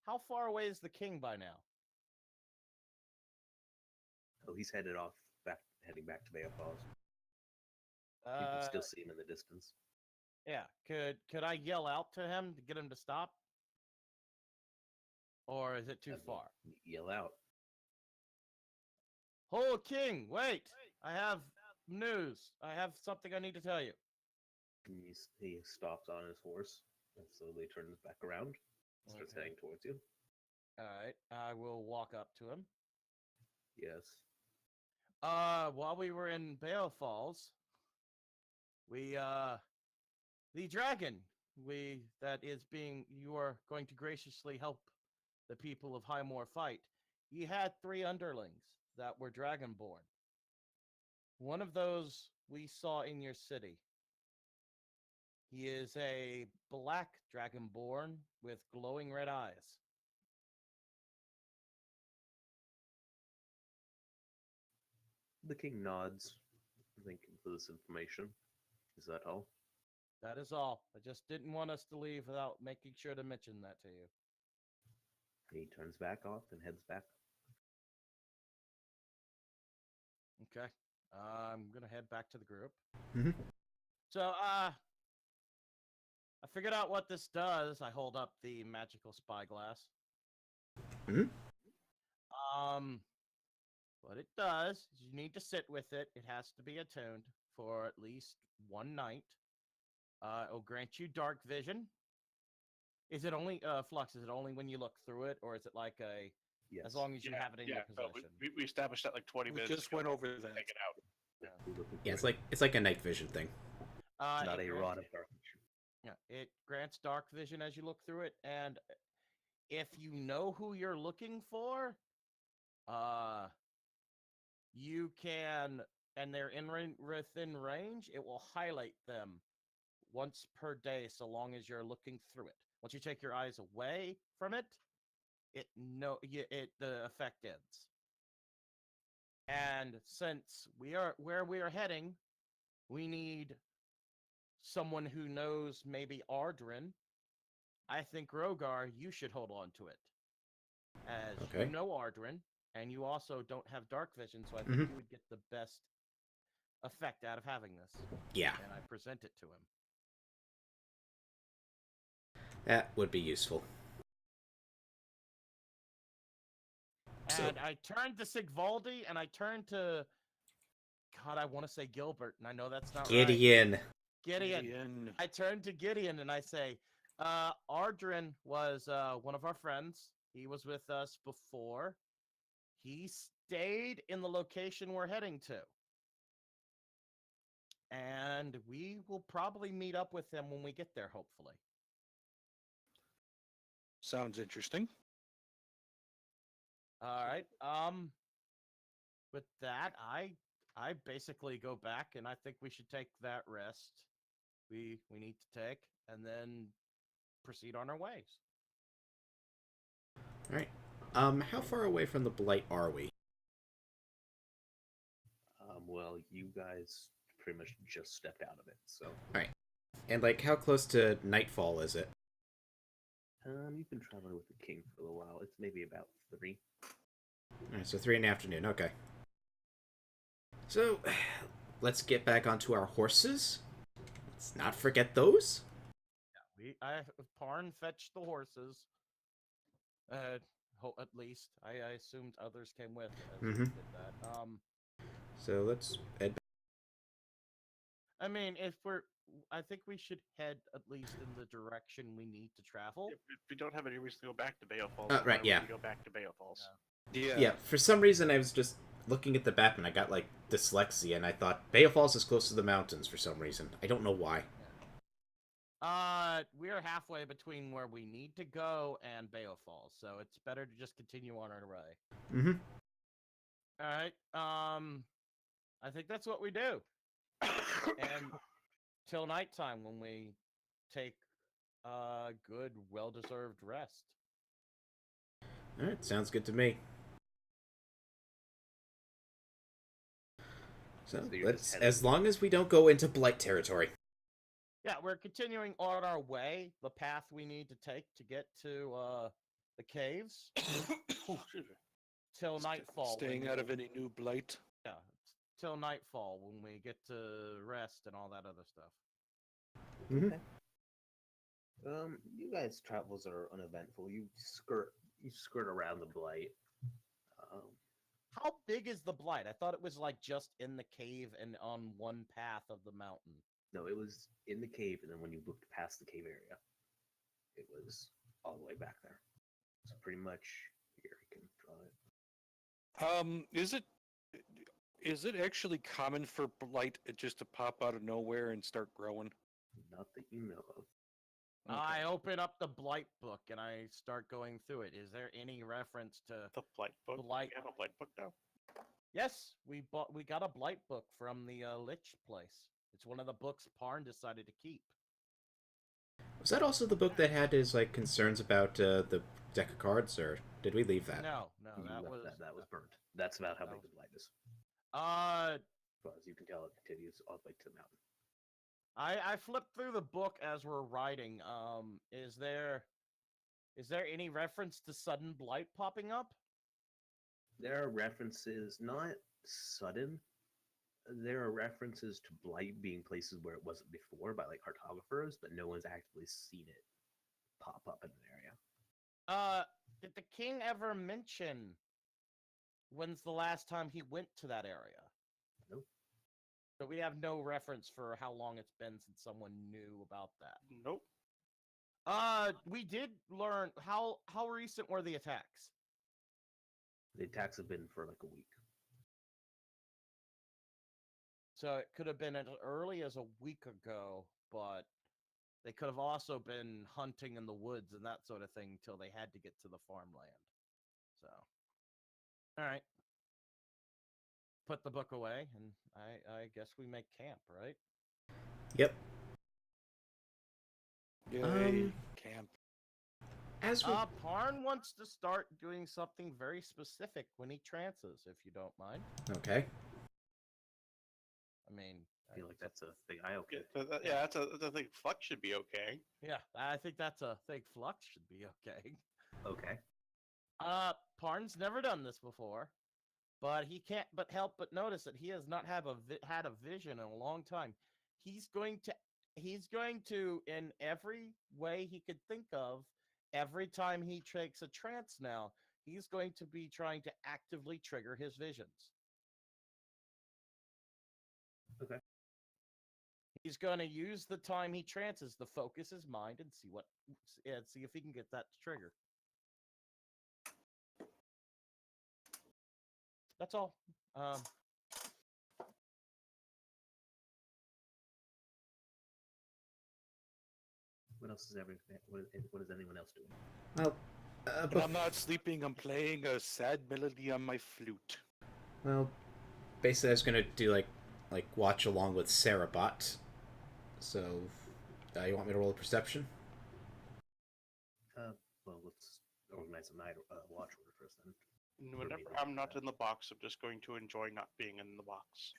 how far away is the king by now? Oh, he's heading back to Bay of Falls. You can Uh, still see him in the distance. yeah. Could I yell out to him to get him to stop? Or is it too far? Yell out. Oh, king, wait! I have news. I have something I need to tell you. He stops on his horse and slowly turns back around, starts heading towards you. All right, I will walk up to him. Yes. While we were in Bale Falls, the dragon, you are going to graciously help the people of Highmore fight. He had 3 underlings that were dragonborn. One of those we saw in your city. He is a black dragonborn with glowing red eyes. The king nods. Thank you for this information. Is that all? That is all. I just didn't want us to leave without making sure to mention that to you. He turns back off and heads back. Okay. I'm gonna head back to the group. Mm-hmm. So, I figured out what this does. I hold up the magical spyglass. Mm-hmm. What it does is you need to sit with it. It has to be attuned for at least 1 night. It'll grant you dark vision. Is it only, Flux, is it only when you look through it, or is it like a, Yes. as long as you have it in your possession? We established that like 20 We minutes just ago. went over that. Take it out. Yeah, it's like a night vision thing. It's not It a grants- rod of dark vision. Yeah, it grants dark vision as you look through it, and if you know who you're looking for, you can, and they're within range, it will highlight them once per day, so long as you're looking through it. Once you take your eyes away from it, the effect ends. And since where we are heading, we need someone who knows maybe Ardrin. I think Rogar, you should hold on to it, as Okay. you know Ardrin, and you also don't have dark vision, so I think Mhm. you would get the best effect out of having this. Yeah, And I present it to him. that would be useful. And I turned to Sigvaldi, and I turned to, God, I want to say Gilbert, and I know that's not right. Gideon. Gideon. I turned to Gideon and I say, Ardrin was one of our friends. He was with us before. He stayed in the location we're heading to. And we will probably meet up with him when we get there, hopefully. Sounds interesting. All right. With that, I basically go back, and I think we should take that rest we need to take, and then proceed on our ways. All right. How far away from the blight are we? Well, you guys pretty much just stepped out of it, so. And like, how close to nightfall is it? You've been traveling with the king for a little while. It's maybe about 3. All right, so 3 in the afternoon. Okay. So, let's get back onto our horses. Let's not forget those. Parn fetched the horses. At least I assumed others came with as we did that. So let's head back. I mean, I think we should head at least in the direction we need to travel. If we don't have any reason to go back to Bale Falls, Right, why would yeah. we go back to Bale Falls. Yeah, for some reason I was just looking at the map and I got like dyslexia and I thought Bay of Falls is close to the mountains for some reason. I don't know why. We are halfway between where we need to go and Bayo Falls, so it's better to just continue on our way. Mm-hmm. All right. I think that's what we do. And till nighttime when we take a good, well-deserved rest. All right, sounds good to me. So let's, as long as we don't go into blight territory. Yeah, we're continuing on our way, the path we need to take to get to the caves Oh, excuse me. till nightfall. when Staying out of we- any new blight. Yeah, till nightfall when we get to rest and all that other stuff. Mhm. Okay. You guys' travels are uneventful. You skirt around the blight. How big is the blight? I thought it was like just in the cave and on one path of the mountain. No, it was in the cave, and then when you looked past the cave area, it was all the way back there. So pretty much here you can draw it. Is it actually common for blight just to pop out of nowhere and start growing? Not that you know of. I open up the blight book and I start going through it. Is there any reference to? The blight book. Blight. We have a blight book now. Yes, we got a blight book from the Lich place. It's one of the books Parn decided to keep. Was that also the book that had his like concerns about the deck of cards, or did we leave that? No, You that left was that was burnt. That's about how that big was- the blight is. uh. As far as you can tell, it continues all the way to the mountain. I flipped through the book as we're writing. Is there any reference to sudden blight popping up? There are references, not sudden. There are references to blight being places where it wasn't before by like cartographers, but no one's actually seen it pop up in an area. Did the king ever mention when's the last time he went to that area? Nope. So we have no reference for how long it's been since someone knew about that. Nope. We did learn how recent were the attacks? The attacks have been for like a week. So it could have been as early as a week ago, but they could have also been hunting in the woods and that sort of thing till they had to get to the farmland. So, all right. Put the book away, and I guess we make camp, right? Yep. Yay, camp. As we Parn wants to start doing something very specific when he trances, if you don't mind. okay. I mean, I feel like that's a thing. I okay. Yeah, that's I think Flux should be okay. yeah, I think that's a thing. Flux should be okay. Okay. Parn's never done this before, but he can't but help but notice that he has not had a vision in a long time. He's going to, in every way he could think of, every time he takes a trance now, he's going to be trying to actively trigger his visions. Okay. He's going to use the time he trances to focus his mind and see if he can get that to trigger. That's all. What else is everything? What is anyone else doing? Well, When I'm not sleeping, I'm playing a sad melody on my flute. well, basically, I was gonna do like watch along with Sarabot. So, you want me to roll a perception? Well, let's organize a night watch order first then. Whenever I'm not in the box, I'm just going to enjoy not being in the box.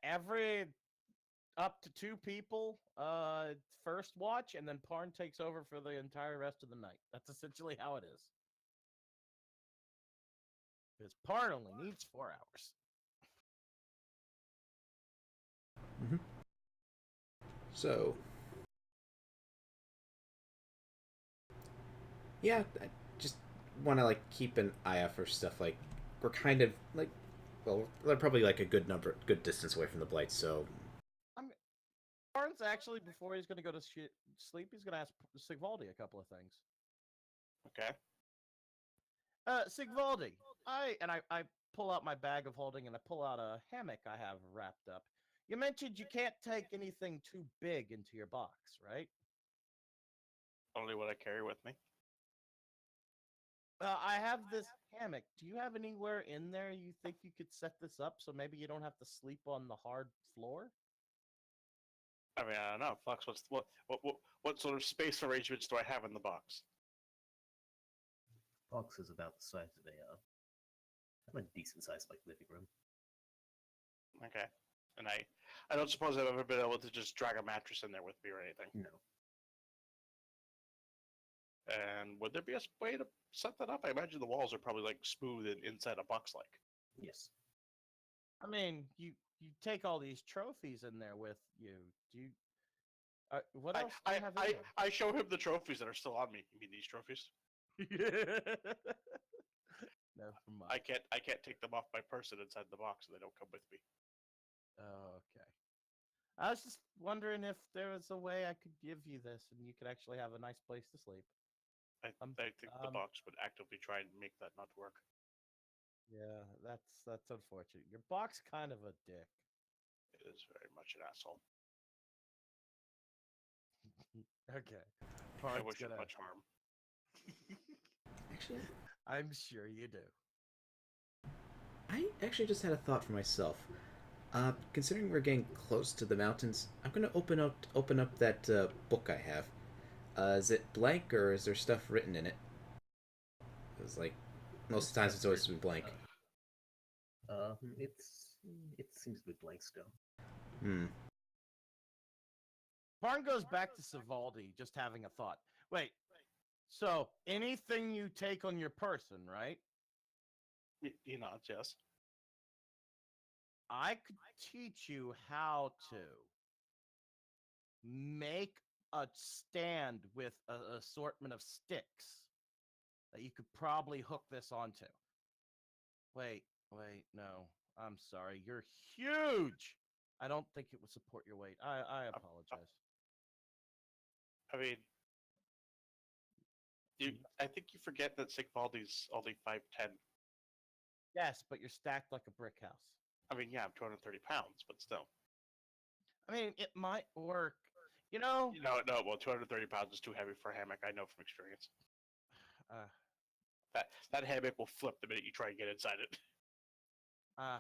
Every up to 2 people first watch, and then Parn takes over for the entire rest of the night. That's essentially how it is. Because Parn only needs 4 hours. So, yeah, I just want to like keep an eye out for stuff like we're kind of like, well, we're probably like a good distance away from the blight. So, Parn's actually, before he's going to go to sleep, he's going to ask Sigvaldi a couple of things. Okay. Sigvaldi, I pull out my bag of holding and I pull out a hammock I have wrapped up. You mentioned you can't take anything too big into your box, right? Only what I carry with me. I have this hammock. Do you have anywhere in there you think you could set this up so maybe you don't have to sleep on the hard floor? I mean, I don't know. Flux, what sort of space arrangements do I have in the box? Box is about the size of a decent sized like living room. Okay. And I don't suppose I've ever been able to just drag a mattress in there with me or anything. No. And would there be a way to set that up? I imagine the walls are probably like smooth and inside a box like. Yes. I mean, you take all these trophies in there with you. Do you? What else do you have in I show him the trophies that are still on me. You mean these trophies? there? Never mind. I can't take them off my person inside the box, so they don't come with me. Oh, okay. I was just wondering if there was a way I could give you this and you could actually have a nice place to sleep. I think the box would actively try and make that not work. Yeah, that's unfortunate. Your box kind of a dick. It is very much an asshole. Okay. I Bard's wish it gonna- much harm. Actually, I'm sure you do. I actually just had a thought for myself. Considering we're getting close to the mountains, I'm gonna open up that book I have. Is it blank or is there stuff written in it? It's like most of the times it's always been blank. It seems to be blank still. Hmm. Barn goes back to Savaldi, just having a thought. Wait, so anything you take on your person, right? He nods, yes. I could teach you how to make a stand with an assortment of sticks that you could probably hook this onto. Wait, no. I'm sorry. You're huge. I don't think it would support your weight. I apologize. I mean, I think you forget that Sigvaldi's only 5'10". Yes, but you're stacked like a brick house. I mean, yeah, I'm 230 pounds, but still. I mean, it might work. You know, No, well, 230 pounds is too heavy for a hammock. I know from experience. uh, That hammock will flip the minute you try and get inside it. I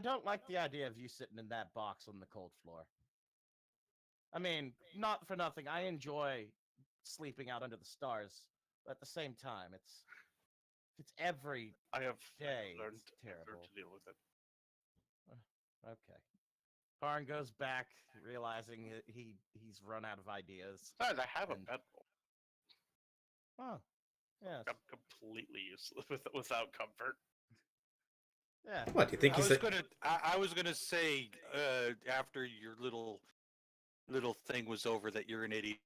don't like the idea of you sitting in that box on the cold floor. I mean, not for nothing. I enjoy sleeping out under the stars, but at the same time, it's every I have day. learned, It's I've learned terrible. to deal with it. Okay. Karn goes back, realizing that he's run out of ideas. Besides, I have a And- bedroll. Oh, yes, I'm completely useless without comfort. yeah. What, do you think I he's was the... gonna I was gonna say after your little thing was over that you're an idiot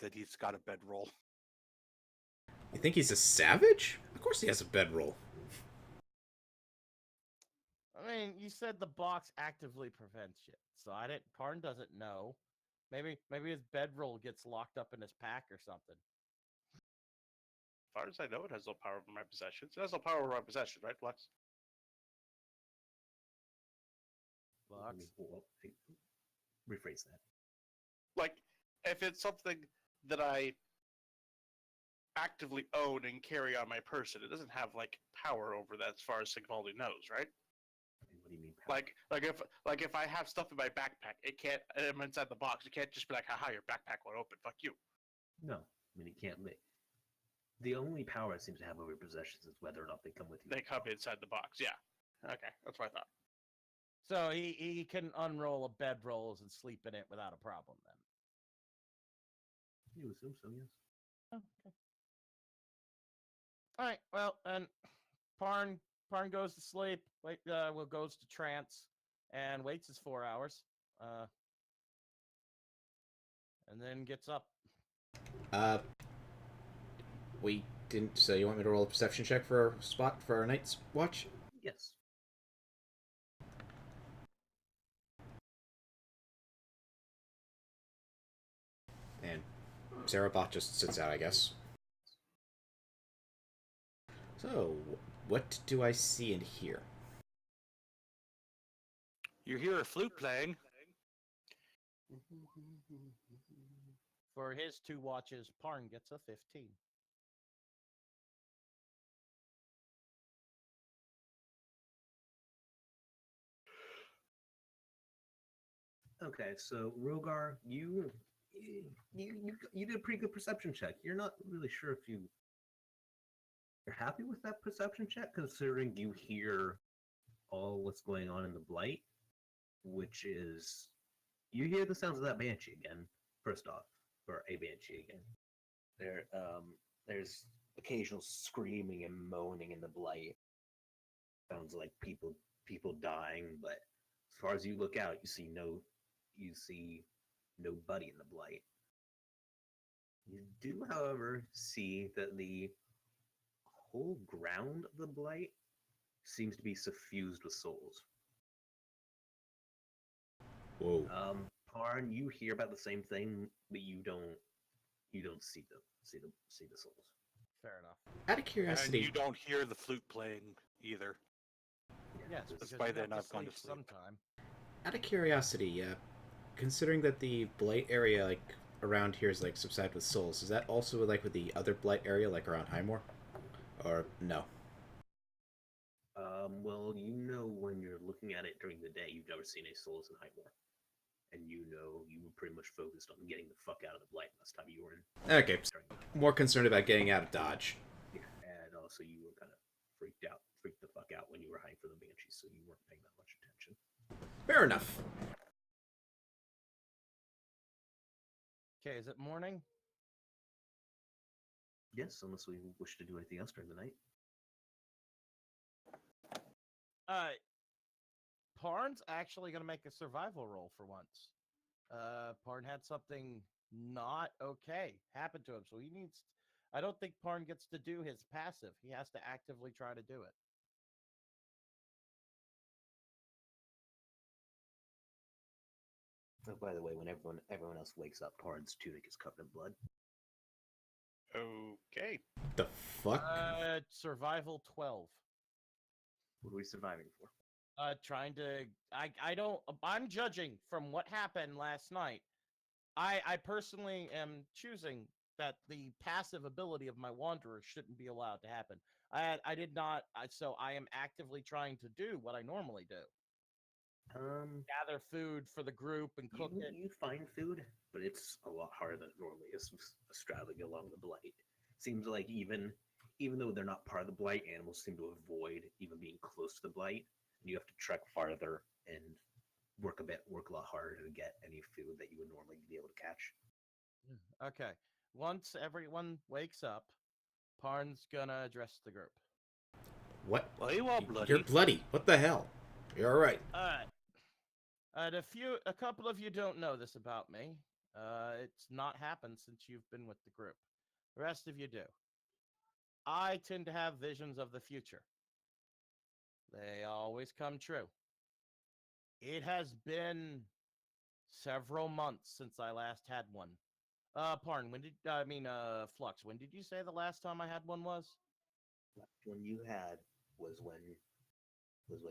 that he's got a bedroll. You think he's a savage? Of course he has a bedroll. I mean, you said the box actively prevents shit, so I didn't. Karn doesn't know. Maybe his bedroll gets locked up in his pack or something. As far as I know, it has no power over my possessions. It has no power over my possessions, right, Flex? Let me rephrase that. Like, if it's something that I actively own and carry on my person, it doesn't have like power over that as far as Sigvaldi knows, right? I mean, what do you mean? Power? Like if I have stuff in my backpack, it can't. I'm inside the box. It can't just be like, haha, your backpack won't open. Fuck you. No, I mean it can't make. The only power it seems to have over your possessions is whether or not they come with you. They come inside the box. Yeah. Okay, that's what I thought. So he can unroll a bedrolls and sleep in it without a problem then. You assume so, yes. Oh, okay. All right. Well, and Parn goes to sleep. Goes to trance and waits his 4 hours. And then gets up. We didn't... So you want me to roll a perception check for our spot for our night's watch? Yes. And Sarabot just sits out, I guess. So, what do I see and hear? You hear a flute playing. For his 2 watches, Parn gets a 15. Okay, so Rogar, you did a pretty good perception check. You're not really sure if you're happy with that perception check, considering you hear all what's going on in the blight, which is you hear the sounds of that banshee again. First off, or a banshee again. There's occasional screaming and moaning in the blight. Sounds like people dying, but as far as you look out, you see nobody in the blight. You do, however, see that the whole ground of the blight seems to be suffused with souls. Whoa. Parn, you hear about the same thing, but you don't see the souls. Fair enough. Out of And curiosity, you don't hear the flute playing either. Yes, this- because by you then have I've gone to sleep sleep. sometime. out of curiosity, considering that the blight area like around here is like subsided with souls, is that also like with the other blight area like around Highmore, or no? Well, when you're looking at it during the day, you've never seen any souls in Highmore. And you were pretty much focused on getting the fuck out of the blight last time you were in. Okay, more concerned about getting out of Dodge. Yeah, and also you were kind of freaked the fuck out when you were hiding for the banshees, so you weren't paying that much attention. Fair enough. Okay, is it morning? Yes, unless we wish to do anything else during the night. Parn's actually going to make a survival roll for once. Parn had something not okay happen to him, so he needs. I don't think Parn gets to do his passive. He has to actively try to do it. Oh, by the way, when everyone else wakes up, Parn's tunic is covered in blood. Okay. The fuck? Survival 12. What are we surviving for? Trying to. I don't. I'm judging from what happened last night. I personally am choosing that the passive ability of my Wanderer shouldn't be allowed to happen. I did not. So I am actively trying to do what I normally do. Gather food for the group and cook it. You find food, but it's a lot harder than it normally is straddling along the blight. Seems like even though they're not part of the blight, animals seem to avoid even being close to the blight. And you have to trek farther and work a lot harder to get any food that you would normally be able to catch. Okay. Once everyone wakes up, Parn's gonna address the group. What? Well, you are bloody. You're bloody. What the hell? You're all right. Alright. And a couple of you don't know this about me. It's not happened since you've been with the group. The rest of you do. I tend to have visions of the future. They always come true. It has been several months since I last had one. Parn, Flux, when did you say the last time I had one was? One you had was when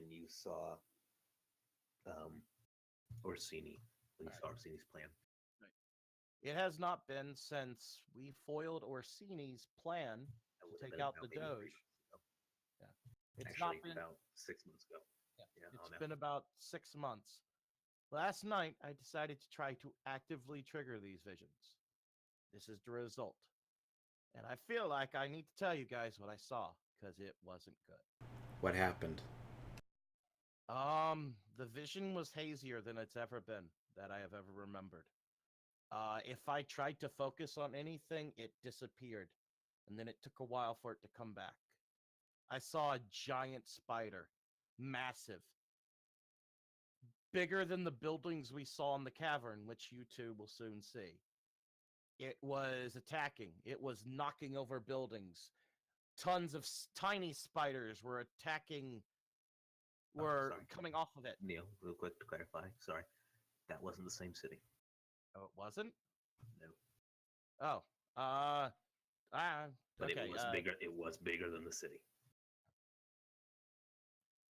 you saw Orsini, when you saw Orsini's plan. It has not been since we foiled Orsini's plan That to would have take been out about the 3 Doge. months ago. It's Actually, not been. about 6 months ago. Yeah, Yeah, it's been about 6 months. Last night, I decided to try to actively trigger these visions. This is the result. And I feel like I need to tell you guys what I saw, because it wasn't good. What happened? The vision was hazier than it's ever been that I have ever remembered. If I tried to focus on anything, it disappeared, and then it took a while for it to come back. I saw a giant spider, massive, bigger than the buildings we saw in the cavern, which you two will soon see. It was attacking. It was knocking over buildings. Tons of tiny spiders were attacking, coming off of it. Neil, real quick to clarify, sorry, that wasn't the same city. Oh, it wasn't? No, Oh, but okay. it was bigger. It was bigger than the city.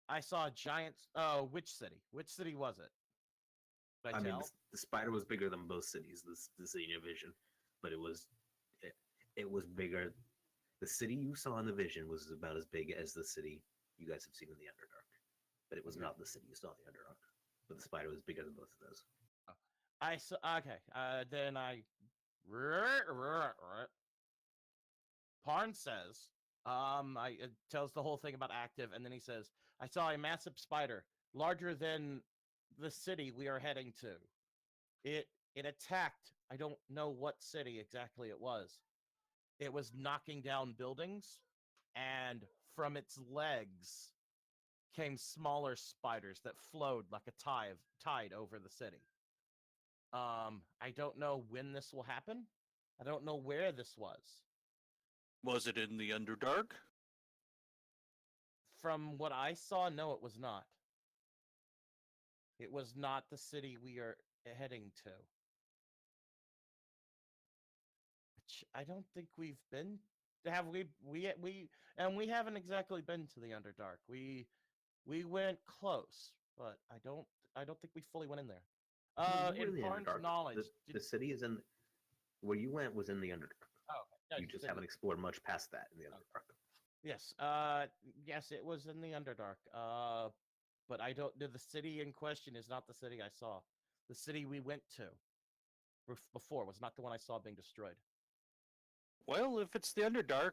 I saw a giant. Which city? Which city was it? Did I I mean, tell? the spider was bigger than both cities. The city in your vision, but it was bigger. The city you saw in the vision was about as big as the city you guys have seen in the Underdark, but it was not the city you saw in the Underdark. But the spider was bigger than both of those. I saw. Okay. Then I. Parn says. It tells the whole thing about active, and then he says, "I saw a massive spider, larger than the city we are heading to. It it attacked. I don't know what city exactly it was. It was knocking down buildings, and from its legs came smaller spiders that flowed like a tide over the city. I don't know when this will happen. I don't know where this was. Was it in the Underdark? From what I saw, no, it was not. It was not the city we are heading to. Which I don't think we've been. Have we haven't exactly been to the Underdark. We went close, but I don't think we fully went in there. No, you were In the Parn's Underdark. knowledge, The city is in where you went was in the Underdark. oh, okay. No, You just haven't explored much past that in the Underdark. Yes. Yes, it was in the Underdark. But I don't. The city in question is not the city I saw. The city we went to before was not the one I saw being destroyed. Well, if it's the Underdark,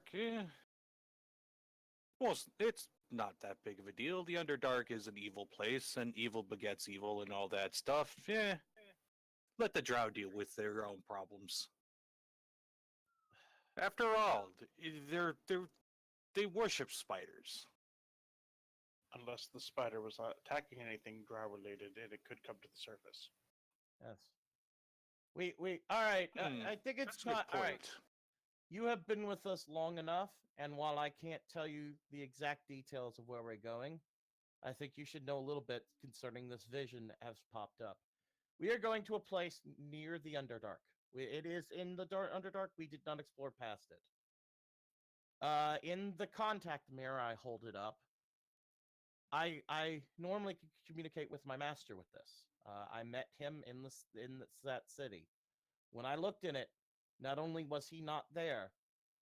well, it's not that big of a deal. The Underdark is an evil place, and evil begets evil and all that stuff. Yeah, let the Drow deal with their own problems. After all, they worship spiders. Unless the spider was attacking anything drow related, and it could come to the surface. Yes. We. All right. Hmm, I think it's That's a good time. All right. point. You have been with us long enough, and while I can't tell you the exact details of where we're going, I think you should know a little bit concerning this vision that has popped up. We are going to a place near the Underdark. It is in the Underdark. We did not explore past it. In the contact mirror, I hold it up. I normally communicate with my master with this. I met him in that city. When I looked in it, not only was he not there,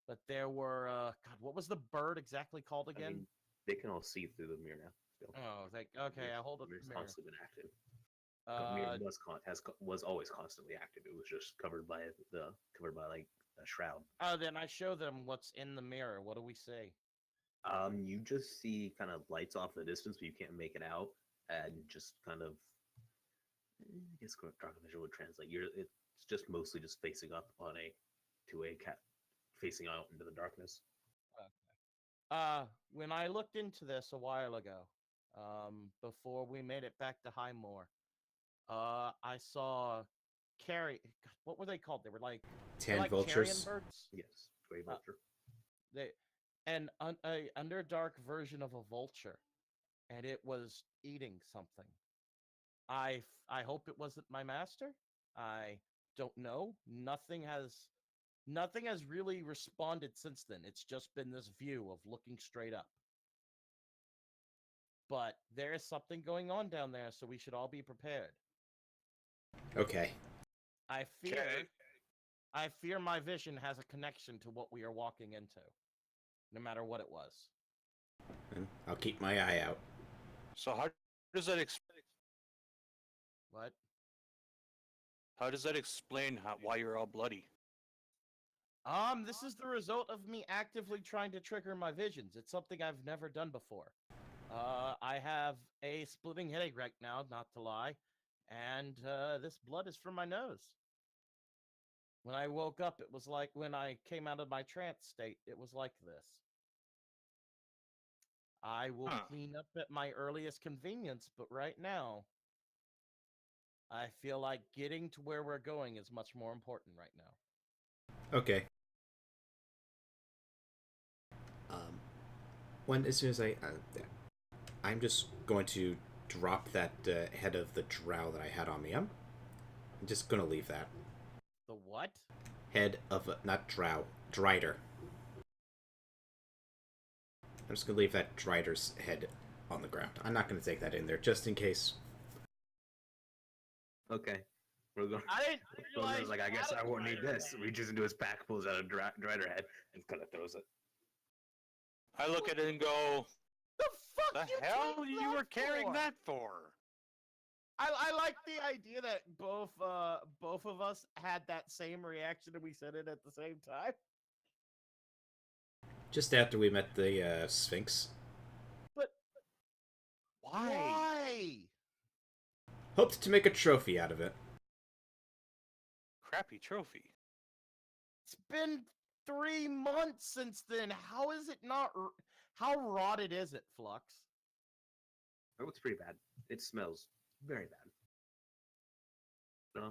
but there were God, what was the bird exactly called again? I mean, they can all see through the mirror now. Still. Oh, okay. I hold up The mirror's the mirror. constantly been active. The mirror was always constantly active. It was just covered by like a shroud. Then I show them what's in the mirror. What do we see? You just see kind of lights off in the distance, but you can't make it out, and just kind of, I guess dark vision would translate. It's just mostly just facing up to a cat, facing out into the darkness. When I looked into this a while ago, before we made it back to Highmore, I saw what were they called? They were like Tan like vultures. carrion birds. Yes, gray vulture. They a Underdark version of a vulture, and it was eating something. I hope it wasn't my master. I don't know. Nothing has really responded since then. It's just been this view of looking straight up. But there is something going on down there, so we should all be prepared. Okay. I fear Okay. I fear my vision has a connection to what we are walking into, no matter what it was. And I'll keep my eye out. So does that What? how does that explain why you're all bloody? This is the result of me actively trying to trigger my visions. It's something I've never done before. I have a splitting headache right now, not to lie, and this blood is from my nose. When I woke up, it was like when I came out of my trance state, it was like this. I will clean up at my earliest convenience, but right now, I feel like getting to where we're going is much more important right now. Okay. As soon as I'm just going to drop that head of the drow that I had on me. I'm just gonna leave that The what? head of not drow, drider. I'm just gonna leave that drider's head on the ground. I'm not gonna take that in there just in case. Okay, we're going. I didn't realize. Like, I guess I won't need this. Reaches into his pack, pulls out a drider head, and kind of throws it. I look at it and go, The fuck the you hell take you that were carrying for? that for? I like the idea that both of us had that same reaction and we said it at the same time. Just after we met the Sphinx. But Why? why? Hoped to make a trophy out of it. crappy trophy. It's been 3 months since then. How is it not? How rotted is it, Flux? Oh, it's pretty bad. It smells very bad.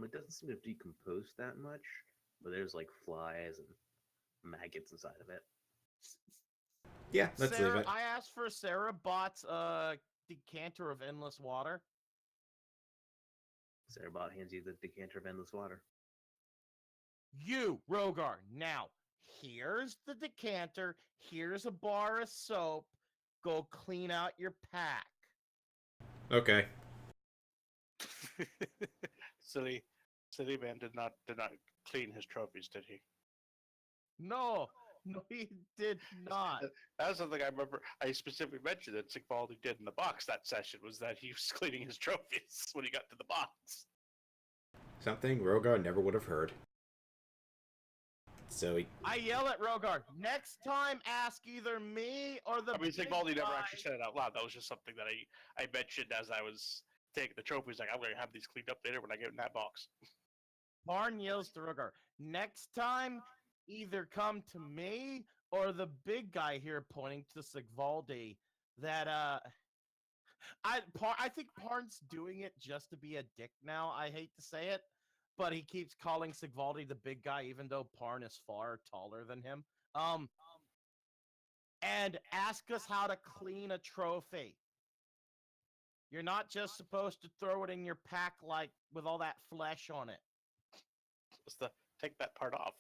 It doesn't seem to have decomposed that much, but there's like flies and maggots inside of it. Yeah, let's leave Sarah, it. I asked for Sarah Bot's decanter of endless water. Cerebot hands you the decanter of endless water. You, Rogar, now here's the decanter. Here's a bar of soap. Go clean out your pack. Okay. Silly man did not clean his trophies, did he? No, he did not. That's something I remember. I specifically mentioned that Sigvaldi did in the box that session was that he was cleaning his trophies when he got to the box. Something Rogar never would have heard. So he... I yell at Rogar. Next time, ask either me or the. I mean, big Sigvaldi never guy." actually said it out loud. That was just something that I mentioned as I was taking the trophies. Like, I'm going to have these cleaned up later when I get in that box. Barn yells to Rogar. Next time, either come to me or the big guy here, pointing to Sigvaldi. That I think Parn's doing it just to be a dick now. I hate to say it, but he keeps calling Sigvaldi the big guy, even though Parn is far taller than him. And ask us how to clean a trophy. You're not just supposed to throw it in your pack like with all that flesh on it. Just to take that part off.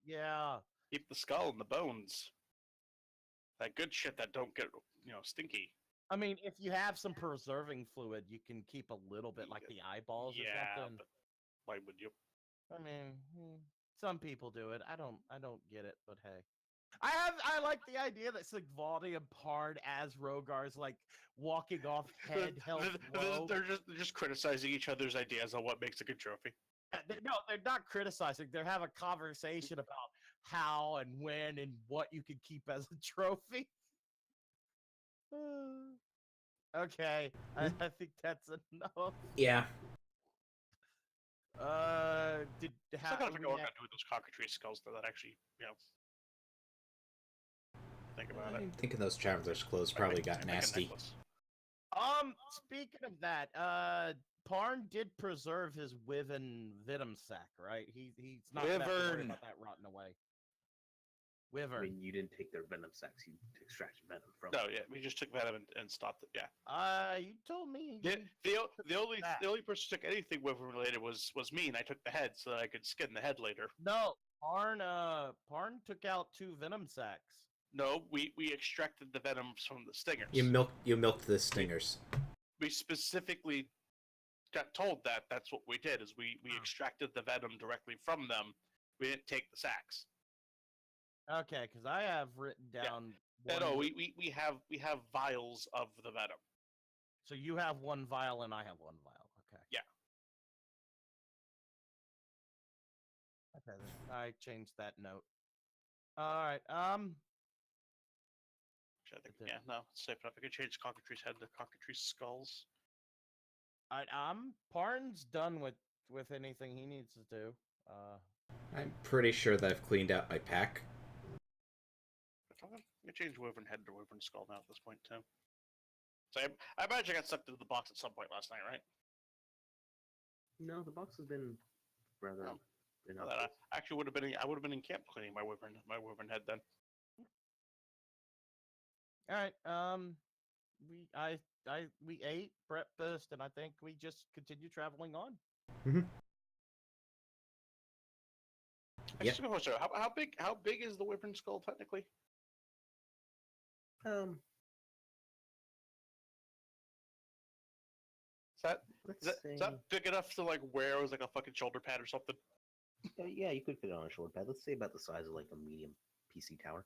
Yeah. Keep the skull and the bones. That good shit that don't get, stinky. I mean, if you have some preserving fluid, you can keep a little bit, like the eyeballs or something. But why would you? I mean, some people do it. I don't get it, but hey. I like the idea that Sigvaldi and Pard as Rogar's like walking off head held low. They're just criticizing each other's ideas on what makes a good trophy. No, they're not criticizing. They're having a conversation about how and when and what you can keep as a trophy. Okay, I think that's enough. Yeah. Did I gotta figure out what I'm gonna do with those cockatrice skulls though. That actually, think about it. I'm thinking those traveler's clothes probably got nasty. Speaking of that, Parn did preserve his Wyvern venom sac, right? He's not gonna have to worry about that rotting away. I Wyvern. mean, you didn't take their venom sacs; you extracted venom from. No, them. yeah, we just took venom and stopped it. Yeah. You told me. The only person who took anything wyvern related was me, and I took the head so that I could skin the head later. No, Parn took out 2 venom sacs. No, we extracted the venom from the stingers. You milked the stingers. We specifically got told that that's what we did. Is we extracted the venom directly from them. We didn't take the sacs. Okay, because I have written down. No, we have vials of the venom. So you have 1 vial and I have 1 vial. Okay. Yeah. Okay, then I changed that note. All right. I think, no, it's safe enough. I could change cockatrice head to cockatrice skulls. Parn's done with anything he needs to do. I'm pretty sure that I've cleaned out my pack. I'm gonna change wyvern head to wyvern skull now at this point too. So I imagine I got sucked into the box at some point last night, right? No, the box has been rather. Well, I actually would have been in camp cleaning my wyvern head then. All right. We ate breakfast, and I think we just continue traveling on. Mm-hmm. Yeah. How big is the wyvern skull technically? Is that big enough to like wear as like a fucking shoulder pad or something? Yeah, you could fit it on a shoulder pad. Let's say about the size of like a medium PC tower.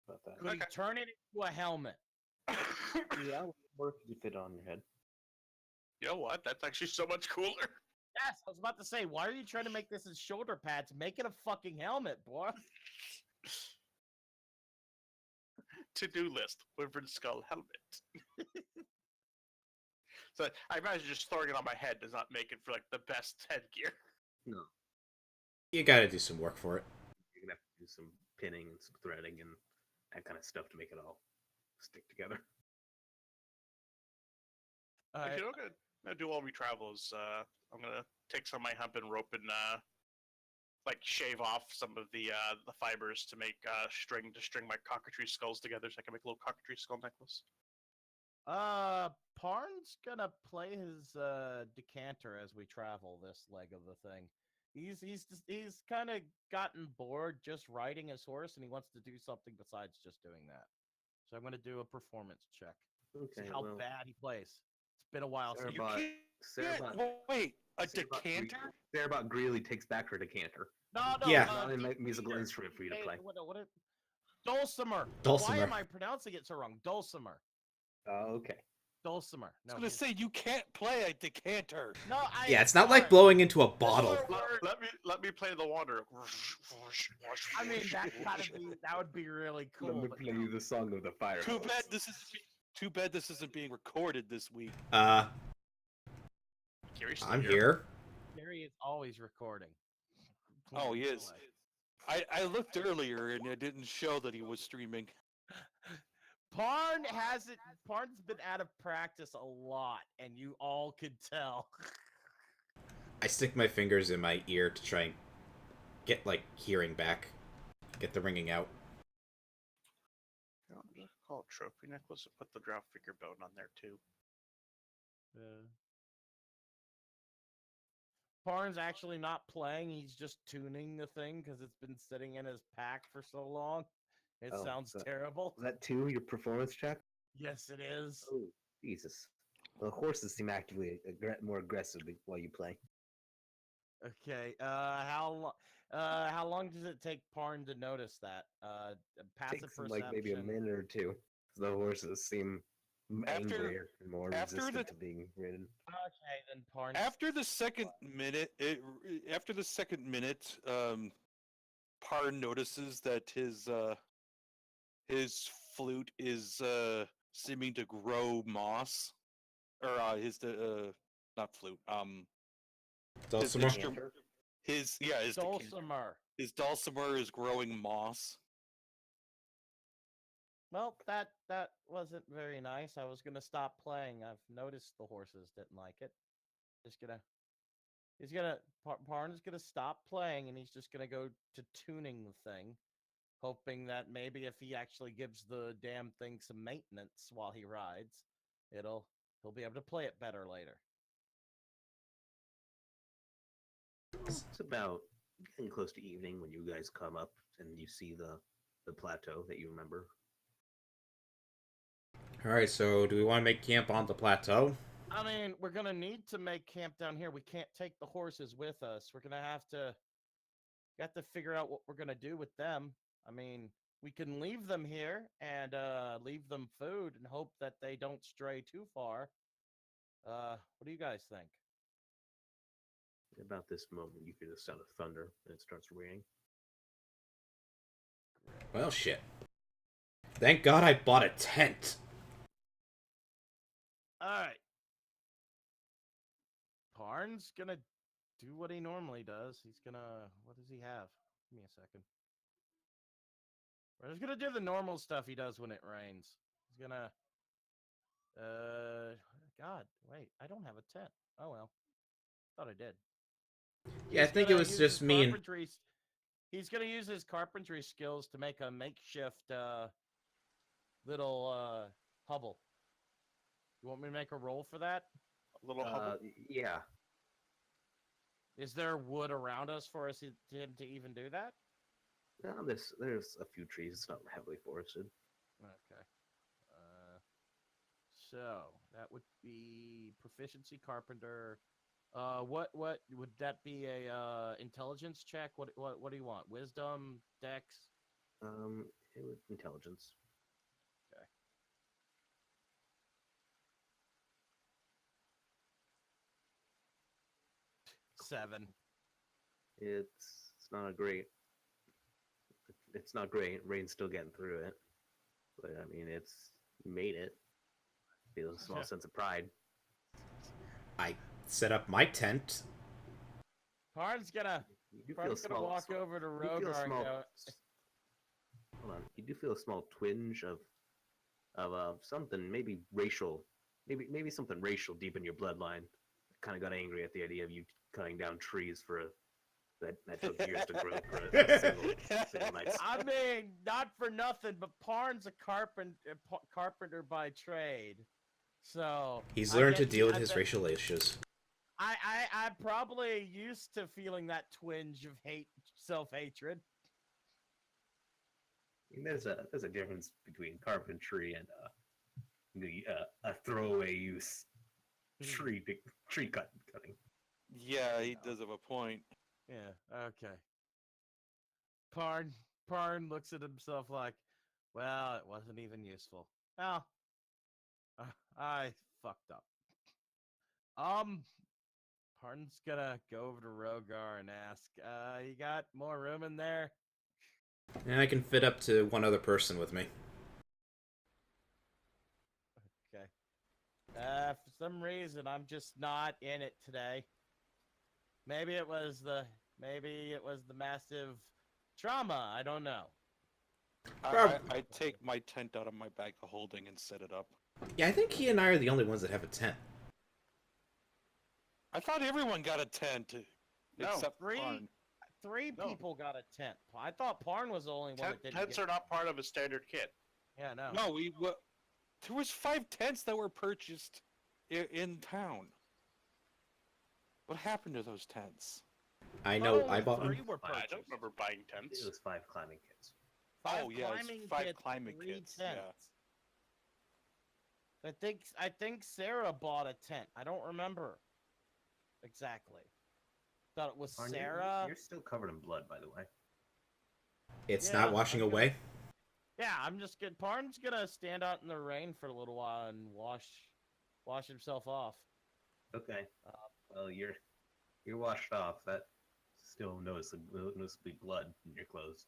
About that. Could you turn it into a helmet? Yeah, or if you could fit it on your head. You know what? That's actually so much cooler. Yes, I was about to say, why are you trying to make this as shoulder pads? Make it a fucking helmet, boy. To-do list: wyvern skull helmet. So I imagine just throwing it on my head does not make it for like the best headgear. No, You gotta do some work for it. you're gonna have to do some pinning and some threading and that kind of stuff to make it all stick together. Actually, I'm gonna do while we travel is I'm gonna take some of my hemp and rope and like shave off some of the fibers to make string to string my cockatrice skulls together, so I can make a little cockatrice skull necklace. Parn's gonna play his decanter as we travel this leg of the thing. He's kind of gotten bored just riding his horse, and he wants to do something besides just doing that. So I'm gonna do a performance check. Okay, See how well, bad he plays. It's been a while since. You Cerebot- can't. Cerebot- Wait, a Cerebot decanter? Cerebot Greeley takes back her decanter. No, Yeah. Not a musical instrument for you to play. Dulcimer. Why Dulcimer. am I pronouncing it so wrong? Dulcimer. Okay. Dulcimer. I was gonna say you can't play a decanter. No, Yeah, it's not like blowing into a This bottle. is where- Let me play the water. I mean, that would be really cool. Let me but play no. you the song of the fire. Too hose. bad this isn't being recorded this week. Gary's still I'm here. Gary is always recording. Oh, he is. I looked earlier and it didn't show that he was streaming. Parn's been out of practice a lot, and you all could tell. I stick my fingers in my ear to try and get, like, hearing back. Get the ringing out. I'm just call it trophy necklace and put the draft figure bone on there too. Parn's actually not playing, he's just tuning the thing because it's been sitting in his pack for so long. It Oh, sounds so- terrible. Was that two, your performance check? Yes, it is. Oh, Jesus. Well, horses seem actively more aggressive while you play. Okay, how long does it take Parn to notice that? Passive Takes them, perception. like maybe a minute or two. The horses seem After- angrier and more after resistant the- to being ridden. Okay, then Parn. After the second minute, Parr notices that his flute is seeming to grow moss, or not flute, Dulcimer. instrument- his decanter. Dulcimer. His dulcimer is growing moss. Well, that wasn't very nice. I was gonna stop playing. I've noticed the horses didn't like it. Parn's gonna stop playing, and he's just gonna go to tuning the thing, hoping that maybe if he actually gives the damn thing some maintenance while he rides, he'll be able to play it better later. It's about getting close to evening when you guys come up and you see the plateau that you remember. Alright, so do we want to make camp on the plateau? I mean, we're gonna need to make camp down here. We can't take the horses with us. We're gonna have to figure out what we're gonna do with them. I mean, we can leave them here and leave them food and hope that they don't stray too far. What do you guys think? About this moment, you hear the sound of thunder and it starts raining. Well, shit. Thank God I bought a tent. All right. Parn's gonna do what he normally does. He's gonna. What does he have? Give me a second. We're just gonna do the normal stuff he does when it rains. He's gonna. God, wait. I don't have a tent. Oh well. Thought I did. Yeah, I He's think it gonna was use just his me and... carpentry He's gonna use his carpentry skills to make a makeshift little hovel. You want me to make a roll for that? A little hover. Yeah. Is there wood around us for him to even do that? No, there's a few trees. It's not heavily forested. Okay. So that would be proficiency carpenter. What would that be? A intelligence check? What do you want? Wisdom, dex? It was intelligence. Okay. Seven. It's not great. It's not great. Rain's still getting through it, but I mean, you made it. Feels a small sense of pride. I set up my tent. Parn's gonna You do feel a Parn's gonna small. walk over to You do feel a Rogar and small. go. Hold on. You do feel a small twinge of something, maybe racial, maybe something racial deep in your bloodline. Kind of got angry at the idea of you cutting down trees that took years to grow for a single night's. I mean, not for nothing, but Parn's a carpenter by trade, so He's I learned to get- deal with I his bet- racial issues. I'm probably used to feeling that twinge of self-hatred. I mean, there's a difference between carpentry and a throwaway use tree cutting. Yeah, he does have a point. Yeah. Okay. Parn looks at himself like, well, it wasn't even useful. Well, I fucked up. Parn's gonna go over to Rogar and ask, you got more room in there? And I can fit up to one other person with me. Okay. For some reason, I'm just not in it today. Maybe it was the massive trauma. I don't know. I take my tent out of my bag of holding and set it up. Yeah, I think he and I are the only ones that have a tent. I thought everyone got a tent. No, Except three. Parn. Three No. people got a tent. I thought Parn was the only one that didn't Tents get. are not part of a standard kit. Yeah, no. No, there was 5 tents that were purchased in town. What happened to those tents? I But know only I bought three them. were I purchased. don't remember buying It tents. was 5 climbing kits. Five Oh, yeah, it's climbing 5 kits, climbing 3 kits, yeah. tents. I think Sarah bought a tent. I don't remember exactly. Thought it was Arn, Sarah. you're still covered in blood, by the way. It's Yeah, not washing I'm gonna- away. Yeah, I'm just good. Parn's gonna stand out in the rain for a little while and wash himself off. Okay. Well, you're washed off. That still noticeably blood in your clothes.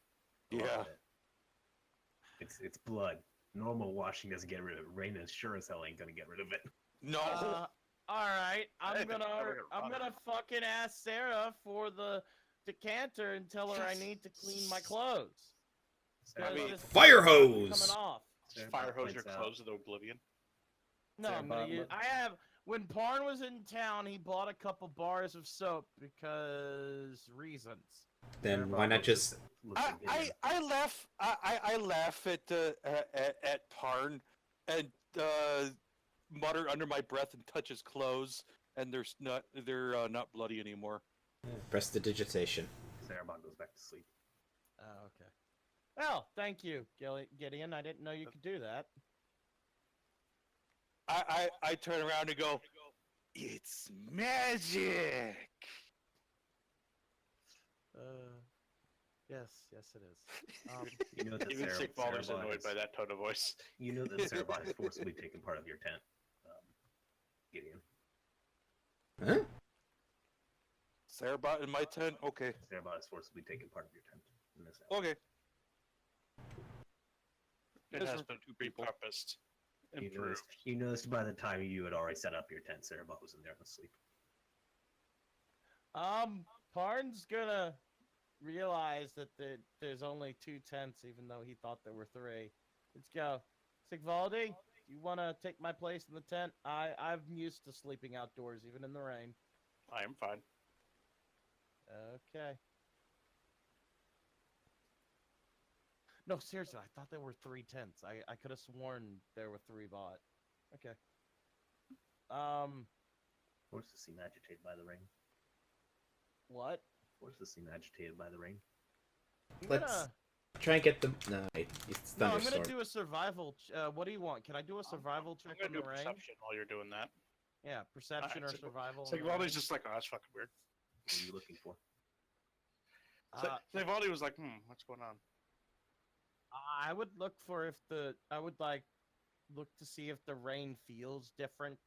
A lot of it. It's blood. Normal washing doesn't get rid of it. Rain is sure as hell ain't gonna get rid of it. No. All right, I'm think gonna we're gonna run fucking ask Sarah for the decanter and tell her I need to clean my clothes. Sarah mean, Bob- Fire Coming hose! off. Sarah Fire Bob hose your points out- clothes into oblivion. No, Sarah I'm gonna Bob use. look- I have. When Parn was in town, he bought a couple bars of soap because reasons. Then Sarah why Bob not looks just... at Gideon. I laugh at Parn and mutter under my breath and touch his clothes, and they're not bloody anymore. Prestidigitation. Sarah Bob goes back to sleep. Oh, okay. Well, thank you, Gideon. I didn't know you could do that. I turn around and go, it's magic. Yes, it is. You know that Even Sarah, Sigvalder's Sarah Bob annoyed has- by that tone of voice. You know that Sarah Bob has forcibly taken part of your tent, Gideon. Huh? Sarah bought in my tent? Okay. Sarah Bob has forcibly taken part of your tent in this house. Okay. It Just has for been two people. repurposed. You Improved. noticed by the time you had already set up your tent, Sarah Bob was in there asleep. Parn's gonna realize that there's only 2 tents, even though he thought there were 3. Let's go. Sigvaldi, do you want to take my place in the tent? I'm used to sleeping outdoors, even in the rain. I am fine. Okay. No, seriously, I thought there were 3 tents. I could have sworn there were 3 bought. Okay. Horses seem agitated by the rain. What? Horses seem agitated by the rain. I'm Let's gonna- try and get them... No, it's No, I'm thunderstorm. gonna do a survival. What do you want? Can I do a survival I'm check gonna in do the rain? perception while you're doing that. Yeah, perception or Alright, survival. in the Sigvaldi's rain. just like, oh, that's fucking weird. What are you looking for? Sigvaldi was like, what's going on? I would look for if I would like look to see if the rain feels different.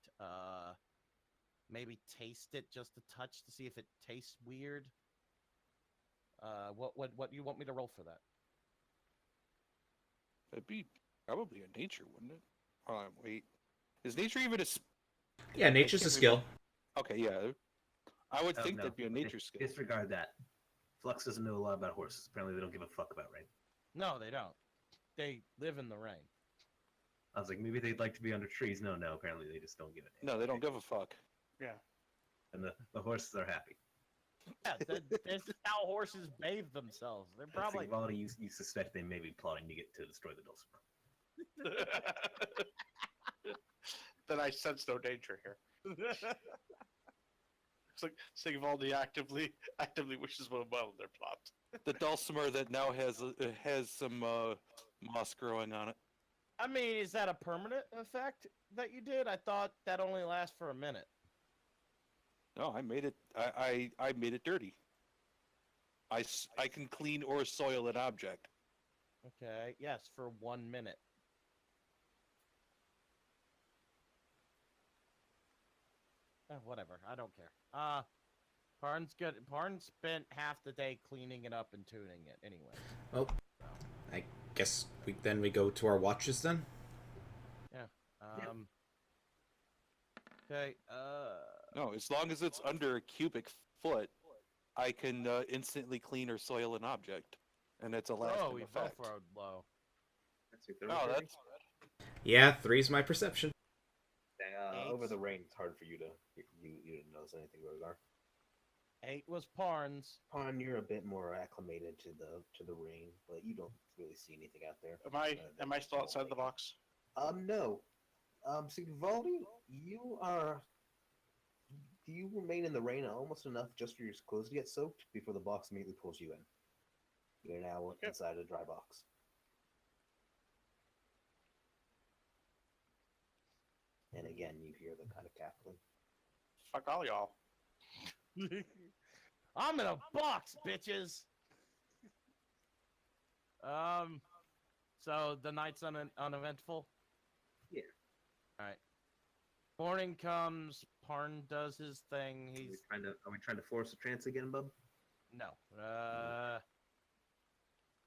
Maybe taste it just a touch to see if it tastes weird. What do you want me to roll for that? It'd be probably a nature, wouldn't it? Hold on, wait. Is nature even a... Yeah, nature's a skill. Okay, yeah. I would Oh, think no. that'd be a nature skill. Disregard that. Flux doesn't know a lot about horses. Apparently, they don't give a fuck about rain. No, they don't. They live in the rain. I was like, maybe they'd like to be under trees. No, apparently they just don't give a damn. No, they don't give a fuck. Yeah. And the horses are happy. Yeah, this is how horses bathe themselves. They're probably. Probably you suspect they may be plotting to get to destroy the Dulcimer. Then I sense no danger here. It's like Sigvaldi actively wishes well in their plot. The dulcimer that now has some moss growing on it. I mean, is that a permanent effect that you did? I thought that only lasts for a minute. No, I made it. I made it dirty. I can clean or soil an object. Okay, yes, for 1 minute. Whatever, I don't care. Parn spent half the day cleaning it up and tuning it anyway. Well, I guess we go to our watches then. Yeah. Okay. No, as long as it's under a cubic foot, I can instantly clean or soil an object, and it's a lasting we effect. both rode low. Oh, that's Yeah, 3's my perception. Over the rain, it's hard for you to notice anything, Rogar. 8 was Parn's. Pon, you're a bit more acclimated to the rain, but you don't really see anything out there. Am I still outside the box? No. Sigvaldi, you remain in the rain almost enough just for your clothes to get soaked before the box immediately pulls you in. You're now inside a dry box. And again, you hear the kind of cackling. Fuck all y'all. I'm in a box, bitches. So the night's uneventful. Yeah. All right. Morning comes. Parn does his thing. Are we trying to force a trance again, bub? No.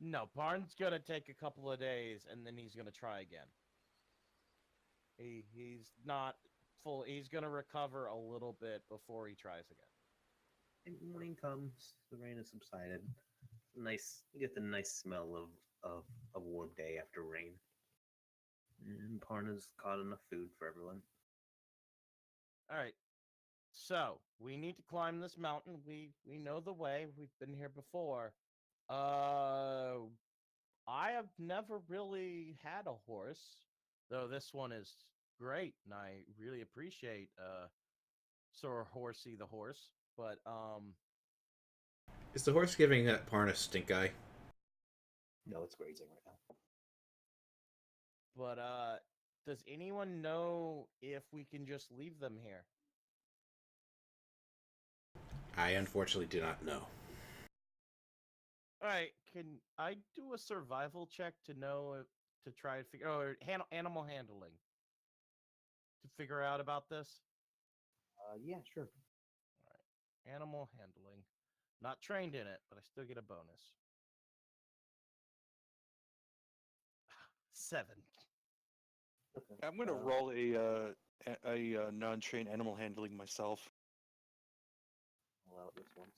No. Parn's gonna take a couple of days, and then he's gonna try again. He's not full. He's gonna recover a little bit before he tries again. And morning comes. The rain has subsided. Nice. You get the nice smell of a warm day after rain. And Parna's caught enough food for everyone. All right. So we need to climb this mountain. We know the way. We've been here before. I have never really had a horse, though this one is great, and I really appreciate Sir Horsey the horse. But Is the horse giving that Parn a stink eye? No, it's grazing right now. But does anyone know if we can just leave them here? I unfortunately do not know. All right, can I do a survival check to know to try and figure animal handling to figure out about this? Yeah, sure. All right, animal handling. Not trained in it, but I still get a bonus. 7. Okay. I'm gonna roll a non-trained animal handling myself. Allow it this once.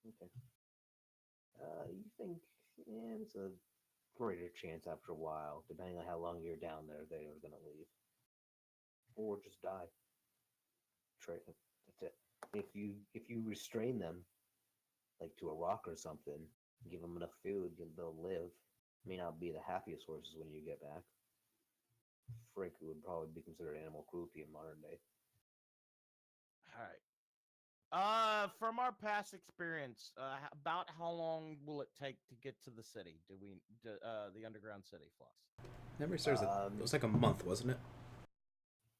Okay. You think it's a greater chance after a while, depending on how long you're down there, they are going to leave, or just die. That's it. If you restrain them, like to a rock or something, give them enough food, they'll live. May not be the happiest horses when you get back. Frankly, would probably be considered animal cruelty in modern day. All right. From our past experience, about how long will it take to get to the city? The underground city, Floss? Memory serves it was like a month, wasn't it?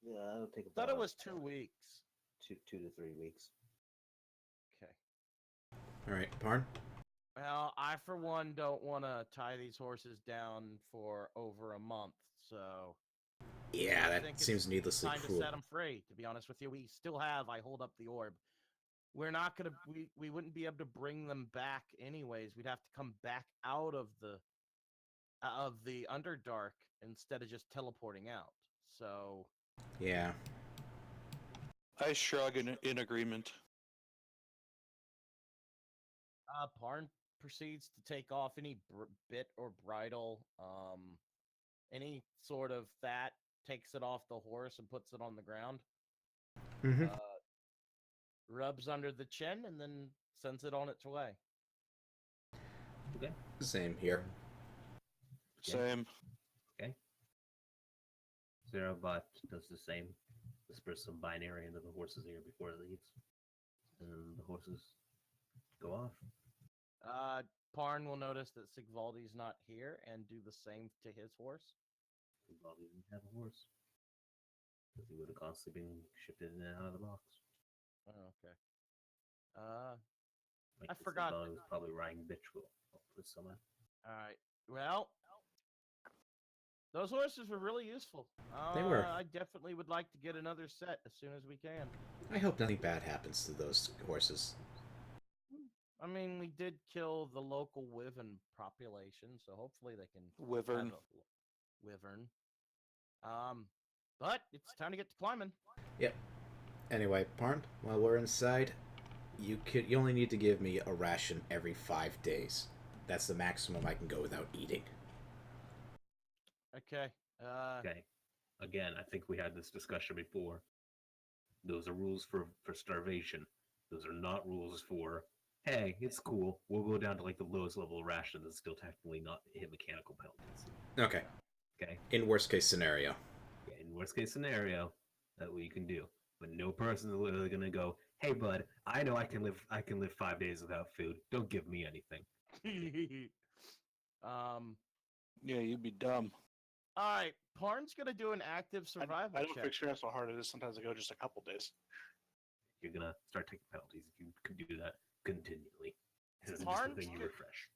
Yeah, it'll take I thought about it was 2 weeks. 2 to 3 weeks. Okay. All right, Parn. Well, I for one don't want to tie these horses down for over a month, so Yeah, I that think it's seems needlessly time cruel. to set them free. To be honest with you, we still have. I hold up the orb. We're not gonna. We wouldn't be able to bring them back anyways. We'd have to come back out of the Underdark instead of just teleporting out. So Yeah. I shrug in agreement. Parn proceeds to take off any bit or bridle, any sort of that, takes it off the horse and puts it on the ground. Mm-hmm. Rubs under the chin and then sends it on its way. Okay. Same here. Same. Zerobot does the same. Whispers some binary into the horse's ear before it leaves. And the horses go off. Parn will notice that Sigvaldi's not here and do the same to his horse. Sigvaldi didn't have a horse. Because he would have constantly been shifted in and out of the box. Oh, okay. Like I forgot. Sigvaldi was probably riding Bitchwill this summer. All right. Well, those horses were really useful. They were. I definitely would like to get another set as soon as we can. I hope nothing bad happens to those horses. I mean, we did kill the local wyvern population, so hopefully they can Wyvern. have a wyvern. But it's time to get to climbing. Yep. Anyway, Parn, while we're inside, you only need to give me a ration every 5 days. That's the maximum I can go without eating. Okay. Okay. Again, I think we had this discussion before. Those are rules for starvation. Those are not rules for, hey, it's cool. We'll go down to like the lowest level of rations and still technically not hit mechanical penalties. Okay. Okay. In worst case scenario. Yeah, in worst case scenario, that we can do. But no person is literally gonna go, hey bud, I know I can live 5 days without food. Don't give me anything. Yeah, you'd be dumb. All right. Parn's gonna do an active survival I don't check. experience how hard it is sometimes to go just a couple days. You're gonna start taking penalties if you can do that continually. This isn't just Parn's the thing you good. refresh.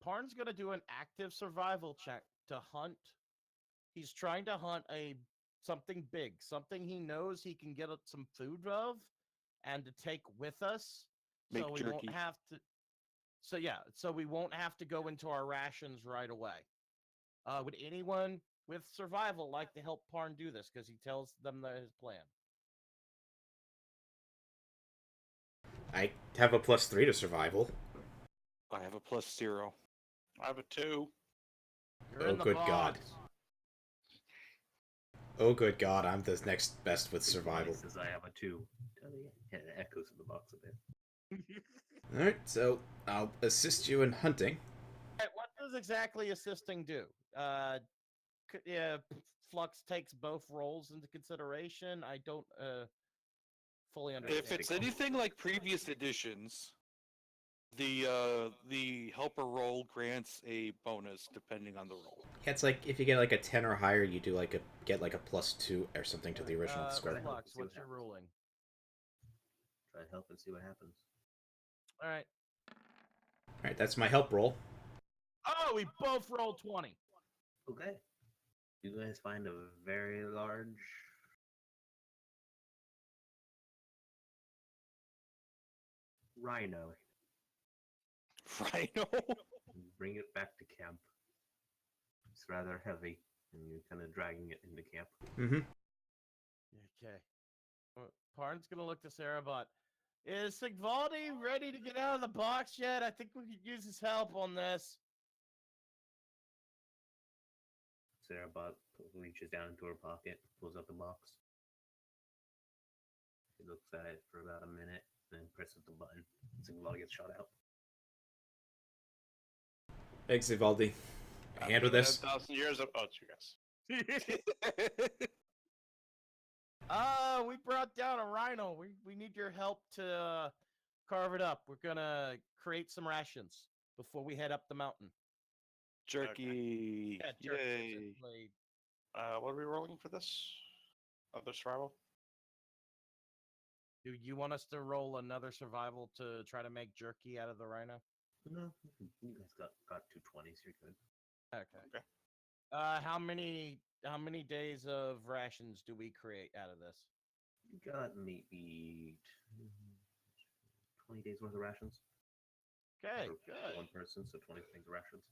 Parn's gonna do an active survival check to hunt. He's trying to hunt something big, something he knows he can get some food of, and to take with us, Make so we jerky. won't have to. So yeah, so we won't have to go into our rations right away. Would anyone with survival like to help Parn do this? Because he tells them his plan. I have a +3 to survival. I have a +0. I have a 2. You're Oh, in the good God. bogs. Oh, good God, I'm the next best with survival. Says I have a 2. It echoes in the box a bit. Alright, so I'll assist you in hunting. Alright, what does exactly assisting do? Flux takes both roles into consideration. I don't fully understand. If it's anything like previous editions, the helper roll grants a bonus depending on the roll. Yeah, it's like if you get like a 10 or higher, you do get like a +2 or something to the original score. Flux, what's your ruling? Try to help and see what happens. All right. Alright, that's my help roll. Oh, we both rolled 20. Okay. You guys find a very large rhino. Rhino? You bring it back to camp. It's rather heavy, and you're kind of dragging it into camp. Mm-hmm. Okay. Parn's gonna look to Sarabot. Is Sigvaldi ready to get out of the box yet? I think we could use his help on this. Sarabot reaches down into her pocket, pulls out the box. She looks at it for about a minute, then presses the button. Sigvaldi gets shot out. Thanks, Ivaldi. Handle this. 10,000 years of... Oh, it's you guys. We brought down a rhino. We need your help to carve it up. We're gonna create some rations before we head up the mountain. Jerky. Yeah, jerky. Yay. What are we rolling for this? Other survival? Do you want us to roll another survival to try to make jerky out of the rhino? No, you guys got 2 20s. You're good. Okay. How many days of rations do we create out of this? You got maybe 20 days worth of rations. Okay, For good. one person, so 20 days of rations.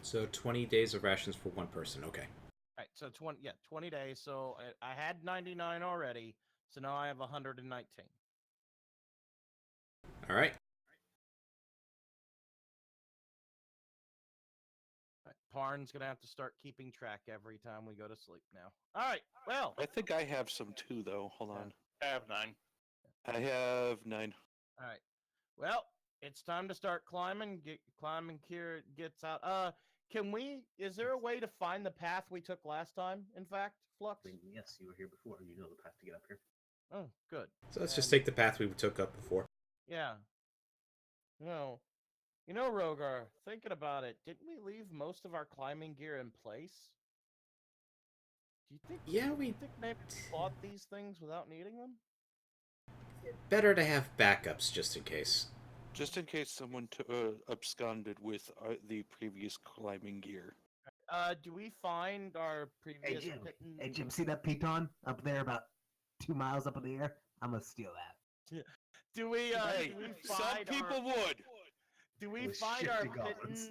So 20 days of rations for one person. Okay. All right, so 20 days. So I had 99 already, So now I have 119. All right. All right, Parn's gonna have to start keeping track every time we go to sleep now. All right. Well, I think I have some too, though. Hold on. I have 9. I have 9. all right. Well, it's time to start climbing. Climbing here gets out. Can we? Is there a way to find the path we took last time? In fact, Flux. I mean, yes, you were here before. You know the path to get up here. Oh, good. So let's just And- take the path we took up before. Yeah. You know, Rogar. Thinking about it, didn't we leave most of our climbing gear in place? Do you think? Yeah, do we you think maybe we bought these things without needing them? better to have backups just in case. Just in case someone absconded with the previous climbing gear. Do we find our Hey previous Jim, pittance? hey Jim, see that piton up there about 2 miles up in the air? I'm gonna steal that. Do we? Hey, Do we some find people our, would. Do we With find our shifty goblins. pittance?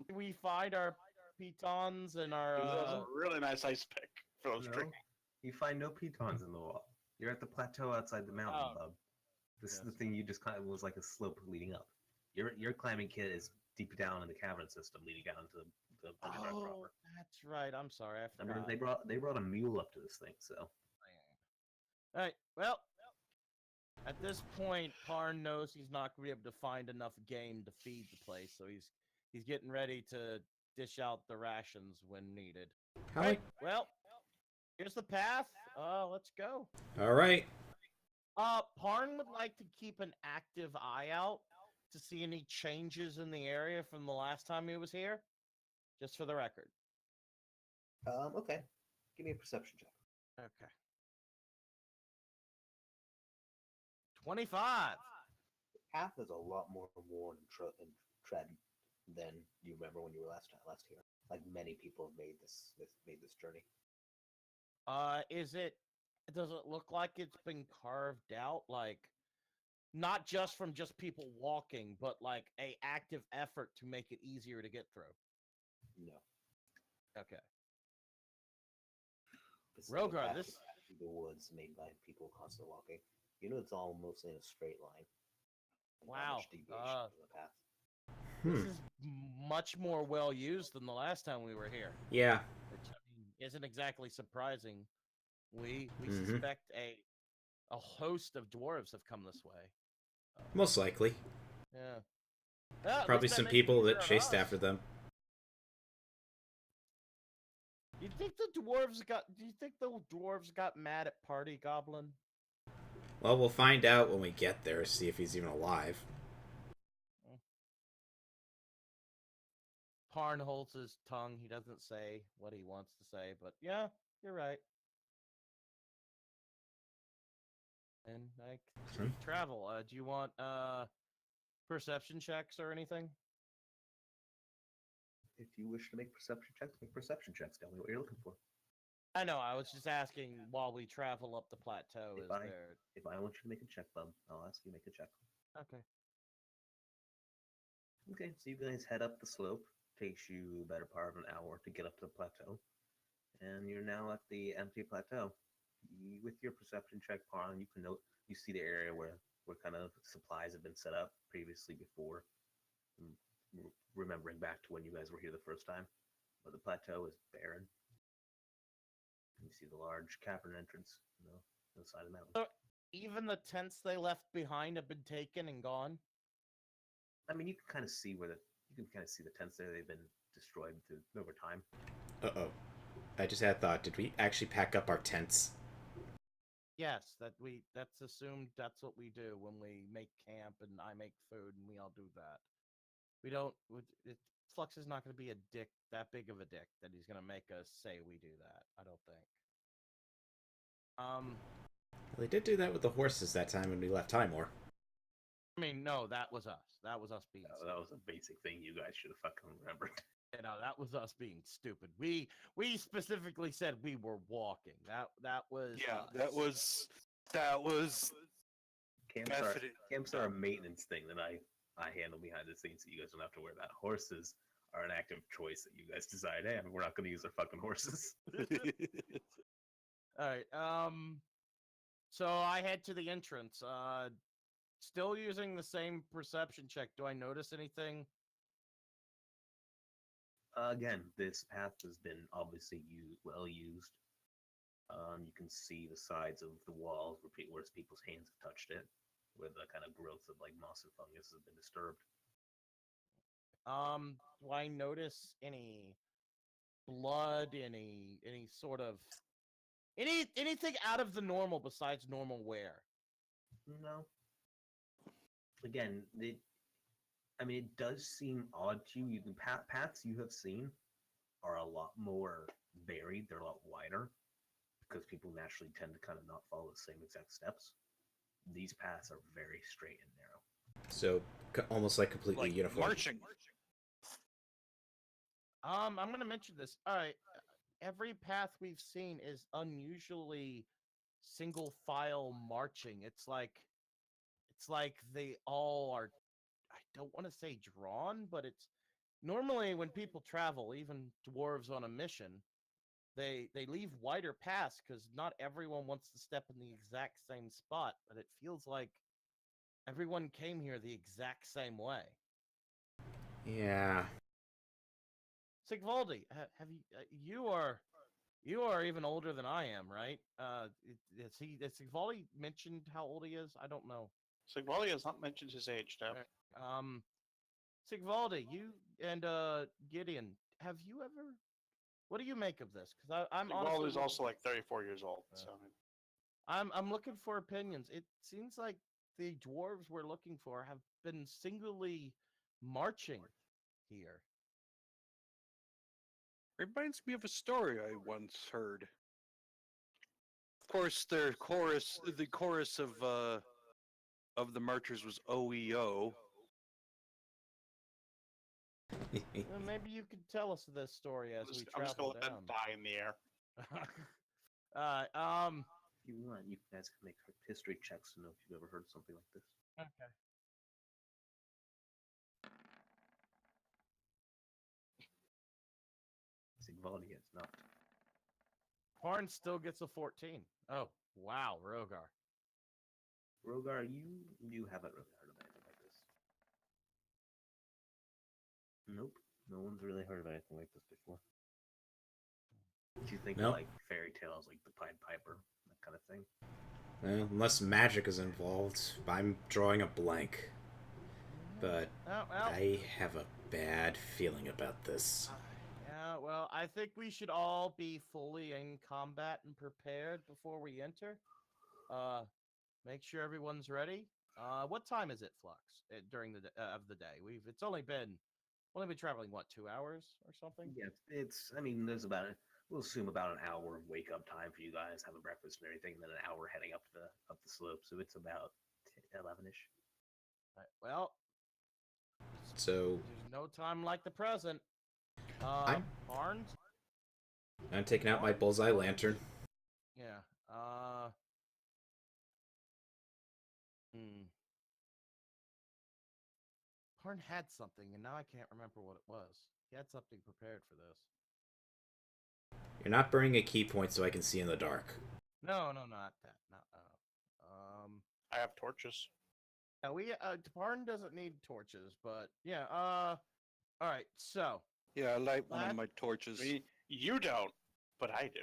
Do we find our pitons and our? That was a really nice ice pick for those No, drinking. you find no pitons in the wall. You're at the plateau outside the mountain, Oh. bub. This is Yes. the thing you just kind of was like a slope leading up. Your climbing kit is deep down in the cavern system, leading down to the underground Oh, proper. that's right. I'm sorry. I I forgot. mean, they brought a mule up to this thing, so All right. Well, at this point, Parn knows he's not going to be able to find enough game to feed the place, so he's getting ready to dish out the rations when needed. How Right. Well, here's the path. Let's go. All right. Parn would like to keep an active eye out to see any changes in the area from the last time he was here. Just for the record. okay. Give me a perception check. Okay. 25. The path is a lot more worn and tread than you remember when you were last here. Like many people have made this journey. Does it look like it's been carved out, like not just from just people walking, but like a active effort to make it easier to get through? No, Okay. this is like a Rogar, path this- through the woods made by people constantly walking. You know, it's all mostly in a straight line. and not Wow, much deviation from the path. This Hmm. is much more well used than the last time we were here, Yeah. which I mean, isn't exactly surprising. We Mhm. suspect a host of dwarves have come this way. Most likely. Yeah. Well, at Probably least that some makes it people easier that on chased us. after them. Do you think the dwarves got mad at Party Goblin? Well, we'll find out when we get there, see if he's even alive. Parn holds his tongue. He doesn't say what he wants to say, but yeah, you're right. And like Hmm. travel. Do you want perception checks or anything? If you wish to make perception checks. Tell me what you're looking for. I know. I was just asking while we travel up the plateau. If Is I- there? If I want you to make a check, bub, I'll ask you to make a check. Okay. Okay, so you guys head up the slope. Takes you the better part of an hour to get up to the plateau. And you're now at the empty plateau. With your perception check, Parn, you can note, you see the area where kind of supplies have been set up previously before. Remembering back to when you guys were here the first time. But the plateau is barren. You see the large cavern entrance, on the side of the mountain. Even the tents they left behind have been taken and gone. I mean, you can kind of see the tents there. They've been destroyed over time. Uh-oh. I just had a thought. Did we actually pack up our tents? Yes, that's assumed. That's what we do when we make camp, and I make food, and we all do that. We don't. Flux is not going to be that big of a dick that he's going to make us say we do that. I don't think. Well, they did do that with the horses that time when we left Timor. I mean, no, that was us. That was us being. That was a basic thing you guys should have fucking remembered. That was us being stupid. We specifically said we were walking. That was. Yeah, us. that was Camps are a maintenance thing that I handle behind the scenes, so you guys don't have to worry about. Horses are an active choice that you guys decide. Hey, we're not going to use our fucking horses. All right. So I head to the entrance. Still using the same perception check. Do I notice anything? Again, this path has been obviously well used. You can see the sides of the walls where people's hands have touched it, where the kind of growth of like moss and fungus has been disturbed. Do I notice any blood, any sort of anything out of the normal besides normal wear? No. Again, it does seem odd to you. The paths you have seen are a lot more varied. They're a lot wider because people naturally tend to kind of not follow the same exact steps. These paths are very straight and narrow. So almost like completely Like uniform. marching. I'm gonna mention this. All right, every path we've seen is unusually single file marching. It's like they all are. I don't want to say drawn, but it's normally when people travel, even dwarves on a mission, they leave wider paths because not everyone wants to step in the exact same spot. But it feels like everyone came here the exact same way. Yeah. Sigvaldi, have you are even older than I am, right? Has Sigvaldi mentioned how old he is? I don't know. Sigvaldi has not mentioned his age, no. Um, Sigvaldi, you and Gideon, have you ever? What do you make of this? Because I'm honestly Sigvaldi's also like 34 years old, so I'm looking for opinions. It seems like the dwarves we're looking for have been singly marching here. Reminds me of a story I once heard. Of course, the chorus of the marchers was OEO. Well, maybe you could tell us this story as we I'm just gonna travel let them down. die in the air. If you want, you guys can make history checks to know if you've ever heard something like this. Okay. Sigvaldi has not. Barnes still gets a 14. Oh, wow, Rogar. Rogar, you haven't really heard of anything like this. Nope, no one's really heard of anything like this before. Do you think Nope. like fairy tales, like the Pied Piper, that kind of thing? Well, unless magic is involved, I'm drawing a blank. But well, I have a bad feeling about this. yeah, well, I think we should all be fully in combat and prepared before we enter. Make sure everyone's ready. What time is it, Flux? During the of the day, it's only been traveling what 2 hours or something. Yeah, it's. I mean, there's about. We'll assume about an hour of wake up time for you guys, having breakfast and everything, and then an hour heading up the slope. So it's about 11ish. Right, well, So there's no time like the present. I'm- Barnes. I'm taking out my bullseye lantern. Yeah. Parn had something, and now I can't remember what it was. He had something prepared for this. You're not burning a key point so I can see in the dark. No, not that. Not I have torches. yeah, Parn doesn't need torches, but yeah. All right. So Yeah, I light one Lad? of my torches. I mean, you don't, but I do.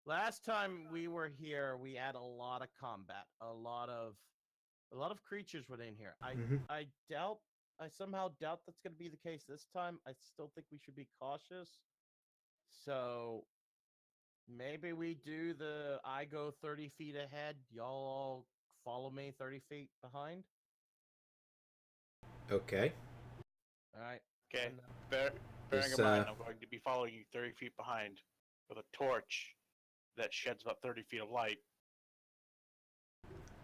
last time we were here, we had a lot of combat, a lot of creatures were in here. I somehow doubt that's going to be the case this time. I still think we should be cautious. So maybe we do I go 30 feet ahead. Y'all all follow me 30 feet behind. Okay. All right. Okay. And, Bearing This, in mind, I'm going to be following you 30 feet behind with a torch that sheds about 30 feet of light.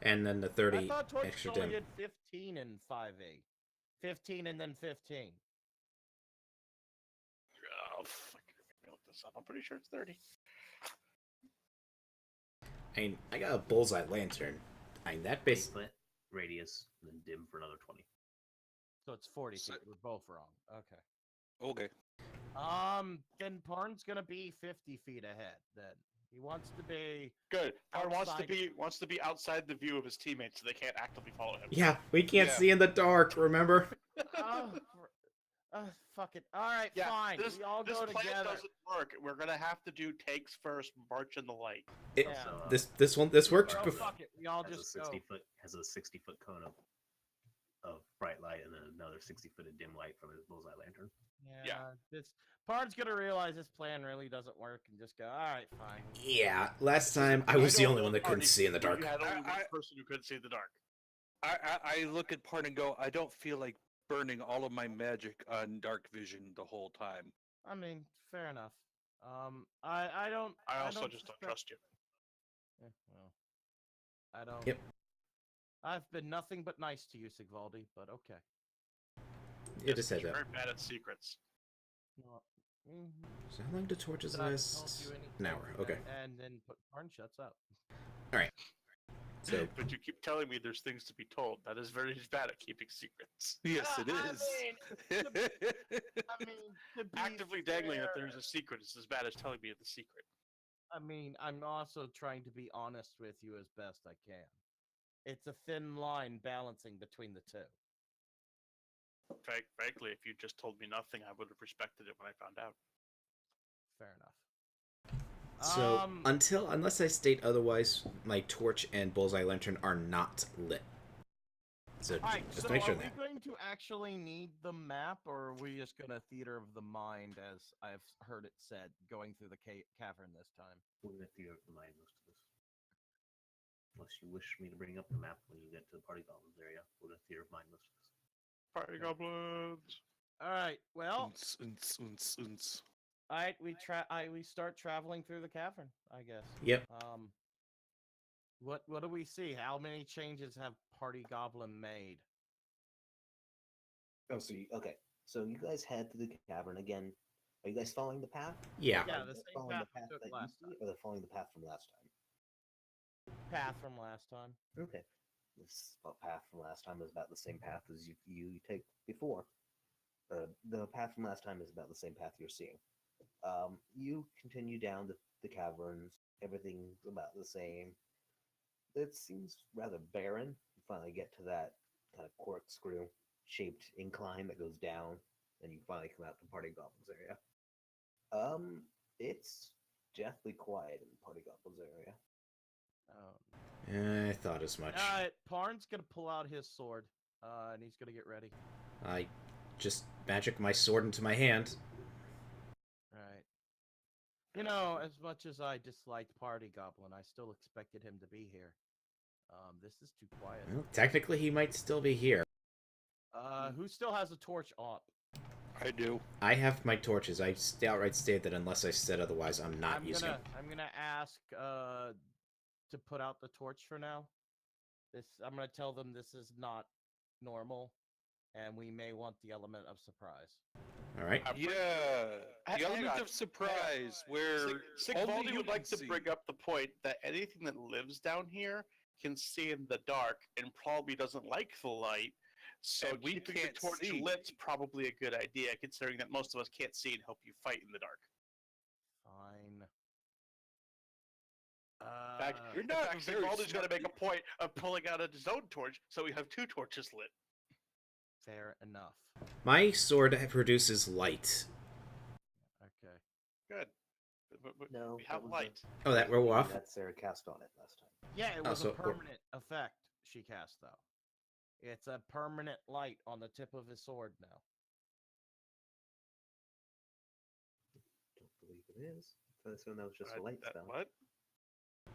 And then the I 30 thought torches extra only dim. did 15 and 5e. 15 and then 15. Oh, fuck. Let me look this up. I'm pretty sure it's 30. I mean, I got a bullseye lantern. I mean, that base. 8 foot radius, and then dim for another 20. So it's 40 So- feet. We're both wrong. Okay. Okay. Then Parn's gonna be 50 feet ahead. Then He wants to be. Good. Parn Outside. wants to be outside the view of his teammates, so they can't actively follow him. Yeah, we can't Yeah. see in the dark, remember? Oh, fuck it. All right, Yeah, fine. This, we all this go plan together. doesn't work. We're gonna have to do takes first, march in the light. It, Yeah. this worked Oh, before. fuck it. We all has a just 60 go. foot cone of bright light and then another 60 foot of dim light from his bullseye lantern. Yeah. This Parn's gonna realize this plan really doesn't work and just go. All right, fine. Yeah, last time I was the only one that couldn't see in the dark. You had only one I- person who couldn't see in the dark. I look at Parn and go, I don't feel like burning all of my magic on dark vision the whole time. I mean, fair enough. I don't. I also don't just don't suspect- trust you. Well, I don't. Yep. I've been nothing but nice to you, Sigvaldi, but okay. You just said You're that. very bad at secrets. Well, mhm. So how long do torches But I told last? you anything, An hour. Okay. And then Parn shuts up. So But you keep telling me there's things to be told. That is very bad at keeping secrets. Yes, it I is. mean, to be Actively dangling that fair, there's a secret is as bad as telling me the secret. I mean, I'm also trying to be honest with you as best I can. It's a thin line balancing between the two. Frankly, if you just told me nothing, I would have respected it when I found out. Fair enough. So unless I state otherwise, my torch and bullseye lantern are not lit. So Alright, just so make sure are we that. going to actually need the map, or are we just gonna theater of the mind, as I've heard it said, going through the cavern this time? We're going to theater of the mind most of this. Unless you wish me to bring up the map when you get to the party goblins area, we're going to theater of mind most of this. Party goblins. Alright, well, Unts. alright, we start traveling through the cavern, I guess. Yep. What do we see? How many changes have Party Goblin made? Oh, okay. So you guys head to the cavern again. Are you guys following the path? Yeah. Yeah, Are the you same following path the we path took that last you see, or they're following the path from last time? Path from last time. Okay. This path from last time is about the same path as you take before. The path from last time is about the same path you're seeing. You continue down the caverns. Everything's about the same. It seems rather barren. You finally get to that kind of corkscrew shaped incline that goes down, and you finally come out to Party Goblins area. It's deathly quiet in the Party Goblins area. I thought as much. Parn's gonna pull out his sword, and he's gonna get ready. I just magic my sword into my hand. Right. You know, as much as I disliked Party Goblin, I still expected him to be here. This is too quiet. Well, technically, he might still be here. Who still has a torch up? I do. I have my torches. I outright stated that unless I said otherwise, I'm not using them. I'm gonna ask to put out the torch for now. I'm gonna tell them this is not normal, and we may want the element of surprise. All right. Yeah, Hang the element on. of surprise, where only Sigvaldi you would like can to see. bring up the point that anything that lives down here can see in the dark and probably doesn't like the light. So And we keeping can't the torch see. lit's probably a good idea, considering that most of us can't see and help you fight in the dark. Fine. In fact, You're not very Sigvaldi's going to smart. make a point of pulling out his own torch, so we have two torches lit. Fair enough. My sword produces light. Okay. Good. But No, we have that was light. Oh, that we're off. That Sarah cast on it last time. Yeah, it Oh, was so a we're- permanent effect she cast, though. It's a permanent light on the tip of his sword now. Don't believe it is. I assume that was just a light spell. What?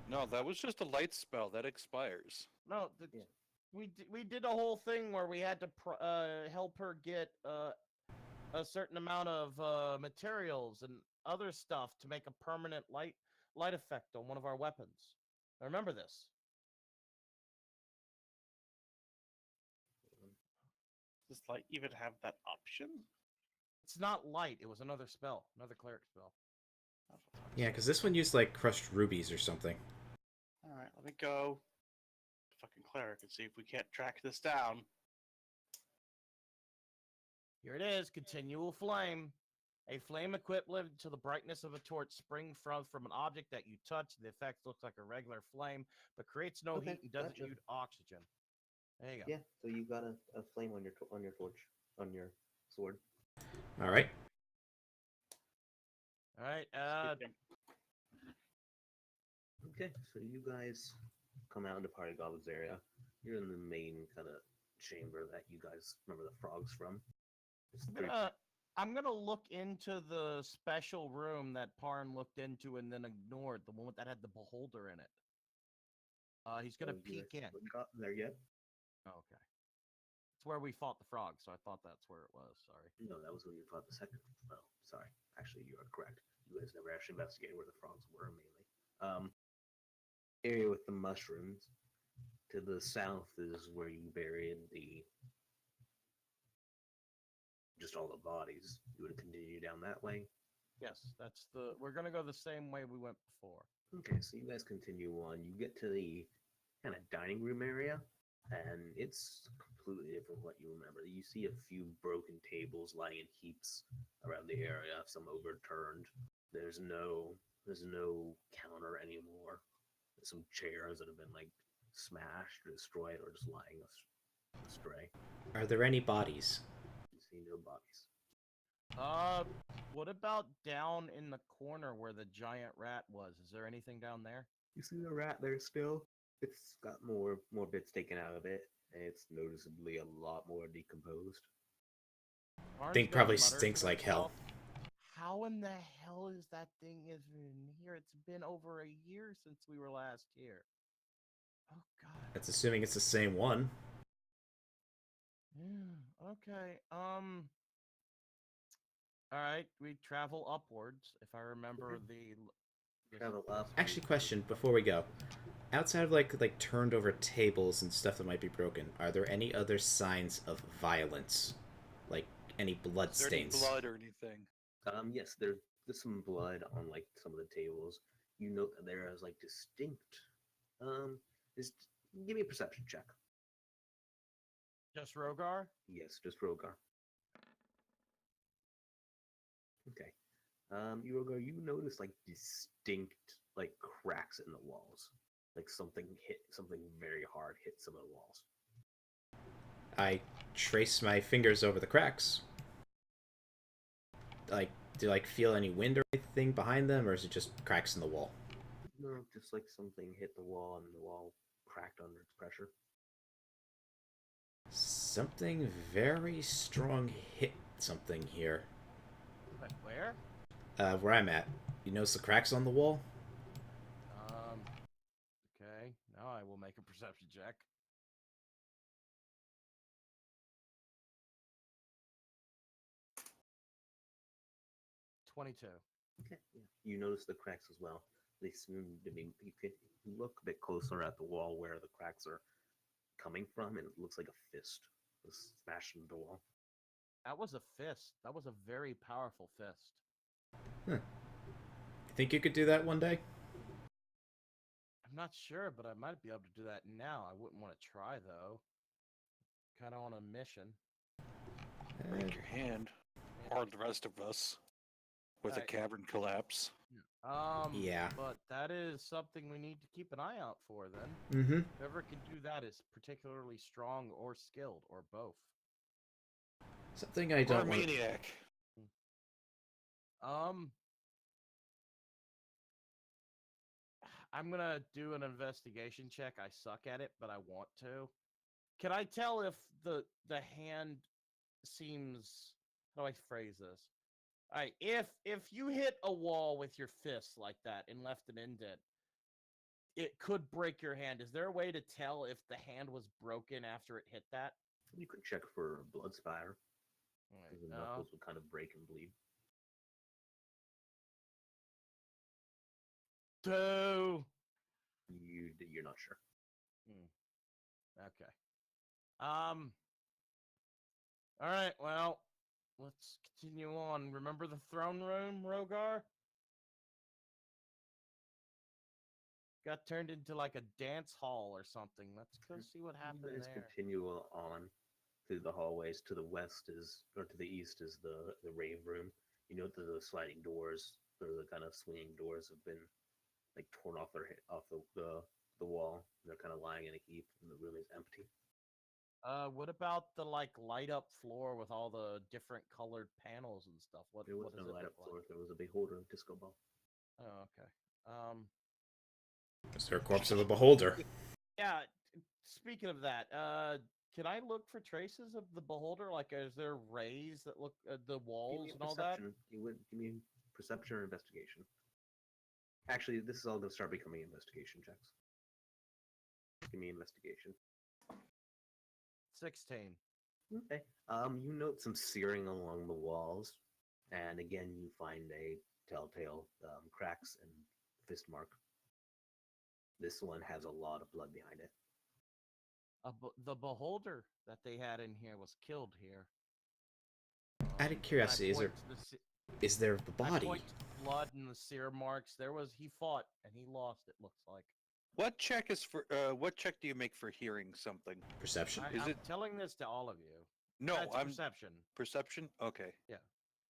No, that was just a light spell that expires. No, Yeah. we did a whole thing where we had to help her get a certain amount of materials and other stuff to make a permanent light effect on one of our weapons. I remember this. Does light even have that option? It's not light. It was another spell, another cleric spell. Oh, for fuck's Yeah, sake. because this one used like crushed rubies or something. All right, let me go to fucking cleric and see if we can't track this down. Here it is, continual flame. A flame equivalent to the brightness of a torch spring from an object that you touch. The effect looks like a regular flame, but creates no Okay, heat and doesn't gotcha. use oxygen. There you go. Yeah, so you got a flame on your torch, on your sword. All right. All right. Okay, so you guys come out into Party Goblin's area. You're in the main kind of chamber that you guys remember the frogs from. It's I'm very- gonna look into the special room that Parn looked into and then ignored, the one that had the beholder in it. He's gonna you peek guys in. haven't gotten there yet? Oh, okay. It's where we fought the frog, so I thought that's where it was. Sorry. No, that was when you fought the second. Oh, sorry. Actually, you are correct. You guys never actually investigated where the frogs were mainly. Area with the mushrooms. To the south is where you buried just all the bodies. You would continue down that way. Yes, we're gonna go the same way we went before. Okay, so you guys continue on. You get to the kind of dining room area, and it's completely different from what you remember. You see a few broken tables lying in heaps around the area, some overturned. There's no counter anymore. There's some chairs that have been like smashed or destroyed or just lying astray. Are there any bodies? You see no bodies. What about down in the corner where the giant rat was? Is there anything down there? You see the rat there still. It's got more bits taken out of it, and it's noticeably a lot more decomposed. Barnes Think gonna probably mutter to stinks like hell. himself, how in the hell is that thing even here? It's been over a year since we were last here. Oh god. That's assuming it's the same one. Yeah, okay. All right, we travel upwards. If I remember the Travel up. Actually, question before we go. Outside of like turned over tables and stuff that might be broken, are there any other signs of violence, like any blood Is there any stains? blood or anything? Yes, there's some blood on like some of the tables. You note that there is like distinct. Just give me a perception check. just Rogar. Yes, just Rogar. Okay. Rogar, you notice like distinct like cracks in the walls. Like something very hard hit some of the walls. I trace my fingers over the cracks. Like, do I feel any wind or anything behind them, or is it just cracks in the wall? No, just like something hit the wall and the wall cracked under its pressure. Something very strong hit something here. But where? Where I'm at. You notice the cracks on the wall? Okay. Now I will make a perception check. $22. Okay. Yeah. You notice the cracks as well. They seem to be. You could look a bit closer at the wall where the cracks are coming from, and it looks like a fist was smashed into the wall. That was a fist. That was a very powerful fist. Think you could do that one day? I'm not sure, but I might be able to do that now. I wouldn't want to try though. Kind of on a mission. Break your hand, or the rest of us, with a Right. cavern collapse. Yeah. But that is something we need to keep an eye out for then. Mm-hmm. Whoever can do that is particularly strong or skilled, or both. Something I Or a don't want. maniac. I'm gonna do an investigation check. I suck at it, but I want to. Can I tell if the hand seems, how do I phrase this? All right, if you hit a wall with your fist like that and left an indent, it could break your hand. Is there a way to tell if the hand was broken after it hit that? You could check for blood spatter. All The right, knuckles would kind of break and bleed. 2. You're not sure. Okay. All right, well, let's continue on. Remember the throne room, Rogar? Got turned into like a dance hall or something. Let's go see what You happened guys there. continue on through the hallways. To the west is, or to the east is the rave room. You note that the sliding doors, or the kind of swinging doors, have been like torn off off the wall. They're kind of lying in a heap, and the room is empty. What about the like light up floor with all the different colored panels and stuff? There was what does no it light look up floor. like? There was a beholder of disco ball. Oh, okay. Is there a corpse of a beholder? Yeah. Speaking of that, can I look for traces of the beholder? Like, is there rays that look at the Give walls me a and all that? perception. You would give me perception or investigation. Actually, this is all going to start becoming investigation checks. Give me investigation. 16. Okay. You note some searing along the walls, and again, you find a telltale cracks and fist mark. This one has a lot of blood behind it. The beholder that they had in here was killed here. Out of And I curiosity, is point there to the se- is there the I body? point to the blood and the sear marks. He fought and he lost. It looks like. What check is for? What check do you make for hearing something? Perception? Is I'm it- telling this to all of you. No, That's I'm perception. perception. Okay.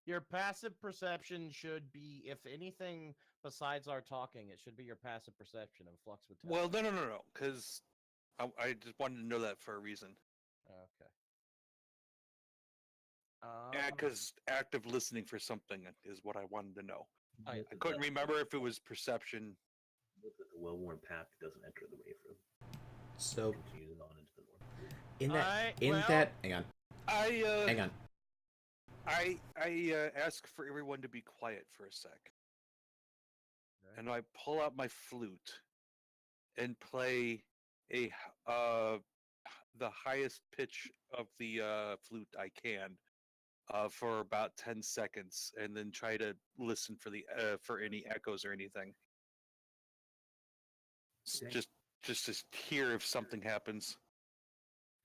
Your passive perception should be, if anything besides our talking, it should be your passive perception. And Flux would tell. Well, you. no, because I just wanted to know that for a reason. Okay. Yeah, because active listening for something is what I wanted to know. I- I couldn't remember if it was perception. Look at the well-worn path that doesn't enter the wave room. So Continues on into the north. hang on. I Hang on. I ask for everyone to be quiet for a sec, Okay. and I pull out my flute and play the highest pitch of the flute I can for about 10 seconds, and then try to listen for any echoes or anything. Okay. Just to hear if something happens.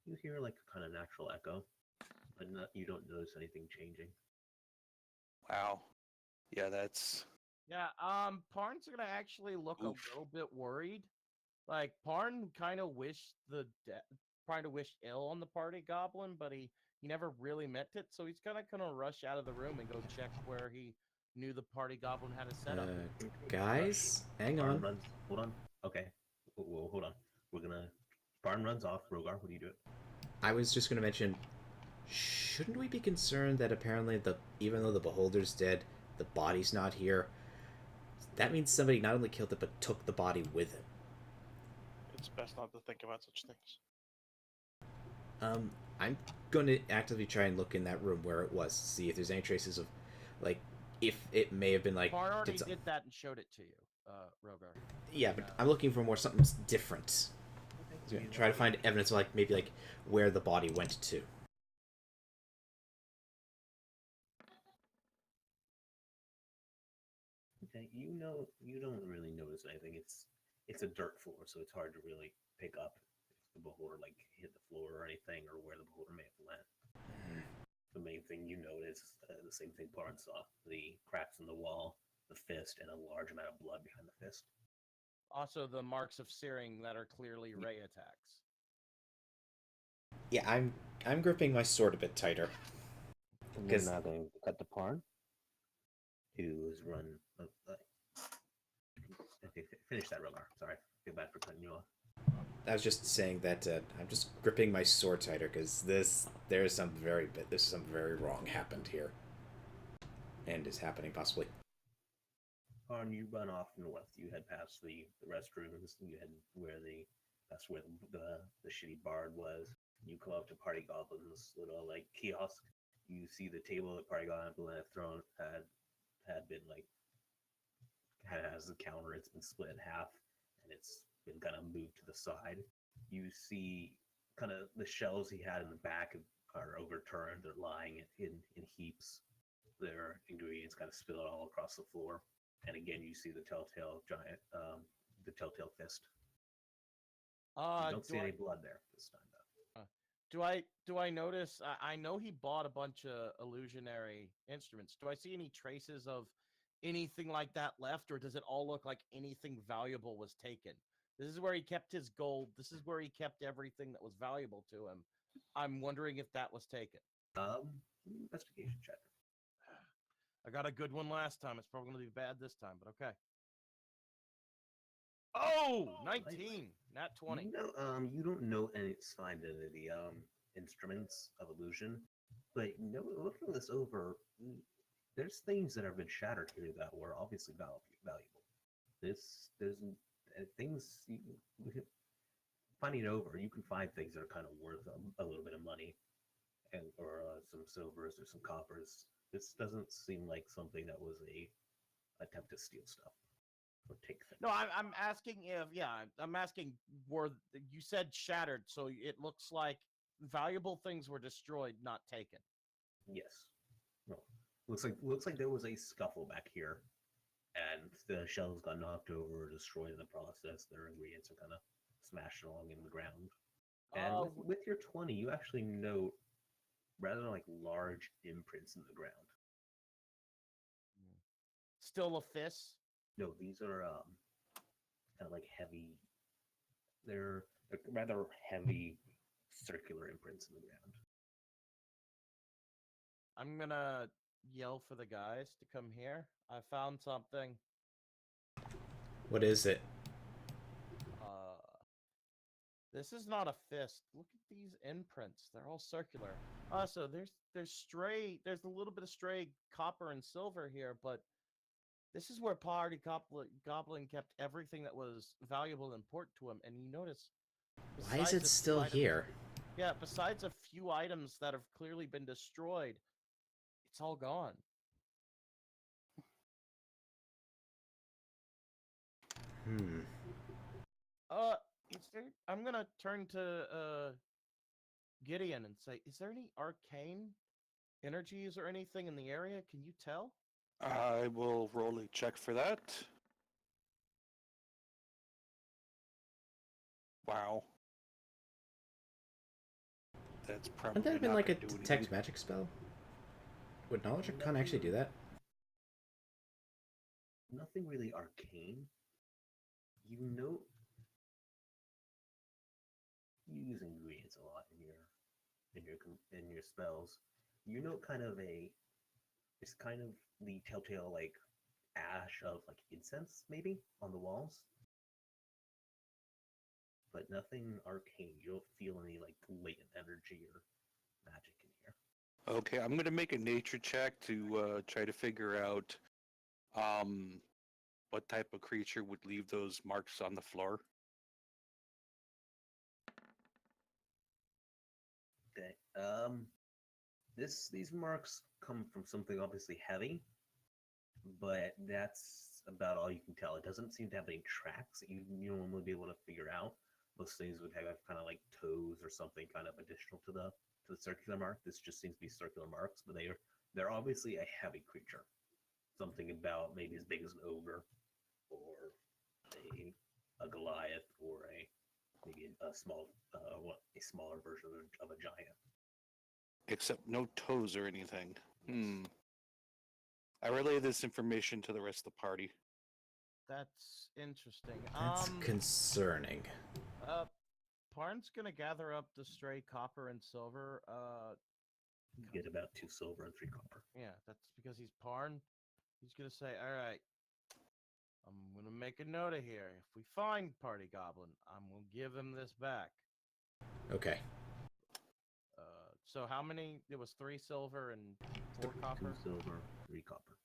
You hear like a kind of natural echo, but you don't notice anything changing. Wow. Yeah, that's Yeah, Parn's gonna actually look a Oof. little bit worried. Like Parn kind of wished ill on the party goblin, but he never really meant it. So he's kind of gonna rush out of the room and go check where he knew the party goblin had a setup. Guys, hang Barn on. runs. Hold on. Okay. Whoa, hold on. We're gonna. Barn runs off. Rogar, what do you do? I was just going to mention, shouldn't we be concerned that apparently even though the beholder's dead, the body's not here? That means somebody not only killed it but took the body with him. It's best not to think about such things. I'm going to actively try and look in that room where it was, see if there's any traces of, like, if it may have been like. Parn already did some- did that and showed it to you, Rogar. Yeah, but I'm looking for something different. Okay. Try to find evidence of maybe where the body went to. Okay. You don't really notice anything. It's a dirt floor, so it's hard to really pick up if the beholder hit the floor or anything, or where the beholder may have went. The main thing you notice, the same thing Barn saw: the cracks in the wall, the fist, and a large amount of blood behind the fist. Also, the marks of searing that are clearly ray attacks. Yeah, I'm gripping my sword a bit tighter. And 'Cause- we're now going to cut to Parn, who is run. Okay, finish that, Rogar. Sorry, feel bad for cutting you off. I was just saying that I'm just gripping my sword tighter because there's some very wrong happened here, and is happening possibly. Parn, you run off north. You head past the restrooms. You head that's where the shitty bard was. You come up to Party Goblin's little kiosk. You see the table that Party Goblin had thrown had been has the counter. It's been split in half, and it's been kind of moved to the side. You see kind of the shelves he had in the back are overturned. They're lying in heaps. Their ingredients kind of spill all across the floor. And again, you see the telltale giant, the telltale fist. You don't see any blood there this time, though. Do I notice? I know he bought a bunch of illusionary instruments. Do I see any traces of anything like that left, or does it all look like anything valuable was taken? This is where he kept his gold. This is where he kept everything that was valuable to him. I'm wondering if that was taken. Investigation check. I got a good one last time. It's probably going to be bad this time, but okay. Oh, 19, not 20. You don't know any sign of the instruments of illusion, but looking this over, there's things that have been shattered here that were obviously valuable. There's things finding it over, you can find things that are kind of worth a little bit of money, or some silvers or some coppers. This doesn't seem like something that was a attempt to steal stuff or take things. No, I'm asking if, I'm asking, you said shattered, so it looks like valuable things were destroyed, not taken. Yes. Well, looks like there was a scuffle back here, and the shells got knocked over or destroyed in the process. Their ingredients are kind of smashed along in the ground. And with your 20, you actually note rather like large imprints in the ground. Still a fist? No, these are kind of like heavy. They're rather heavy circular imprints in the ground. I'm gonna yell for the guys to come here. I found something. What is it? This is not a fist. Look at these imprints. They're all circular. So there's a little bit of stray copper and silver here, but this is where Party Goblin kept everything that was valuable and important to him. And you notice, Why is it still here? Yeah, besides a few items that have clearly been destroyed, it's all gone. I'm gonna turn to Gideon and say, is there any arcane energies or anything in the area? Can you tell? I will roll a check for that. Wow. That's probably Wouldn't that have been not like a gonna do detect anything. magic spell? Would Knowledge Arcana actually do that? Nothing really arcane. You note you use ingredients a lot in your spells. You note it's kind of the telltale like ash of like incense maybe on the walls, but nothing arcane. You don't feel any like latent energy or magic in here. Okay, I'm gonna make a nature check to try to figure out what type of creature would leave those marks on the floor. Okay. These marks come from something obviously heavy, but that's about all you can tell. It doesn't seem to have any tracks that you normally be able to figure out. Most things would have kind of like toes or something kind of additional to the circular mark. This just seems to be circular marks, but they're obviously a heavy creature. Something about maybe as big as an ogre, or a Goliath, or maybe a smaller version of a giant. Except no toes or anything. I relay this information to the rest of the party. That's interesting. That's concerning. Parn's gonna gather up the stray copper and silver. You get about 2 silver and 3 copper. Yeah, that's because he's Parn. He's gonna say, all right, I'm gonna make a note of here. If we find Party Goblin, I'm gonna give him this back. Okay. So how many? It was 3 silver and 4 copper? 2 silver, 3 copper.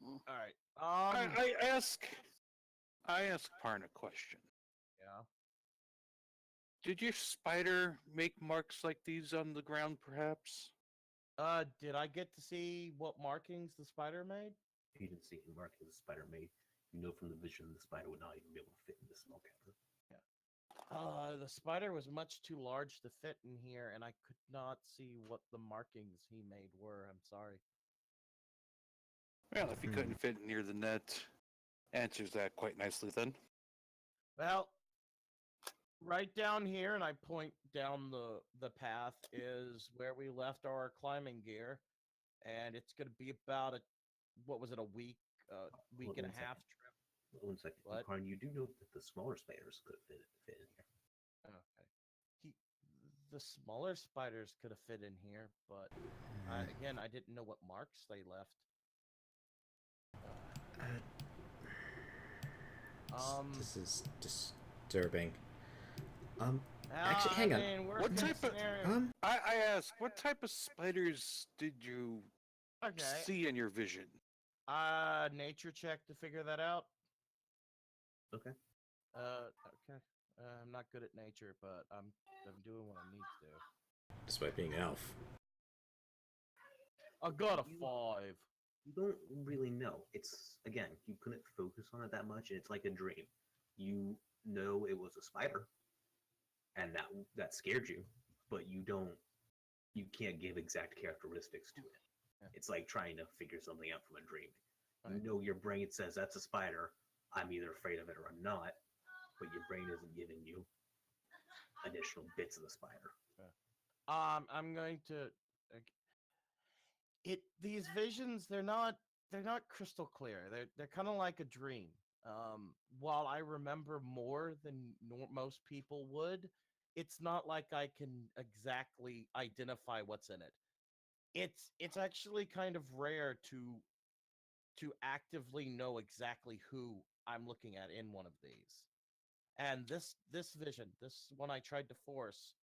All right. I ask Parn a question. Yeah. Did your spider make marks like these on the ground, perhaps? Did I get to see what markings the spider made? If you didn't see any markings the spider made, you know from the vision the spider would not even be able to fit in this small cavern. The spider was much too large to fit in here, and I could not see what the markings he made were. I'm sorry. Well, if he couldn't fit near the net, answers that quite nicely then. Well, right down here, and I point down the path, is where we left our climbing gear, and it's going to be about a week and a half trip. 1 second. What? Karn, you do note that the smaller spiders could fit in here. Okay. the smaller spiders could have fit in here, but again, I didn't know what marks they left. This is disturbing. Actually, hang on. What type of- scenario. I ask, what type of spiders did you Okay. see in your vision? Nature check to figure that out. Okay. Okay. I'm not good at nature, but I'm doing what I need to do. Despite being an elf. I got a 5. You don't really know. It's again, you couldn't focus on it that much, and it's like a dream. You know it was a spider, and that scared you, but you can't give exact characteristics to it. Yeah. It's like trying to figure something out from a dream. Right. You know your brain says that's a spider. I'm either afraid of it or I'm not, but your brain isn't giving you additional bits of the spider. I'm going to these visions, they're not crystal clear. They're kind of like a dream. While I remember more than most people would, it's not like I can exactly identify what's in it. It's actually kind of rare to actively know exactly who I'm looking at in one of these. And this vision, this one I tried to force,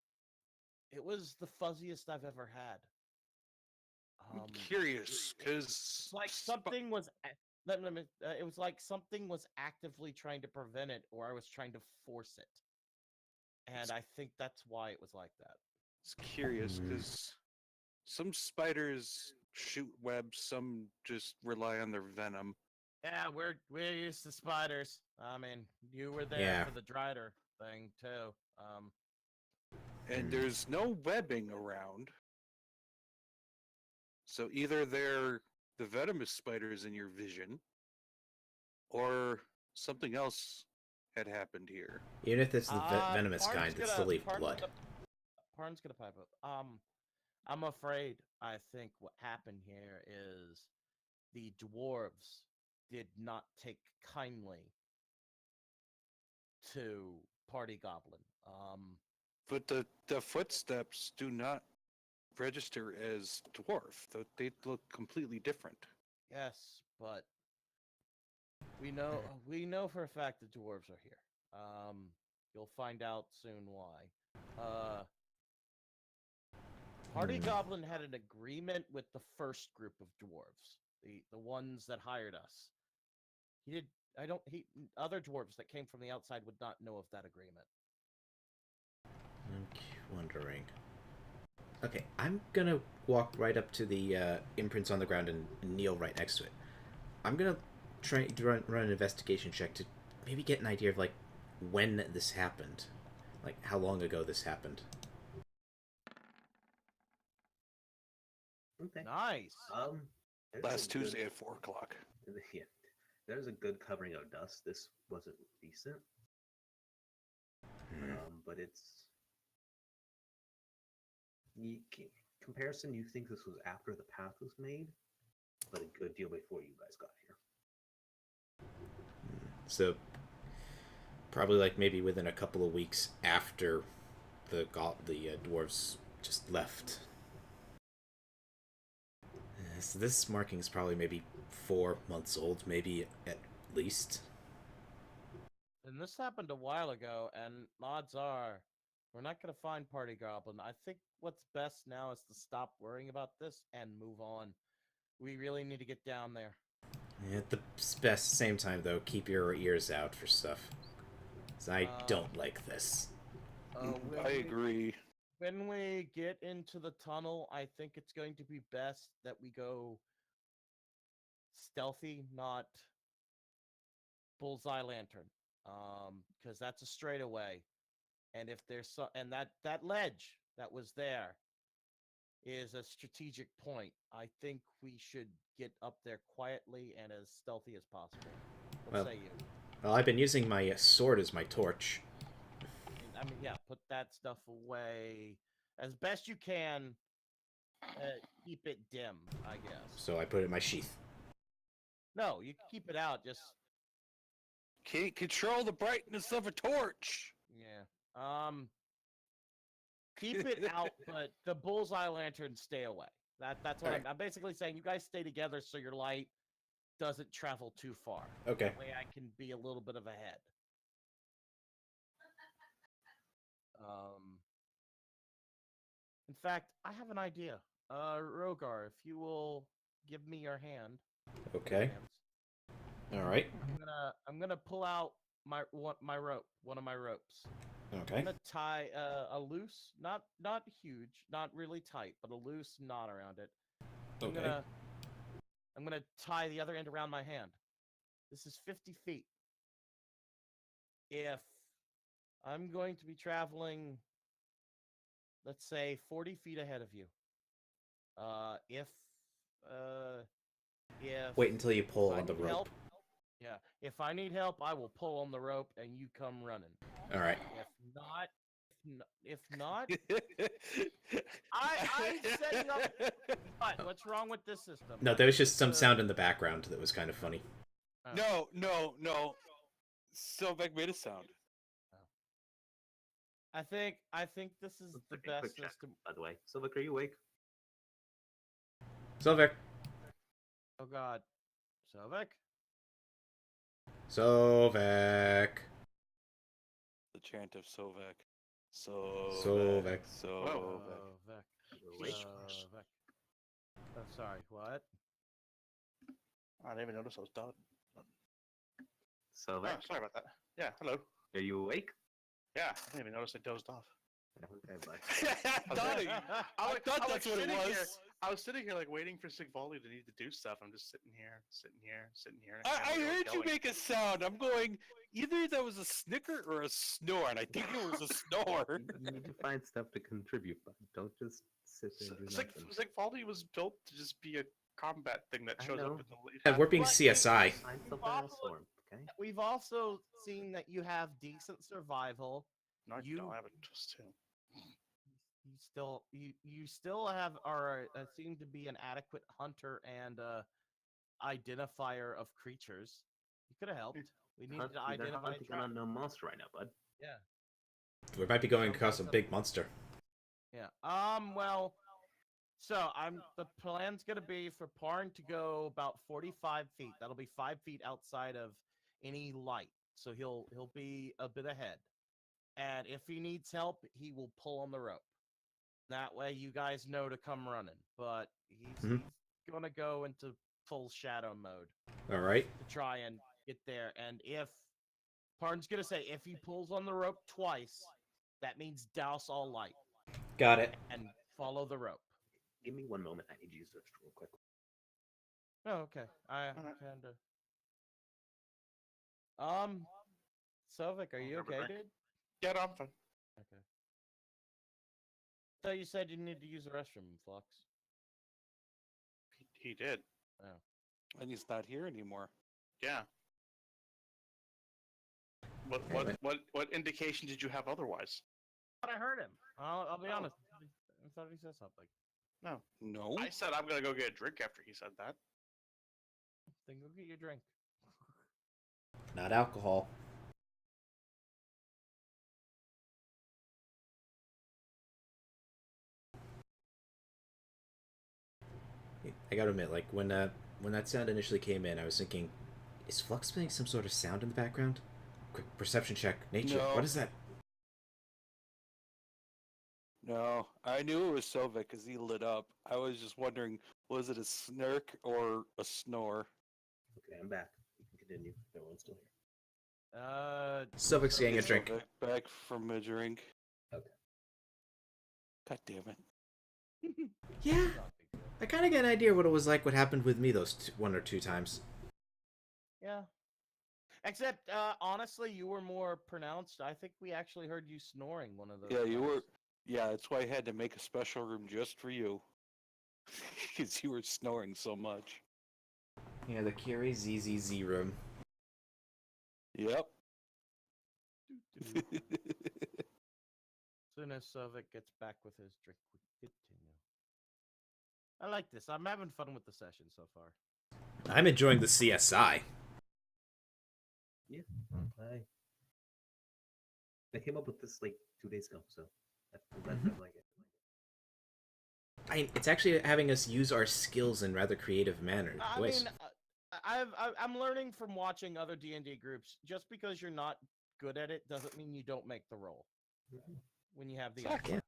it was the fuzziest I've ever had. I'm curious, because It's like something was. It was like something was actively trying to prevent it, or I was trying to force it. And I think that's why it was like that. It's curious because some spiders shoot webs, some just rely on their venom. Yeah, we're used to spiders. I mean, you were there Yeah. for the Drider thing too. And there's no webbing around. So either they're the venomous spiders in your vision, or something else had happened here. Even if it's the venomous kind, it's still leave blood. Parn's gonna pipe up. I'm afraid. I think what happened here is the dwarves did not take kindly to Party Goblin. But the footsteps do not register as dwarf. They look completely different. Yes, but we know for a fact the dwarves are here. You'll find out soon why. Party Goblin had an agreement with the first group of dwarves, the ones that hired us. Other dwarves that came from the outside would not know of that agreement. I'm wondering. Okay, I'm gonna walk right up to the imprints on the ground and kneel right next to it. I'm gonna try to run an investigation check to maybe get an idea of like when this happened, like how long ago this happened. Okay. Nice. There's Last a good- Tuesday at 4:00. Yeah, there's a good covering of dust. This wasn't recent, but it's comparison. You think this was after the path was made, but a good deal before you guys got here. So probably like maybe within a couple of weeks after the dwarves just left. So this marking is probably maybe 4 months old, maybe at least. And this happened a while ago, and odds are we're not going to find Party Goblin. I think what's best now is to stop worrying about this and move on. We really need to get down there. At the same time, though, keep your ears out for stuff. 'Cause I don't like this. I agree. When we get into the tunnel, I think it's going to be best that we go stealthy, not bullseye lantern, because that's a straightaway. And if there's that ledge that was there is a strategic point, I think we should get up there quietly and as stealthy as possible. What say you? Well, I've been using my sword as my torch. I mean, yeah, put that stuff away as best you can. Keep it dim, I guess. So I put it in my sheath. No, you can keep it out. Just Can't control the brightness of a torch. yeah. Keep it out, but the bullseye lanterns stay away. That's what Alright. I'm basically saying. You guys stay together so your light doesn't travel too far. Okay. That way I can be a little bit of ahead. In fact, I have an idea. Rogar, if you will give me your hand. Okay. hands, All right. I'm gonna pull out my rope, one of my ropes. I'm Okay. gonna tie a loose, not huge, not really tight, but a loose knot around it. Okay. I'm gonna tie the other end around my hand. This is 50 feet. If I'm going to be traveling, let's say 40 feet ahead of you. If Wait until you if pull I on the need rope. help, yeah, if I need help, I will pull on the rope and you come running. All right. If not, I'm setting up. What's wrong with this system? No, there was just some sound in the background that was kind of funny. Oh. No. Sylvek made a sound. I think this is Let's the take a quick best check, system. by the way. Sylvek, are you awake? Sovek. Oh God, Sovek. Sovek. The chant of Sovek. Sovek. Sovek. Sovek. Sovek. You're awake? Sovek. Oh, sorry. What? I didn't even notice I was done. Sylvek, Oh, sorry about that. Yeah, hello. are you awake? Yeah, I didn't even notice I dozed off. Okay, bye. Donnie, I thought that's what it was. I was sitting here like waiting for Sigvaldi to need to do stuff. I'm just sitting here. and I camera heard you going. make a sound. I'm going, either that was a snicker or a snore, and I think it was a snore. You need to find stuff to contribute, but don't just sit there and do nothing. Sigvaldi was built to just be a combat thing that I shows know. up in the lead. Yeah, we're being But CSI. Find something else for him, okay? We've also seen that you have decent survival. No, you- don't have a twist too. You still have seem to be an adequate hunter and identifier of creatures. You could have helped. We needed to They're identify. hunting an unknown monster right now, bud. Yeah. We might be going across a big monster. Yeah. Well. So the plan's gonna be for Parn to go about 45 feet. That'll be 5 feet outside of any light. So he'll be a bit ahead. And if he needs help, he will pull on the rope. That way you guys know to come running. But he's gonna go into full shadow mode All right. to try and get there. And if Parn's gonna say if he pulls on the rope twice, that means douse all light Got it. and follow the rope. Give me 1 moment. I need to use this real quick. Oh, okay. I Alright. kinda. Sovik, are you I'll be okay, back. dude? Yeah, no, I'm fine. Okay. So you said you need to use the restroom, Flux. He did. And he's not here anymore. Yeah. What indication did you have otherwise? But I heard him. I'll be honest. I thought he said something. No. No. I said I'm gonna go get a drink after he said that. Then go get your drink. Not alcohol. I gotta admit, like when that sound initially came in, I was thinking, is Flux playing some sort of sound in the background? Quick perception check. Nature. No. What is that? No, I knew it was Sovek because he lit up. I was just wondering, was it a snark or a snore? Okay, I'm back. You can continue. No one's still here. Sovek's getting a drink. Sovek back from a drink. Okay. God damn it. Yeah, I kind of get an idea what it was like. What happened with me those 1 or 2 times. Yeah. Except, honestly, you were more pronounced. I think we actually heard you snoring one of those. Yeah, you were. times. Yeah, that's why I had to make a special room just for you. Because you were snoring so much. Yeah, the Curie ZZZ room. Yep. As soon as Sovik gets back with his drink, we continue. I like this. I'm having fun with the session so far. I'm enjoying the CSI. I came up with this like 2 days ago, so That's like it. It's actually having us use our skills in rather creative manner. I mean, I'm learning from watching other D&D groups. Just because you're not good at it doesn't mean you don't make the roll when you have the Exactly.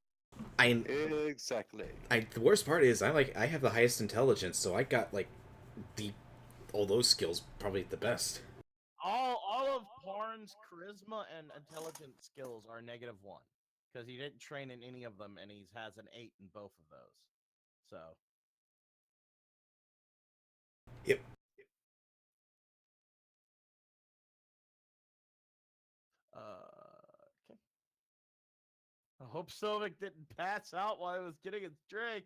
I Exactly. the worst part is I have the highest intelligence, so I got like all those skills probably the best. all of Parn's charisma and intelligence skills are -1 because he didn't train in any of them, and he has an 8 in both of those. So Yep. okay. I hope Sovik didn't pass out while he was getting his drink.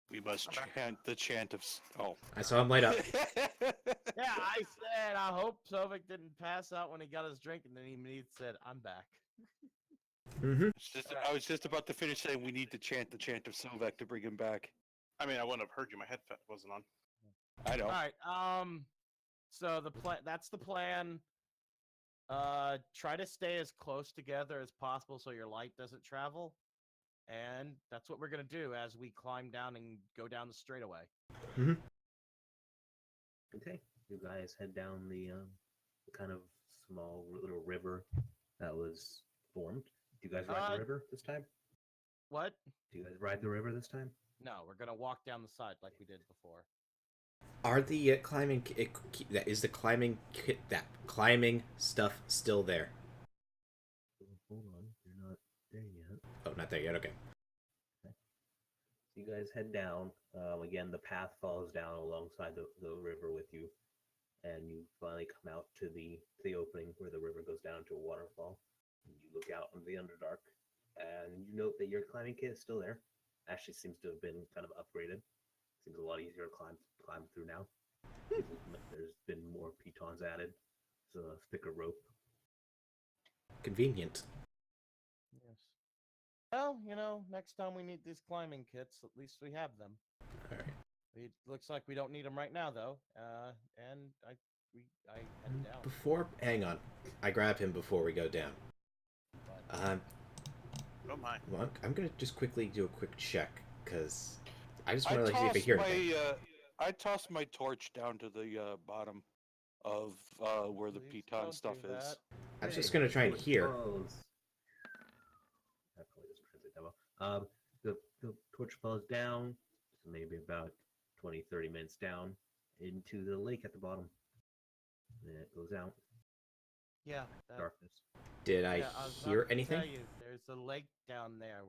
We must chant the chant of. Oh. I saw him light up. Yeah, I said I hope Sovik didn't pass out when he got his drink, and then he said, "I'm back." Mm-hmm. I was just about to finish saying we need to chant the chant of Sovek to bring him back. I mean, I wouldn't have heard you. My headset wasn't on. I know. All right. So the plan. That's the plan. Try to stay as close together as possible so your light doesn't travel, and that's what we're gonna do as we climb down and go down the straightaway. Mm-hmm. Okay, you guys head down the kind of small little river that was formed. Do you guys ride the river this time? What? Do you guys ride the river this time? No, we're gonna walk down the side like we did before. Are the climbing climbing stuff still there? Hold on, you're not there yet. Oh, not there yet. Okay. So you guys head down. Again, the path falls down alongside the river with you, and you finally come out to the opening where the river goes down to a waterfall. And you look out into the Underdark, and you note that your climbing kit is still there. Actually, seems to have been kind of upgraded. Seems a lot easier to climb through now. There's been more pitons added. It's a thicker rope. Convenient. Yes. Well, next time we need these climbing kits, at least we have them. All right. It looks like we don't need them right now, though. And I head down. Hang on, I grab him before we go down. Oh my. Well, I'm gonna just quickly do a quick check because I just want to see if I hear anything. I tossed my torch down to the bottom of where the Please piton don't stuff do is. that. I was just gonna try and hear. That probably doesn't translate that well. The torch falls down, so maybe about 20-30 minutes down into the lake at the bottom. And it goes out. Yeah. Darkness. Did I was hear about to anything? tell you, there's a lake down there.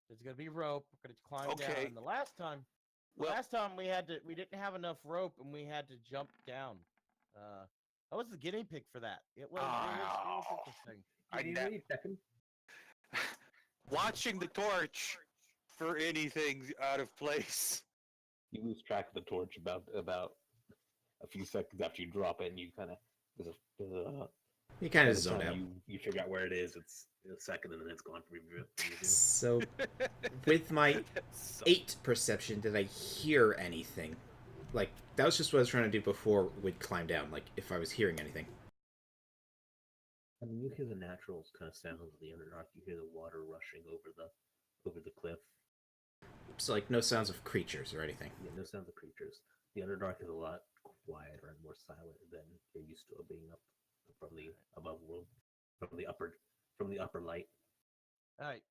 There's gonna be rope. We're gonna climb Okay. down. And the last time we didn't have enough rope, and we had to jump down. I was the guinea pig for that. It was interesting. Watching the torch for anything out of place. You lose track of the torch about a few seconds after you drop it, and you kind of You kind of zone out. You figure out where it is. It's a second, and then it's gone from your view. So, with my 8 perception, did I hear anything? Like, that was just what I was trying to do before we'd climb down, like, if I was hearing anything. I mean, you hear the natural kind of sounds of the Underdark. You hear the water rushing over the cliff. So, like, no sounds of creatures or anything. Yeah, no sounds of creatures. The Underdark is a lot quieter and more silent than you're used to being up from the above world, from the upper light. All right.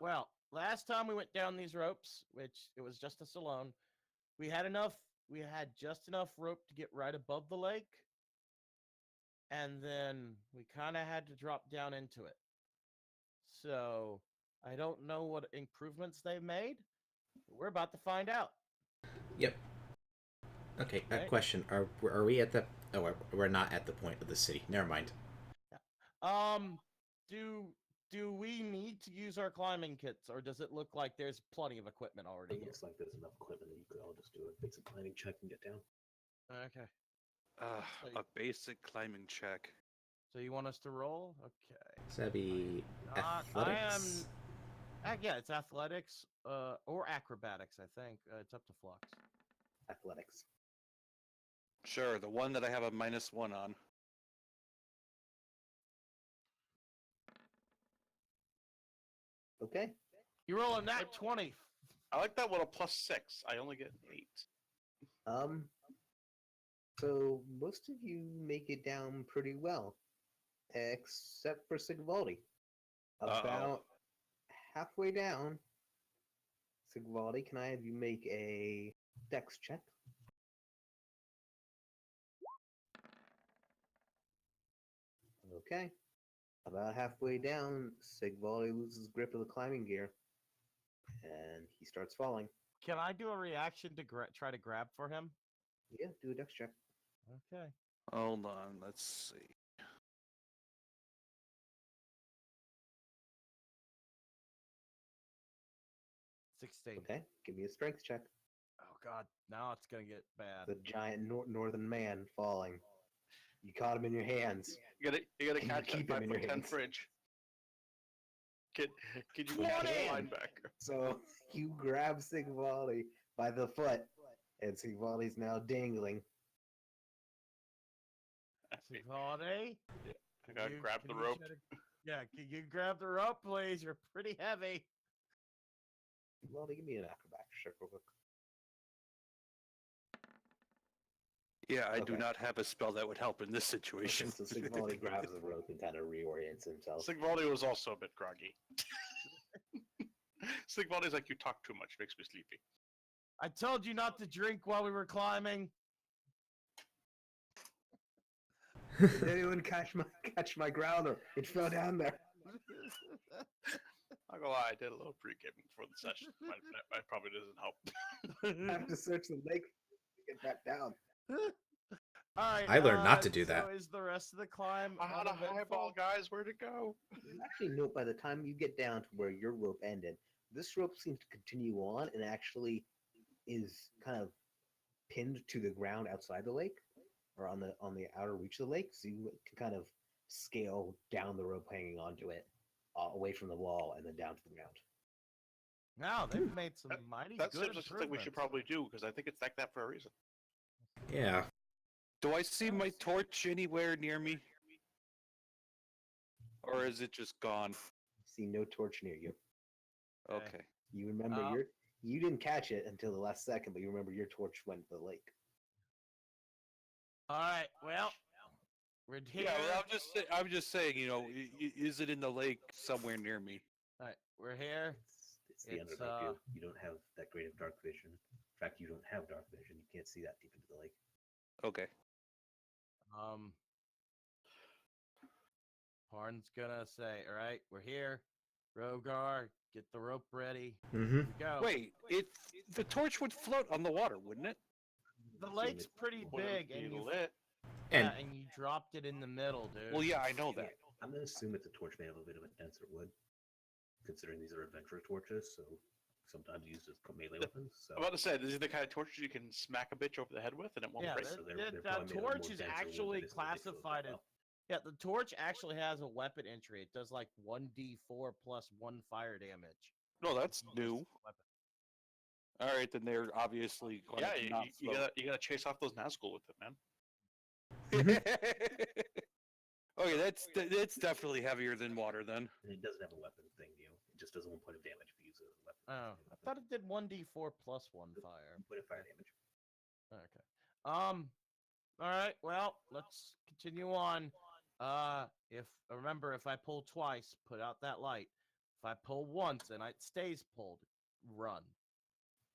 Well, last time we went down these ropes, which it was just us alone, we had just enough rope to get right above the lake, and then we kind of had to drop down into it. So I don't know what improvements they've made. We're about to find out. Yep. Okay, a question. Are we at the... Oh, we're not at the point of the city. Never mind. Do we need to use our climbing kits, or does it look like there's plenty of equipment already It here? looks like there's enough equipment that you could all just do a basic climbing check and get down. Okay. A basic climbing check. So you want us to roll? Okay. So that'd be athletics? Yeah, it's athletics, or acrobatics, I think. It's up to Flux. Athletics. Sure, the one that I have a -1 on. Okay. You roll a nat 20. I like that with a +6. I only get an 8. So most of you make it down pretty well, except for Sigvaldi. About halfway down, Sigvaldi, can I have you make a dex check? Okay. About halfway down, Sigvaldi loses grip of the climbing gear, and he starts falling. Can I do a reaction to try to grab for him? Yeah, do a dex check. Okay. Hold on, let's see. $16. Okay, give me a strength check. Oh God, now it's gonna get bad. The giant northern man falling. You caught him in your hands. You gotta And you catch that keep him in your 5'10" hands. fridge. Can you Come on catch the in! linebacker? So you grab Sigvaldi by the foot, and Sigvaldi's now dangling. Sigvaldi? I gotta grab the can you rope. try yeah, can you grab the rope, please? You're pretty heavy. Sigvaldi, give me an acrobatics check real quick. Yeah, I do Okay. not have a spell that would help in this situation. So Sigvaldi grabs the rope and kind of reorients himself. Sigvaldi was also a bit groggy. Sigvaldi's like, you talk too much, makes me sleepy. I told you not to drink while we were climbing. Did anyone catch my growler? It fell down there. Not gonna lie, I did a little pre-gaming before the session. That probably doesn't help. I have to search the lake to get back down. All right. I learned not to do that. So is the rest of the climb I had a highball, guys. Where'd it go? You actually note by the time you get down to where your rope ended, this rope seems to continue on and actually is kind of pinned to the ground outside the lake, or on the outer reach of the lake, so you can kind of scale down the rope hanging onto it, away from the wall, and then down to the ground. Now they've made some mighty That good seems like something we should probably do because I think it's like that for a reason. Yeah. Do I see my torch anywhere near me? Or is it just gone? See no torch near you. Okay. You remember you didn't catch it until the last second, but you remember your torch went to the lake. All right. Well, we're here. Yeah, well, I'm just saying, you know, is it in the lake somewhere near me? All right, we're here. It's the It's, Underdark view. You don't have that great of dark vision. In fact, you don't have dark vision. You can't see that deep into the lake. Okay. Parn's gonna say, "All right, we're here. Rogar, get the rope ready. Mm-hmm. Here we go." Wait, the torch would float on the water, wouldn't it? The lake's pretty Wouldn't big, be and you lit. And and you dropped it in the middle, dude. Well, yeah, I know that. I'm gonna assume it's a torch made of a bit of a denser wood, considering these are adventure torches, so sometimes used as melee weapons. So I'm about to say, these are the kind of torches you can smack a bitch over the head with and it won't Yeah, break. so they're that probably made of torch more is denser wood actually that is- that they float classified as. well. Yeah, the torch actually has a weapon entry. It does like 1d4 plus 1 fire damage. No, that's new. Weapon. All right, then they're obviously going Yeah, to not you gotta chase off those Nazgul with it, man. Okay, that's definitely heavier than water then. And it doesn't have a weapon thing, it just does 1 point of damage if you use it as a weapon. Oh, I thought it did 1d4 plus 1 fire. 1 point of fire damage. Okay. All right. Well, let's continue on. Remember, if I pull twice, put out that light. If I pull once and it stays pulled, run.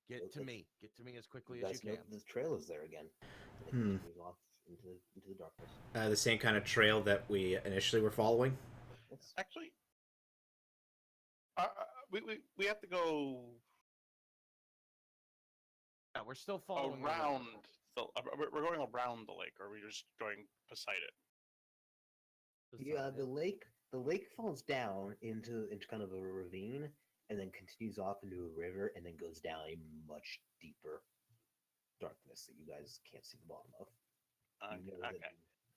Get to me. Get to me as quickly You as guys you know can. the trail is there again. And it Hmm. continues off into the darkness. the same kind of trail that we initially were following. Actually, we have to go Yeah, we're still following the around. river. We're going around the lake, or are we just going beside it? Yeah, Beside the it. lake falls down into kind of a ravine, and then continues off into a river, and then goes down a much deeper darkness that you guys can't see the bottom of. You know that- Okay,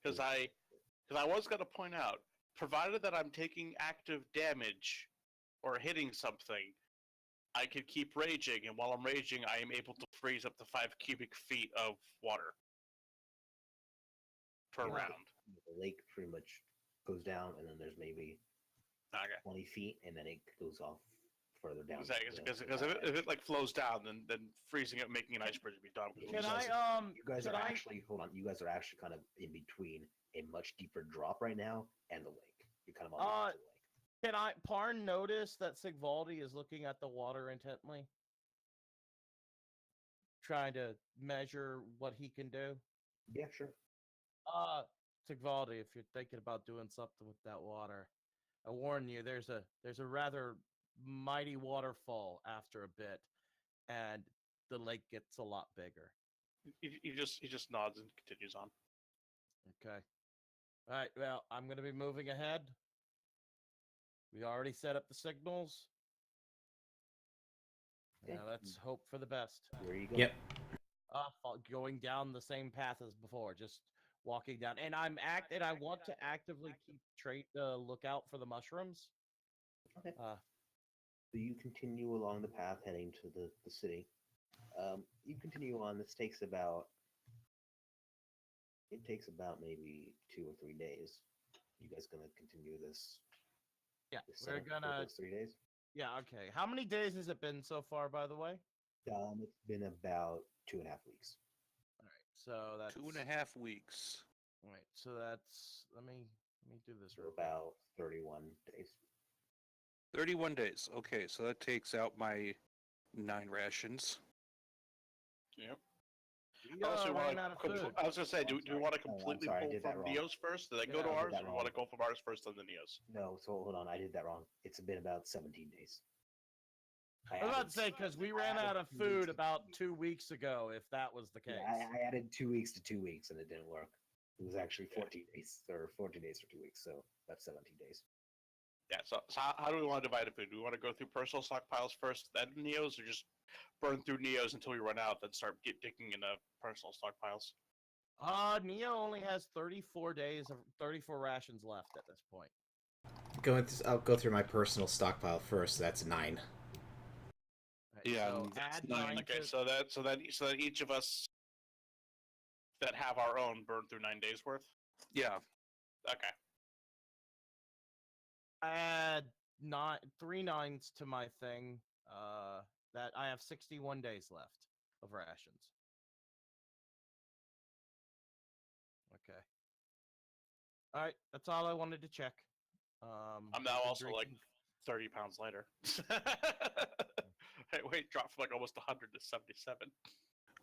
because I was going to point out, provided that I'm taking active damage or hitting something, I could keep raging, and while I'm raging, I am able to freeze up to 5 cubic feet of water per Yeah. round. The lake pretty much goes down, and then there's maybe Okay. 20 feet, and then it goes off further down. Because if it like flows down, then freezing it, making an ice bridge would be dumb. You Can guys I you guys can are I actually hold on. You guys are actually kind of in between a much deeper drop right now and the lake. You're kind of on the edge of the lake. can I Parn notice that Sigvaldi is looking at the water intently, trying to measure what he can do? Yeah, sure. Sigvaldi, if you're thinking about doing something with that water, I warn you, there's a rather mighty waterfall after a bit, and the lake gets a lot bigger. He just nods and continues on. Okay. All right. Well, I'm gonna be moving ahead. We already set up the signals. Okay. Now let's hope for the best. Where are you going? Yep. Going down the same path as before, just walking down. And I want to actively keep lookout for the mushrooms. Okay. So you continue along the path heading to the city. You continue on. This takes about maybe 2 or 3 days. You guys gonna continue this? Yeah, this we're setup for gonna. those 3 days. Yeah, okay. How many days has it been so far, by the way? It's been about 2.5 weeks. All right, so that's 2.5 weeks. All right, so that's let me do this So real quick. about 31 days. 31 days. Okay, so that takes out my 9 rations. Yep. We Unless we ran want out of to, food. I was gonna say, do we want to Oh, I'm completely sorry, I pull did that from wrong. Neos first, then go Yeah, to I did ours, that or we want to wrong. go from ours first, then the Neos? No, so hold on, I did that wrong. It's been about 17 days. I was about to say because we ran out of food about 2 weeks ago. If that was the case, Yeah, I added 2 weeks to 2 weeks and it didn't work. It was actually 14 days, or 14 days for 2 weeks, so that's 17 days. Yeah. So how do we want to divide the food? Do we want to go through personal stockpiles first, then Neos, or just burn through Neos until we run out, then start digging into personal stockpiles? Neo only has 34 days of 34 rations left at this point. I'll go through my personal stockpile first. That's 9. Right, Yeah, so that's add 9. 9 Okay, to, so that each of us that have our own burn through 9 days worth. Yeah. Okay. add 3 nines to my thing. That I have 61 days left of rations. Okay. All right, that's all I wanted to check. I'm now we've been also like drinking- 30 pounds lighter. Hey, weight dropped from like almost 100 to 77.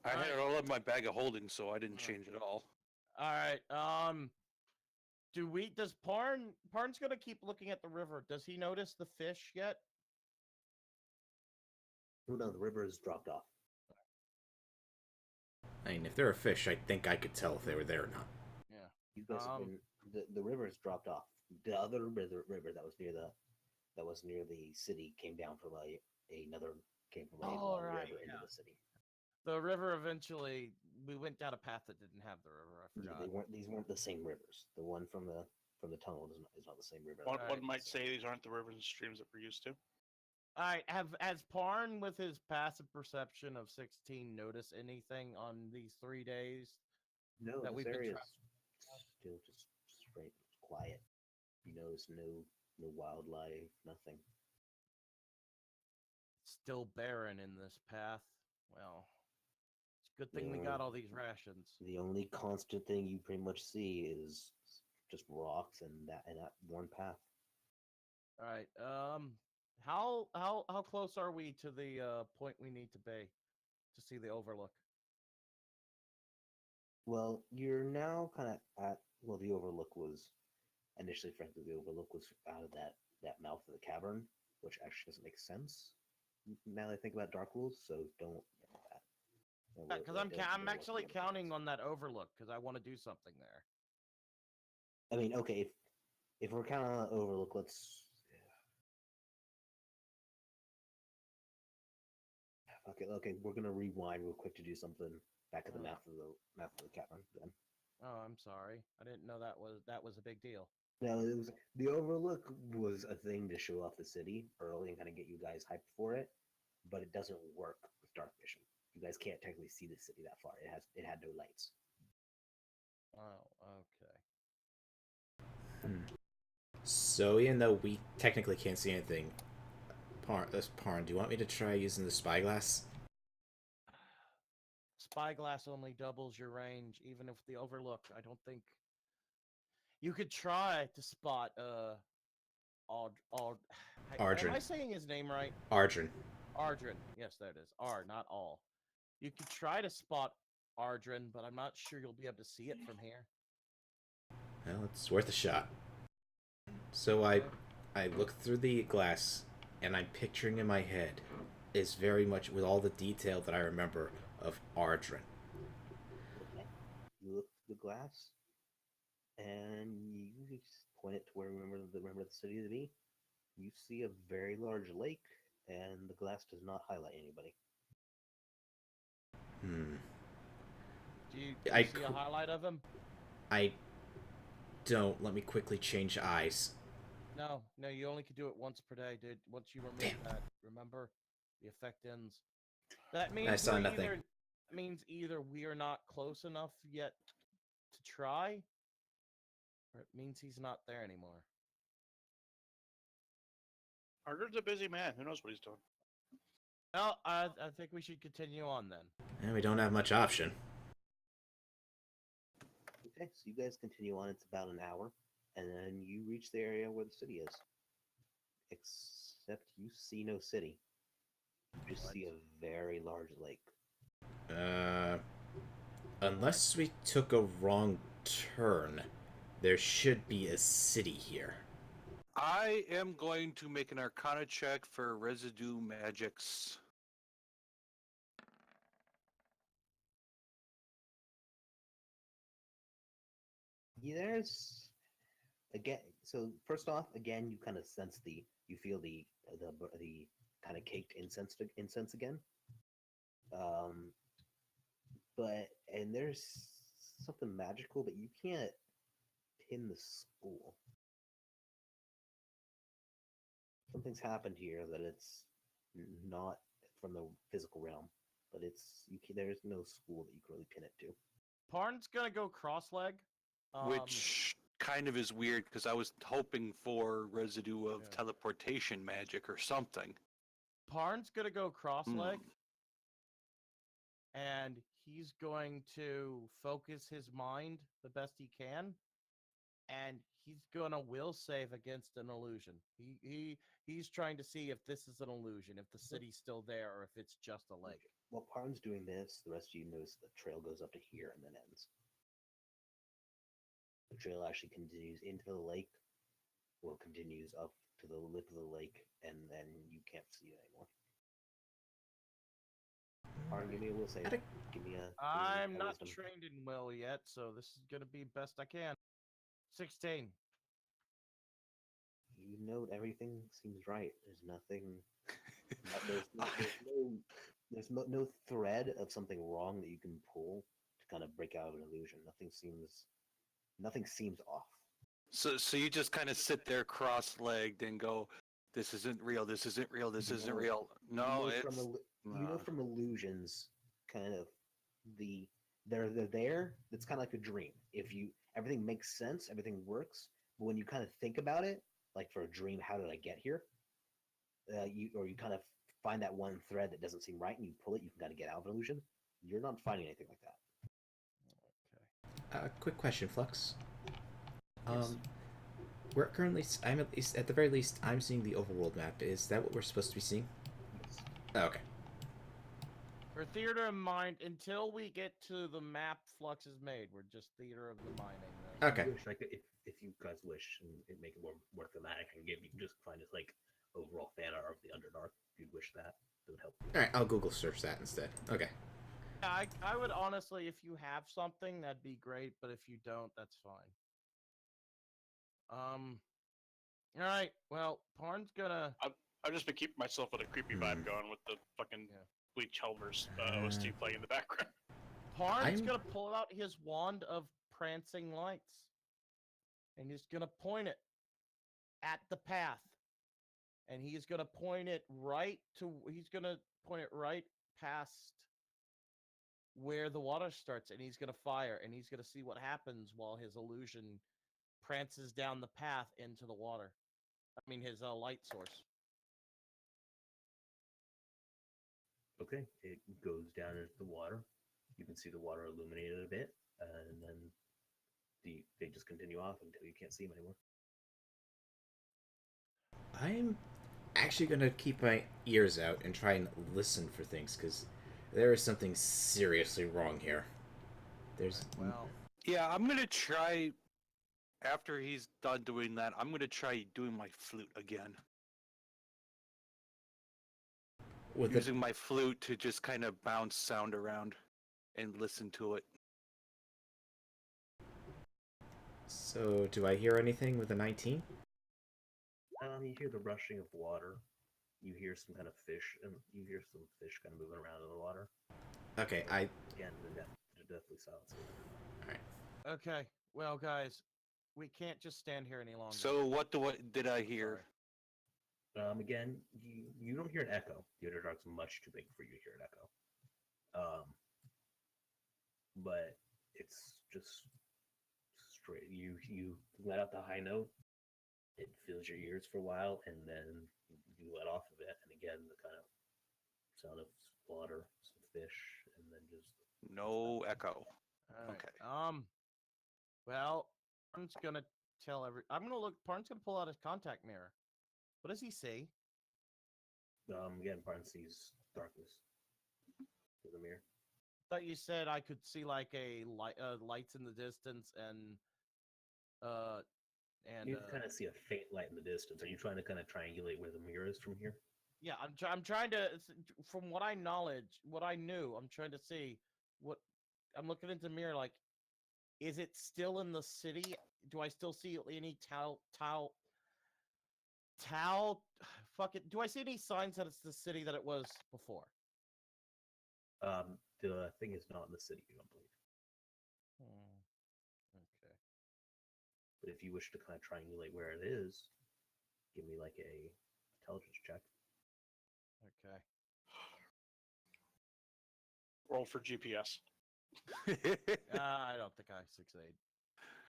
I had Alright. it all in my bag of holding, so I didn't change it all. All right. Does Parn's gonna keep looking at the river? Does he notice the fish yet? Oh no, the river has dropped off. I mean, if they're a fish, I think I could tell if they were there or not. Yeah. You guys have been the river has dropped off. The other river that was near the city came down from another long right, river into yeah. the city. The river eventually. We went down a path that didn't have the river. I Yeah, forgot. these weren't the same rivers. The one from the tunnel is not the same river. One Alright, might say these aren't the rivers and streams that we're used to. All right. Has Parn, with his passive perception of 16, noticed anything on these 3 days? No, that this we've been area is still just straight quiet. You notice no wildlife, nothing. Still barren in this path. Well, it's a good thing we Yeah. got all these rations. The only constant thing you pretty much see is just rocks and that worn path. All right. How close are we to the point we need to be to see the overlook? Well, you're now kind of at the overlook was initially, frankly, the overlook was out of that mouth of the cavern, which actually doesn't make sense now that I think about Dark Rules. So don't that. Because I'm actually counting on that overlook because I want to do something there. I mean, okay, if we're counting on the overlook, let's. Okay, we're gonna rewind real quick to do something back at the mouth of the cavern. Then. Oh, I'm sorry. I didn't know that was a big deal. No, it was the overlook was a thing to show off the city early and kind of get you guys hyped for it, but it doesn't work with dark vision. You guys can't technically see the city that far. It had no lights. Oh, okay. So even though we technically can't see anything, Parn, do you want me to try using the spyglass? Spyglass only doubles your range, even if the overlook. I don't think you could try to spot Ald. Am I Ardrin. saying his name right? Ardrin. Ardrin. Yes, there it is. R, not all. You could try to spot Ardrin, but I'm not sure you'll be able to see it from here. Well, it's worth a shot. So I look through the glass, and I'm picturing in my head is very much with all the detail that I remember of Ardrin. Okay. You look through the glass, and you just point it to where remember the city to be. You see a very large lake, and the glass does not highlight anybody. Do you see a highlight of him? I don't. Let me quickly change eyes. No, you only could do it once per day, dude. Once you remove that, remember, the effect ends. That means I saw nothing. That means either we are not close enough yet to try, or it means he's not there anymore. Arger's a busy man. Who knows what he's doing? Well, I think we should continue on then. And we don't have much option. Okay, so you guys continue on. It's about an hour, and then you reach the area where the city is. Except you see no city. You just see a very large lake. Unless we took a wrong turn, there should be a city here. I am going to make an Arcana check for residue magics. There's again. So first off, again, you kind of sense you feel the kind of caked incense again. But there's something magical, but you can't pin the school. Something's happened here that it's not from the physical realm, but there's no school that you can really pin it to. Parn's gonna go cross-leg. Which kind of is weird because I was hoping for residue of teleportation magic or something. Parn's gonna go cross-leg, and he's going to focus his mind the best he can, and he's gonna will save against an illusion. He's trying to see if this is an illusion, if the city's still there, or if it's just a lake. While Parn's doing this, the rest of you notice the trail goes up to here and then ends. The trail actually continues into the lake, or continues up to the lip of the lake, and then you can't see it anymore. Parn, give me a will save. Give me a. I'm not wisdom. trained in will yet, so this is gonna be best I can. 16. You know everything seems right. There's nothing. There's no thread of something wrong that you can pull to kind of break out of an illusion. Nothing seems off. So you just kind of sit there cross-legged and go, "This isn't real. This isn't real. This isn't real." No, you know from illusions, kind of they're there. It's kind of like a dream. Everything makes sense, everything works, but when you kind of think about it, like for a dream, how did I get here? You kind of find that one thread that doesn't seem right, and you pull it. You can kind of get out of an illusion. You're not finding anything like that. Quick question, Flux. Yes. We're currently. At the very least, I'm seeing the overworld map. Is that what we're supposed to be seeing? Yes. Oh, okay. For theater of mind, until we get to the map Flux is made, we're just theater of the minding. Okay. If you guys wish and make it more thematic, I can give you can just find it like overall fan art of the Underdark if you'd wish that. It would help. All right, I'll Google search that instead. Okay. I would honestly, if you have something, that'd be great. But if you don't, that's fine. All right. Well, Parn's gonna. I've just been keeping myself with a creepy vibe going with the fucking Bleach Helmers OST playing in the background. Parn's gonna pull out his wand of prancing lights, and he's gonna point it at the path, and he's gonna point it right past where the water starts, and he's gonna fire, and he's gonna see what happens while his illusion prances down the path into the water. I mean, his light source. Okay, it goes down into the water. You can see the water illuminated a bit, and then they just continue off until you can't see them anymore. I'm actually gonna keep my ears out and try and listen for things, because there is something seriously wrong here. There's Well, Yeah, I'm gonna try. After he's done doing that, I'm gonna try doing my flute again. with the Using my flute to just kind of bounce sound around and listen to it. So, do I hear anything with a 19? You hear the rushing of water. You hear some kind of fish, and you hear some fish kind of moving around in the water. Okay, Again, the deathly silence. okay. Well, guys, we can't just stand here any longer. So what did I hear? Again, you don't hear an echo. The Underdark's much too big for you to hear an echo. But it's just straight. You let out the high note. It fills your ears for a while, and then you let off of it, and again the kind of sound of water, some fish, and then just No echo. All right. Okay. Well, Parn's gonna I'm gonna look. Parn's gonna pull out his contact mirror. What does he see? again, Barn sees darkness through the mirror. I thought you said I could see like a light, lights in the distance, uh, You kind of see a faint light in the distance. Are you trying to kind of triangulate where the mirror is from here? yeah, I'm trying to, from what I knew, I'm trying to see what I'm looking into the mirror. Like, is it still in the city? Do I still see any fuck it? Do I see any signs that it's the city that it was before? The thing is not in the city, you don't believe. Okay. But if you wish to kind of triangulate where it is, give me like a intelligence check. Okay. Roll for GPS. I don't think I succeed.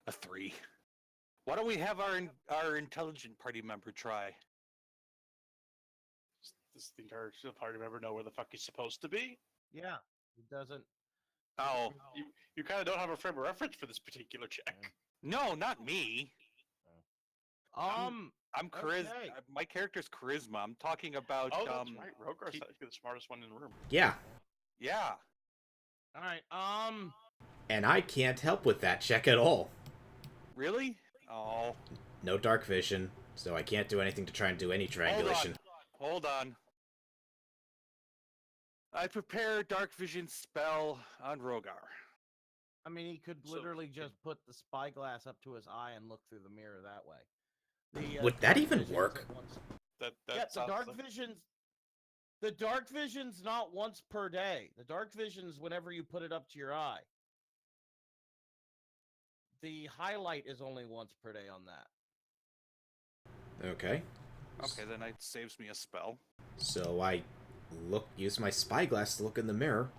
A 3. Why don't we have our intelligent party member try? Does the entire party member know where the fuck he's supposed to be? Yeah, it doesn't. Oh, You kind of don't have a frame of reference for this particular check. no, not me. Um, I'm charisma. okay. My character's charisma. I'm talking about. Oh, that's right. Rogar's the smartest one in the room. Yeah, Yeah. All right. and I can't help with that check at all. Really? Oh. No dark vision, so I can't do anything to try and do any triangulation. Hold on. I prepare dark vision spell on Rogar. I mean, he could So- literally just put the spyglass up to his eye and look through the mirror that way. The, Would that dark even vision's work? at once- That Yeah, the sounds dark like- vision's. The dark vision's not once per day. The dark vision's whenever you put it up to your eye. The highlight is only once per day on that. Okay. Okay, then it saves me a spell. So I use my spyglass to look in the mirror,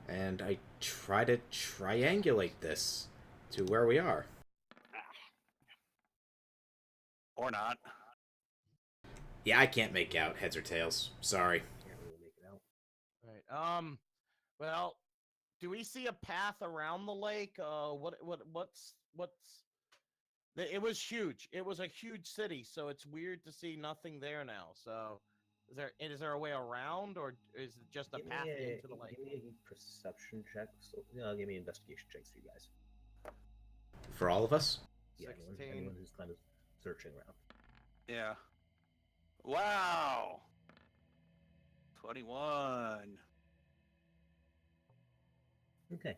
and I try to triangulate this to where we are. Or not. Yeah, I can't make out heads or tails. Sorry. Can't really make it out. Right. Well, do we see a path around the lake? What's? It was huge. It was a huge city, so it's weird to see nothing there now. So, is there a way around, or is it just a Give path me into the lake? Give me a perception check. So, give me investigation checks for you guys. For all of us? Yeah, 16. anyone who's kind of searching around. Yeah. Wow. 21. Okay.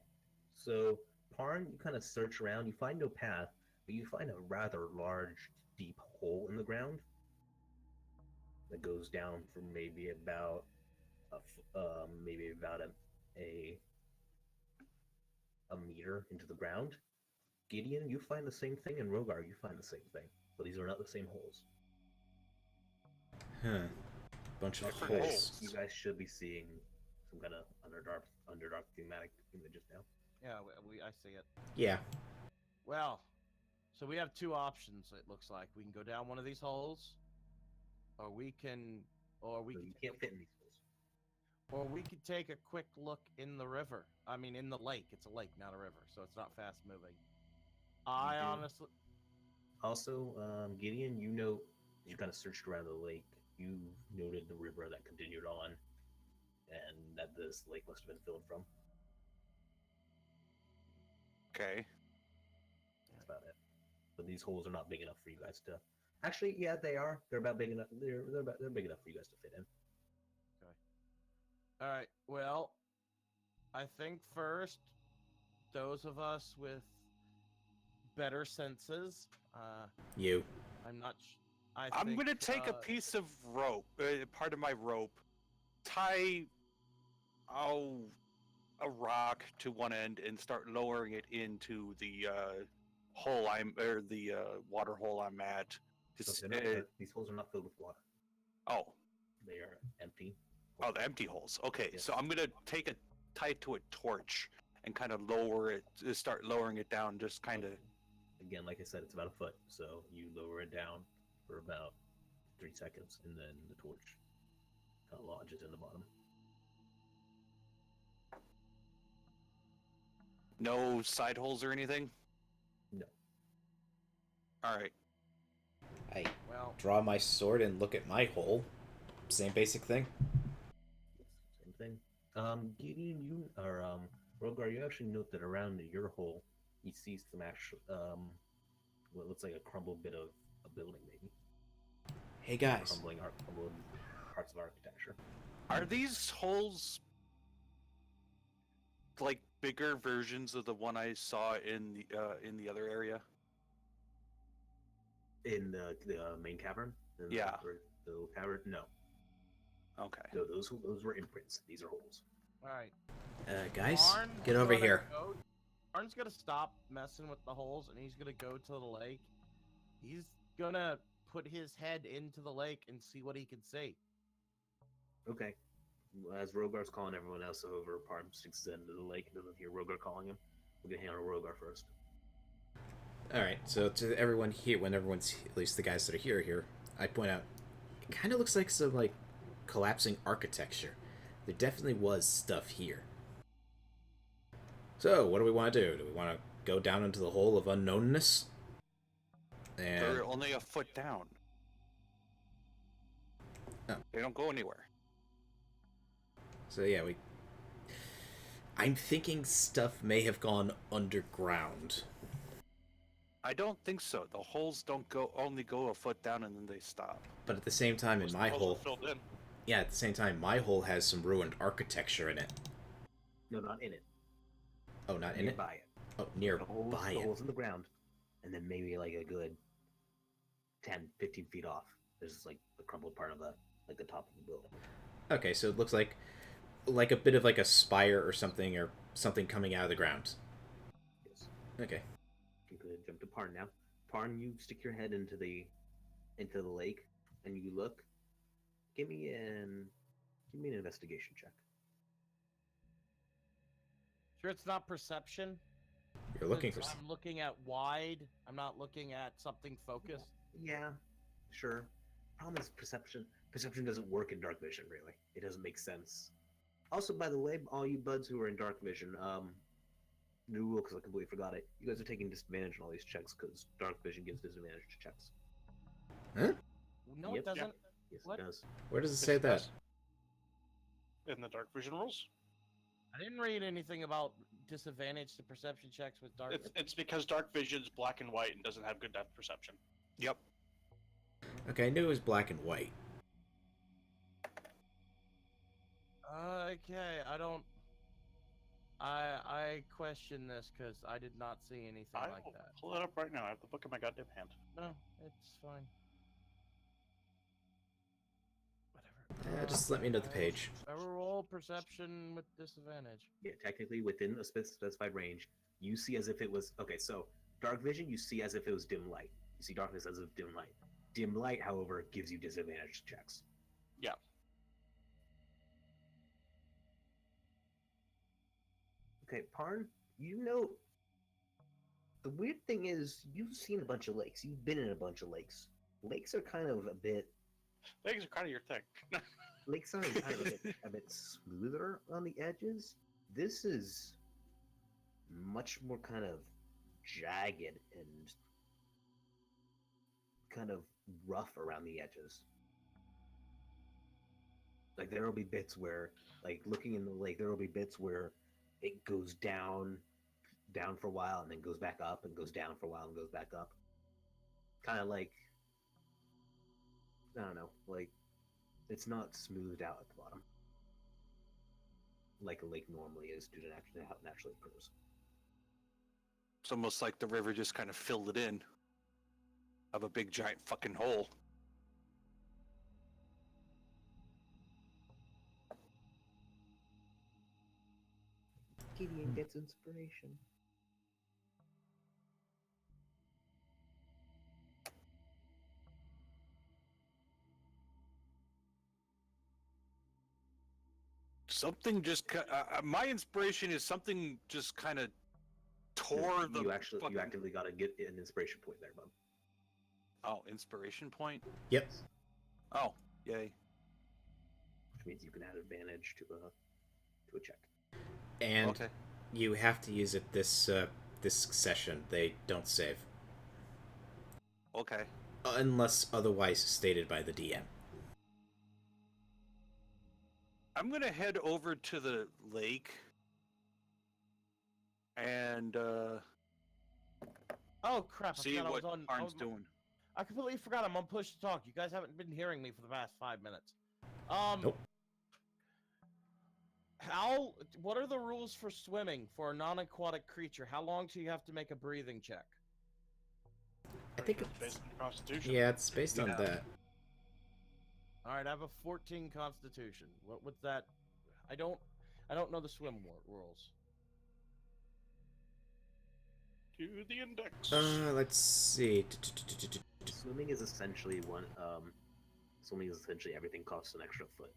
So, Parn, you kind of search around. You find no path, but you find a rather large, deep hole in the ground that goes down for maybe about a meter into the ground. Gideon, you find the same thing, and Rogar, you find the same thing, but these are not the same holes. Huh. Bunch of Different holes. holes. You guys should be seeing some kind of underdark thematic images now. Yeah, I see it. Yeah. Well, so we have two options. It looks like we can go down one of these holes, or we can, So you can't fit in these holes. Or we could take a quick look in the river. I mean, in the lake. It's a lake, not a river, so it's not fast moving. I do. honestly. Also, Gideon, you know, you kind of searched around the lake. You noted the river that continued on, and that this lake must have been filled from. Okay. That's about it. But these holes are not big enough for you guys to. Actually, yeah, they are. They're about big enough. They're big enough for you guys to fit in. All right. Well, I think first, those of us with better senses. You. I'm not. I'm think, gonna take a piece of rope, part of my rope, tie a rock to one end, and start lowering it into the hole or the water hole I'm at. So Just, these holes are not filled with water. oh, They are empty. oh, the empty holes. Okay, Yes. so I'm gonna tie it to a torch and kind of lower it, start lowering it down, just kind of. Again, like I said, it's about a foot. So you lower it down for about 3 seconds, and then the torch kind of lodges in the bottom. No side holes or anything? No. Alright. I Well, draw my sword and look at my hole. Same basic thing. Same thing. Gideon, you or Rogar, you actually note that around your hole, you see some actual what looks like a crumbled bit of a building, maybe Hey guys. crumbled parts of architecture. Are these holes like bigger versions of the one I saw in the other area? In the main cavern? Yeah. The little cavern? No. Okay. No, those were imprints. These are holes. all right. Guys, Arn get is over gonna here. Arn's gonna stop messing with the holes, and he's gonna go to the lake. He's gonna put his head into the lake and see what he can see. Okay. As Rogar's calling everyone else over, Parm sticks his head into the lake and doesn't hear Rogar calling him. We're gonna handle Rogar first. Alright, so to everyone here, when everyone's, at least the guys that are here, I point out, it kind of looks like some, like, collapsing architecture. There definitely was stuff here. So, what do we want to do? Do we want to go down into the hole of unknownness? And They're only a foot down. Oh. They don't go anywhere. so yeah, I'm thinking stuff may have gone underground. I don't think so. The holes don't only go a foot down and then they stop. But at the same time, in Most my holes hole, are filled in. yeah, at the same time, my hole has some ruined architecture in it. No, not in it. Oh, not in it? Nearby it. Oh, The holes, nearby the it. holes in the ground, and then maybe like a good 10, 15 feet off. There's like the crumbled part of the top of the building. Okay, so it looks like a bit of like a spire or something coming out of the ground. Yes. Okay. You could jump to Parn now. Parn, you stick your head into the lake and you look. Give me an investigation check. Sure, it's not perception. You're looking for I'm looking at wide. I'm not looking at something focused. Yeah, sure. Problem is perception. Perception doesn't work in dark vision, really. It doesn't make sense. Also, by the way, all you buds who are in dark vision, new rule because I completely forgot it. You guys are taking disadvantage on all these checks because dark vision gives disadvantage to checks. Huh? No, Yep. it doesn't. Yes, What? it does. Where does it Yes, say it that? does. In the dark vision rules. I didn't read anything about disadvantage to perception checks with dark. It's because dark vision's black and white and doesn't have good depth perception. Yep. Okay, I knew it was black and white. Okay, I don't. I question this because I did not see anything I like will that. pull it up right now. I have the book in my goddamn hand. No, it's fine. Whatever. Just let me know the page. I will roll perception with disadvantage. Yeah, technically within a specified range, you see as if it was okay. So dark vision, you see as if it was dim light. You see darkness as if dim light. Dim light, however, gives you disadvantage checks. Yeah. Okay, Parn, you know, the weird thing is you've seen a bunch of lakes. You've been in a bunch of lakes. Lakes are kind of a bit. Legs are kind of your thing. Lakeside is kind of a bit smoother on the edges. This is much more kind of jagged and kind of rough around the edges. Like there will be bits where, like looking in the lake, there will be bits where it goes down for a while and then goes back up and goes down for a while and goes back up. Kind of like, I don't know, like it's not smoothed out at the bottom like a lake normally is due to how it naturally occurs. It's almost like the river just kind of filled it in of a big giant fucking hole. Gideon gets inspiration. Something just my inspiration is something just kind of tore the You fucking... actively got to get an inspiration point there, bub. Oh, inspiration point? Yep. Oh, yay. Which means you can add advantage to a check. And Okay. you have to use it this session. They don't save. Okay. Unless otherwise stated by the DM. I'm gonna head over to the lake and Oh crap! I see forgot what I was on. Arn's doing. I completely forgot I'm on push to talk. You guys haven't been hearing me for the past 5 minutes. Nope. What are the rules for swimming for a non-aquatic creature? How long do you have to make a breathing check? I think it's it's... based on Constitution. Yeah, it's based on Yeah. that. All right, I have a 14 Constitution. What's that? I don't know the swim rules. To the index. Let's see. Swimming is essentially everything costs an extra foot.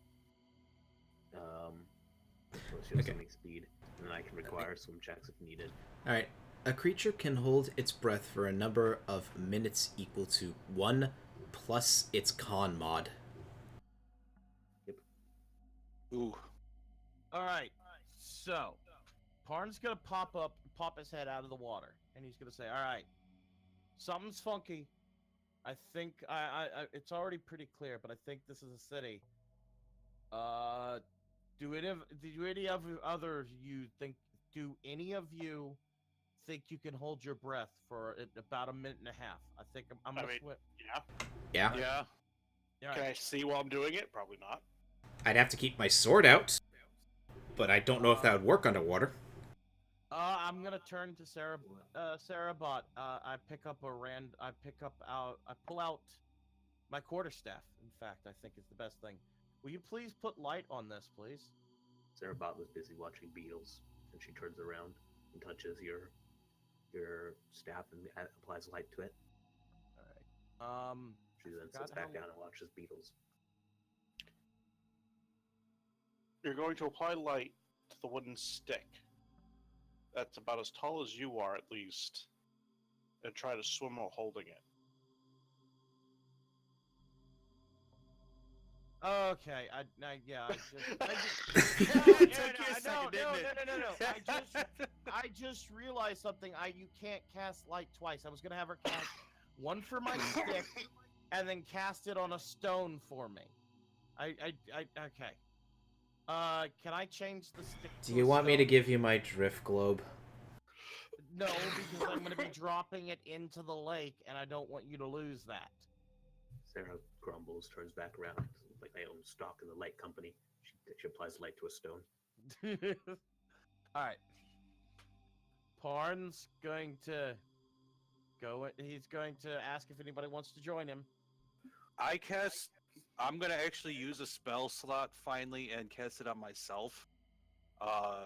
Unless you have Okay. swimming speed, and then I can require swim checks if needed. Alright. A creature can hold its breath for a number of minutes equal to 1 plus its con mod. Ooh. All right, so Parn's gonna pop his head out of the water, and he's gonna say, "All right, something's funky. I think it's already pretty clear, but I think this is a city. Do any of you think you can hold your breath for about a minute and a half? I think I'm gonna swim. Yeah. Yeah? Yeah. All Can I right. see while I'm doing it? Probably not. I'd have to keep my sword out, but I don't know if that would work underwater. I'm gonna turn to Sarah. Sarah Bot. I pull out my quarterstaff. In fact, I think is the best thing. Will you please put light on this, please? Sarah Bot was busy watching beetles, and she turns around and touches your staff and applies light to it. All right. She then forgot sits back how- down and watches beetles. You're going to apply light to the wooden stick. That's about as tall as you are, at least, and try to swim while holding it. Okay, I just realized something. You can't cast light twice. I was gonna have her cast one for my stick, and then cast it on a stone for me. Okay. Can I change the stick? Do you want me to give you my drift globe? No, because I'm gonna be dropping it into the lake, and I don't want you to lose that. Sarah grumbles, turns back around. Like I own stock in the light company. She applies light to a stone. All right. Parn's going to go. He's going to ask if anybody wants to join him. I'm gonna actually use a spell slot finally and cast it on myself.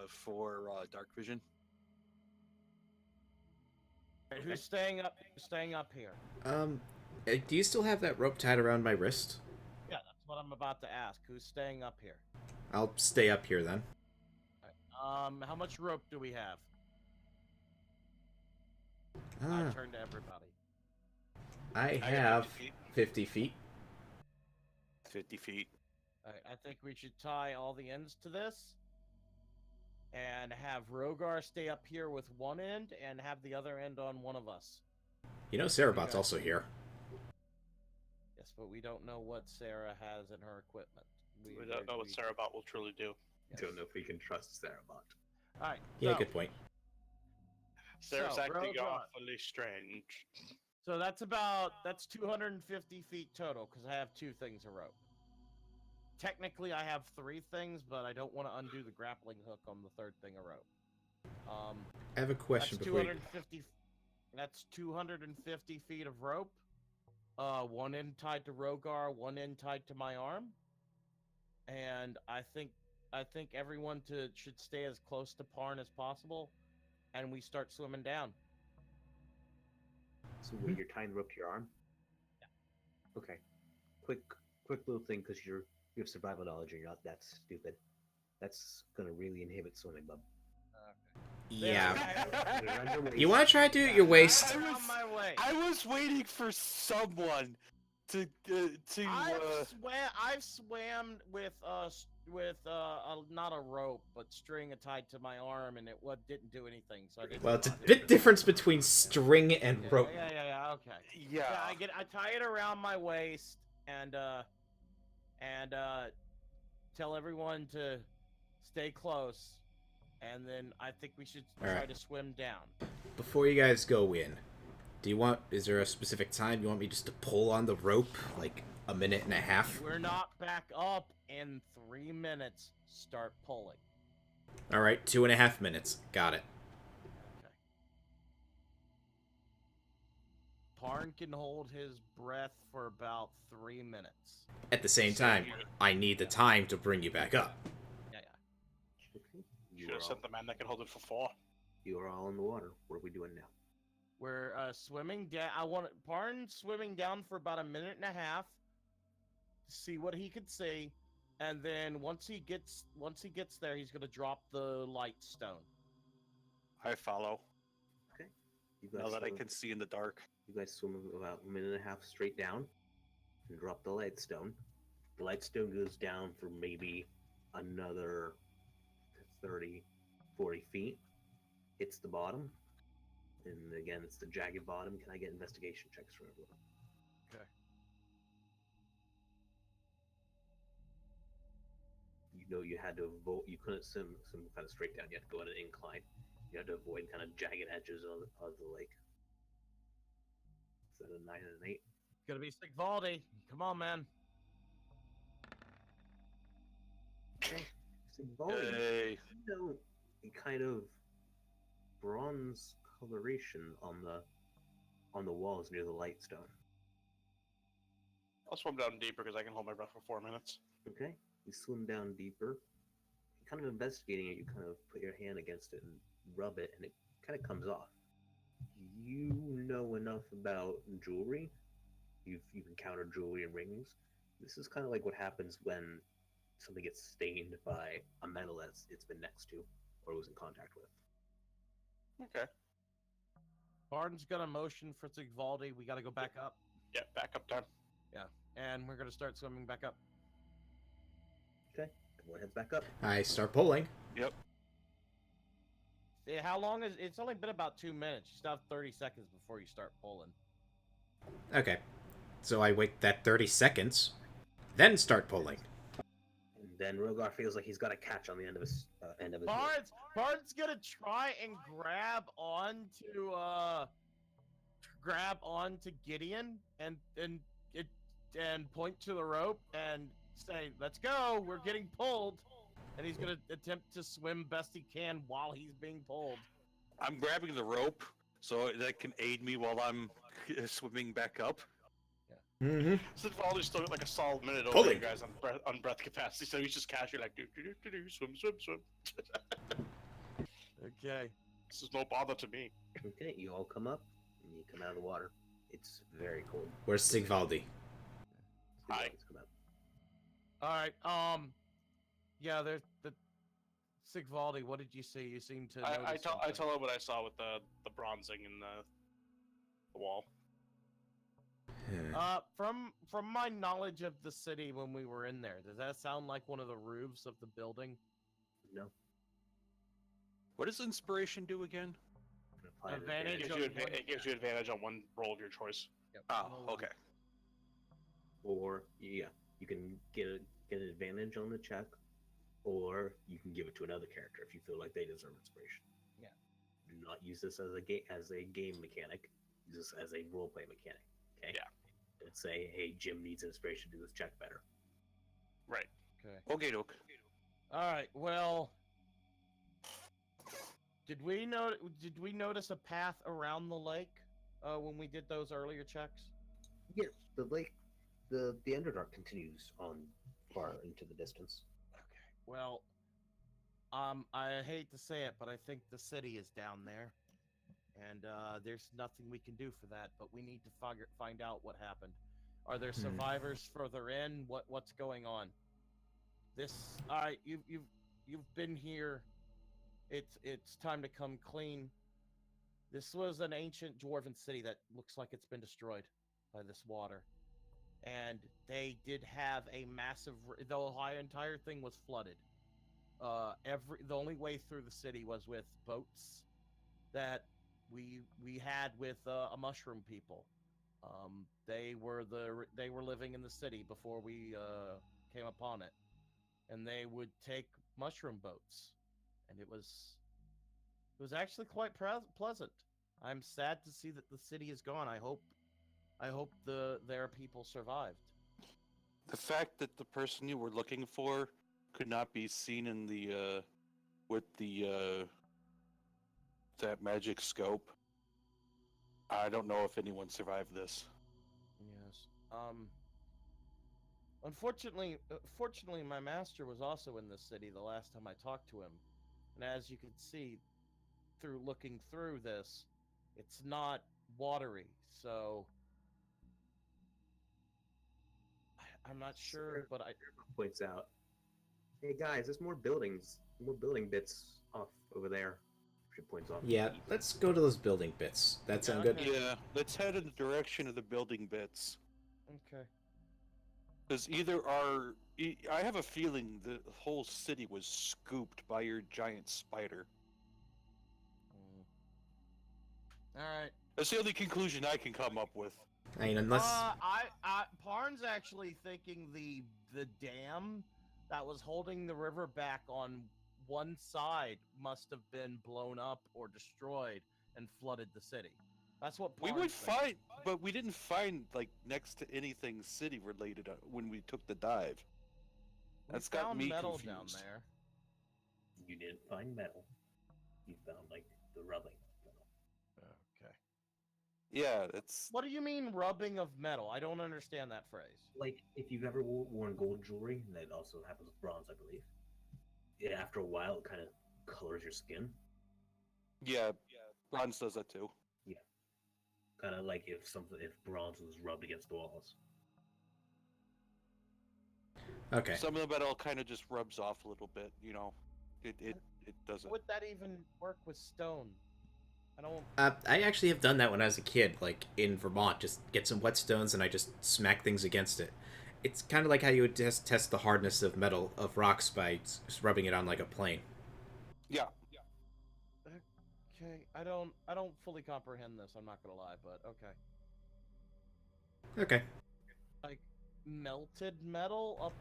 For dark vision. All right, who's staying up? Staying up here. Do you still have that rope tied around my wrist? Yeah, that's what I'm about to ask. Who's staying up here? I'll stay up here then. All right. How much rope do we have? Ah, I turn to everybody. I got have 50 feet. 50 feet. 50 feet. Alright, I think we should tie all the ends to this. And have Rogar stay up here with one end and have the other end on one of us. You know, Sarabot's Okay. also here. Yes, but we don't know what Sarah has in her equipment. We don't know what Sarabot will truly do. Yes. Don't know if we can trust Sarabot. Alright. Yeah, so, good point. Sarah's So, acting Rogar. awfully strange. So that's 250 feet total because I have 2 things of rope. Technically, I have 3 things, but I don't want to undo the grappling hook on the 3rd thing of rope. I have a question That's before you... 250. That's 250 feet of rope. One end tied to Rogar, one end tied to my arm. And I think everyone should stay as close to Parn as possible, and we start swimming down. So when you're tying the rope to your arm? Yeah. Okay. Quick little thing, because you have survival knowledge and you're not that stupid. That's gonna really inhibit swimming, bub. Yeah. Around your waist. You want to try to do it your waist? Around my way. I was waiting for someone to I've swam with not a rope but string tied to my arm, and it didn't do anything. So I didn't. Well, it's a bit difference between string and Yeah, rope. Yeah. Okay. yeah. I tie it around my waist and tell everyone to stay close, and then I think we should All try right. to swim down. Before you guys go in, is there a specific time you want me just to pull on the rope, like a minute and a half? We're not back up in 3 minutes. Start pulling. All right, 2.5 minutes. Got it. Okay. Parn can hold his breath for about 3 minutes. At the same time, I need the time to bring you back up. Yeah. Okay. Should have sent the man that can hold it for 4. You are all in the water. What are we doing now? We're swimming down. I want Parn swimming down for about a minute and a half to see what he can see, and then once he gets there, he's gonna drop the light stone. I follow. Okay. You guys Now that I swim- can see in the dark. You guys swim about a minute and a half straight down and drop the light stone. The light stone goes down for maybe another 30, 40 feet. Hits the bottom. And again, it's the jagged bottom. Can I get investigation checks from everyone? Okay. You know you had to avoid, you couldn't swim some kind of straight down. You had to go on an incline. You had to avoid kind of jagged edges of the lake. Is that a 9 and an 8? It's gonna be Sigvaldi. Come on, man. Sigvaldi, Hey. you know, a kind of bronze coloration on the walls near the light stone. I'll swim down deeper because I can hold my breath for 4 minutes. Okay, you swim down deeper. Kind of investigating it, you kind of put your hand against it and rub it, and it kind of comes off. You know enough about jewelry. You've encountered jewelry and rings. This is kind of like what happens when something gets stained by a metal that it's been next to or was in contact with. Okay. Parn's gonna motion for Sigvaldi. We gotta go back up. Yeah, back up time. And we're gonna start swimming back up. Okay, everyone heads back up. I start pulling. Yeah, how long is it's only been about 2 minutes. You still have 30 seconds before you start pulling. Okay. So I wait that 30 seconds, then start pulling. And then Rogar feels like he's got a catch on the end of his rope. Parn's gonna try and grab onto Gideon and point to the rope and say, "Let's go, we're getting pulled." And he's gonna attempt to swim best he can while he's being pulled. I'm grabbing the rope so that can aid me while I'm swimming back up. Mm-hmm. So Valdi's still got like a solid minute over Pulling. you guys on breath capacity, so he's just casually like swim. Okay. This is no bother to me. Okay, you all come up and you come out of the water. It's very cold. Where's Sigvaldi? Hi. Let's come out. All right. Yeah, there's the Sigvaldi. What did you see? You seem to. I notice tell something. her what I saw with the bronzing in the wall. From my knowledge of the city when we were in there, does that sound like one of the roofs of the building? No. What does inspiration do again? Apply an Advantage It gives you advantage on one roll of your choice. Yep, Oh, 101. okay. Or yeah, you can get an advantage on the check, or you can give it to another character if you feel like they deserve inspiration. Yeah. Do not use this as a game mechanic. Use this as a role play mechanic. Okay. Yeah. Don't say, hey, Jim needs inspiration to do this check better. Right. Okay. Okay, doke. All right. Well, did we notice a path around the lake when we did those earlier checks? Yes, the lake, the Underdark continues on far into the distance. Okay. Well, I hate to say it, but I think the city is down there, and there's nothing we can do for that. But we need to find out what happened. Are there survivors further in? What's going on? All right. You've been here. It's time to come clean. This was an ancient dwarven city that looks like it's been destroyed by this water. And they did have a massive. The entire thing was flooded. The only way through the city was with boats that we had with a mushroom people. They were living in the city before we came upon it, and they would take mushroom boats, and it was actually quite pleasant. I'm sad to see that the city is gone. I hope their people survived. The fact that the person you were looking for could not be seen in the with the that magic scope. I don't know if anyone survived this. Yes. Fortunately, my master was also in this city the last time I talked to him, and as you can see, through looking through this, it's not watery, so I'm not sure, but I Points out, hey guys, there's more building bits off over there. She points off. Yeah, let's go to those building bits. That sound good? okay. Yeah, let's head in the direction of the building bits. Okay. Because I have a feeling the whole city was scooped by your giant spider. All right. That's the only conclusion I can come up with. I mean, unless... Parn's actually thinking the dam that was holding the river back on one side must have been blown up or destroyed and flooded the city. That's what We Parn's would thinking. find, but we didn't find like next to anything city related when we took the dive. We That's got found me metal confused. down there. You didn't find metal. You found like the rubbing of metal. Okay. Yeah, that's What do you mean rubbing of metal? I don't understand that phrase. Like if you've ever worn gold jewelry, and that also happens with bronze, I believe. Yeah, after a while, it kind of colors your skin. yeah. Bronze does that too. Kind of like if bronze was rubbed against the walls. Okay. Some of the metal kind of just rubs off a little bit, you know. It doesn't. Would that even work with stone? I don't. I actually have done that when I was a kid, like in Vermont. Just get some whetstones and I just smack things against it. It's kind of like how you would test the hardness of rocks by rubbing it on like a plane. Yeah. Okay, I don't fully comprehend this. I'm not gonna lie, but okay. Okay. Like melted metal up.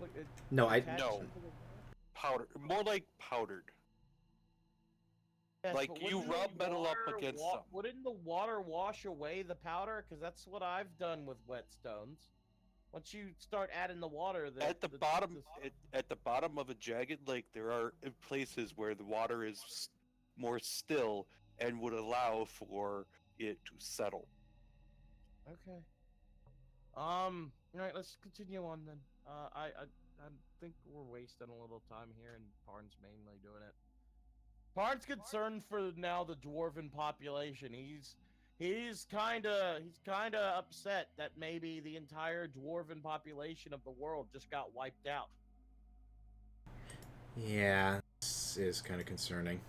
No, attached No. to the- Powder, more like powdered. Yes, Like, but you wouldn't the rub metal up water against something. Wouldn't the water wash away the powder? Because that's what I've done with whetstones. Once you start adding the water, At the bottom, at the bottom of a jagged lake, there are places where the water is more still and would allow for it to settle. Okay. All right, let's continue on then. I think we're wasting a little time here, and Parn's mainly doing it. Parn's concerned for now the dwarven population. He's kind of upset that maybe the entire dwarven population of the world just got wiped out. Yeah, this is kind of concerning.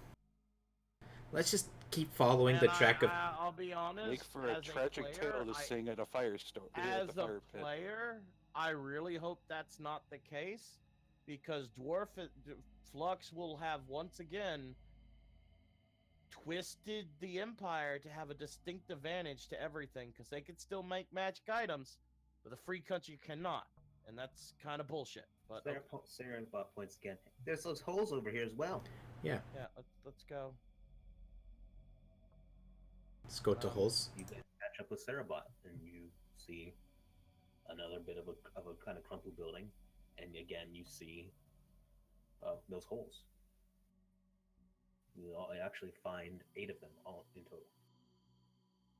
Let's just keep following the track of. I'll be honest. Make for a as tragic player, tale to sing at a fire store. At the As a fire pit. player, I really hope that's not the case, because Flux will have once again twisted the Empire to have a distinct advantage to everything, because they could still make magic items, but the free country cannot, and that's kind of bullshit. But Sarah points again. There's those holes over here as well. Yeah, let's go. let's go to holes. You guys catch up with Sarahbot, and you see another bit of a kind of crumpled building, and again you see those holes. You actually find 8 of them all in total.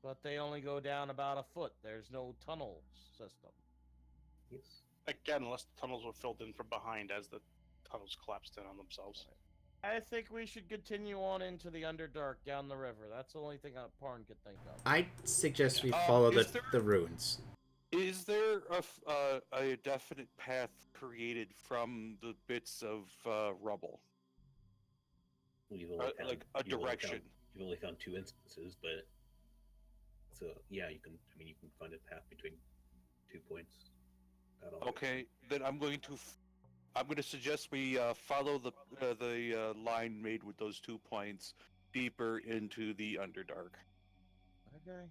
But they only go down about a foot. There's no tunnel system. Yes. Again, unless the tunnels were filled in from behind as the tunnels collapsed in on themselves. I think we should continue on into the Underdark down the river. That's the only thing Parn could think of. I suggest we Yeah. follow Is there- the ruins. Is there a definite path created from the bits of rubble? You've only found, Like a direction? You've only found 2 instances, but so yeah, you can. I mean, you can find a path between 2 points. Okay, then I'm going to suggest we follow the line made with those 2 points deeper into the Underdark. Okay.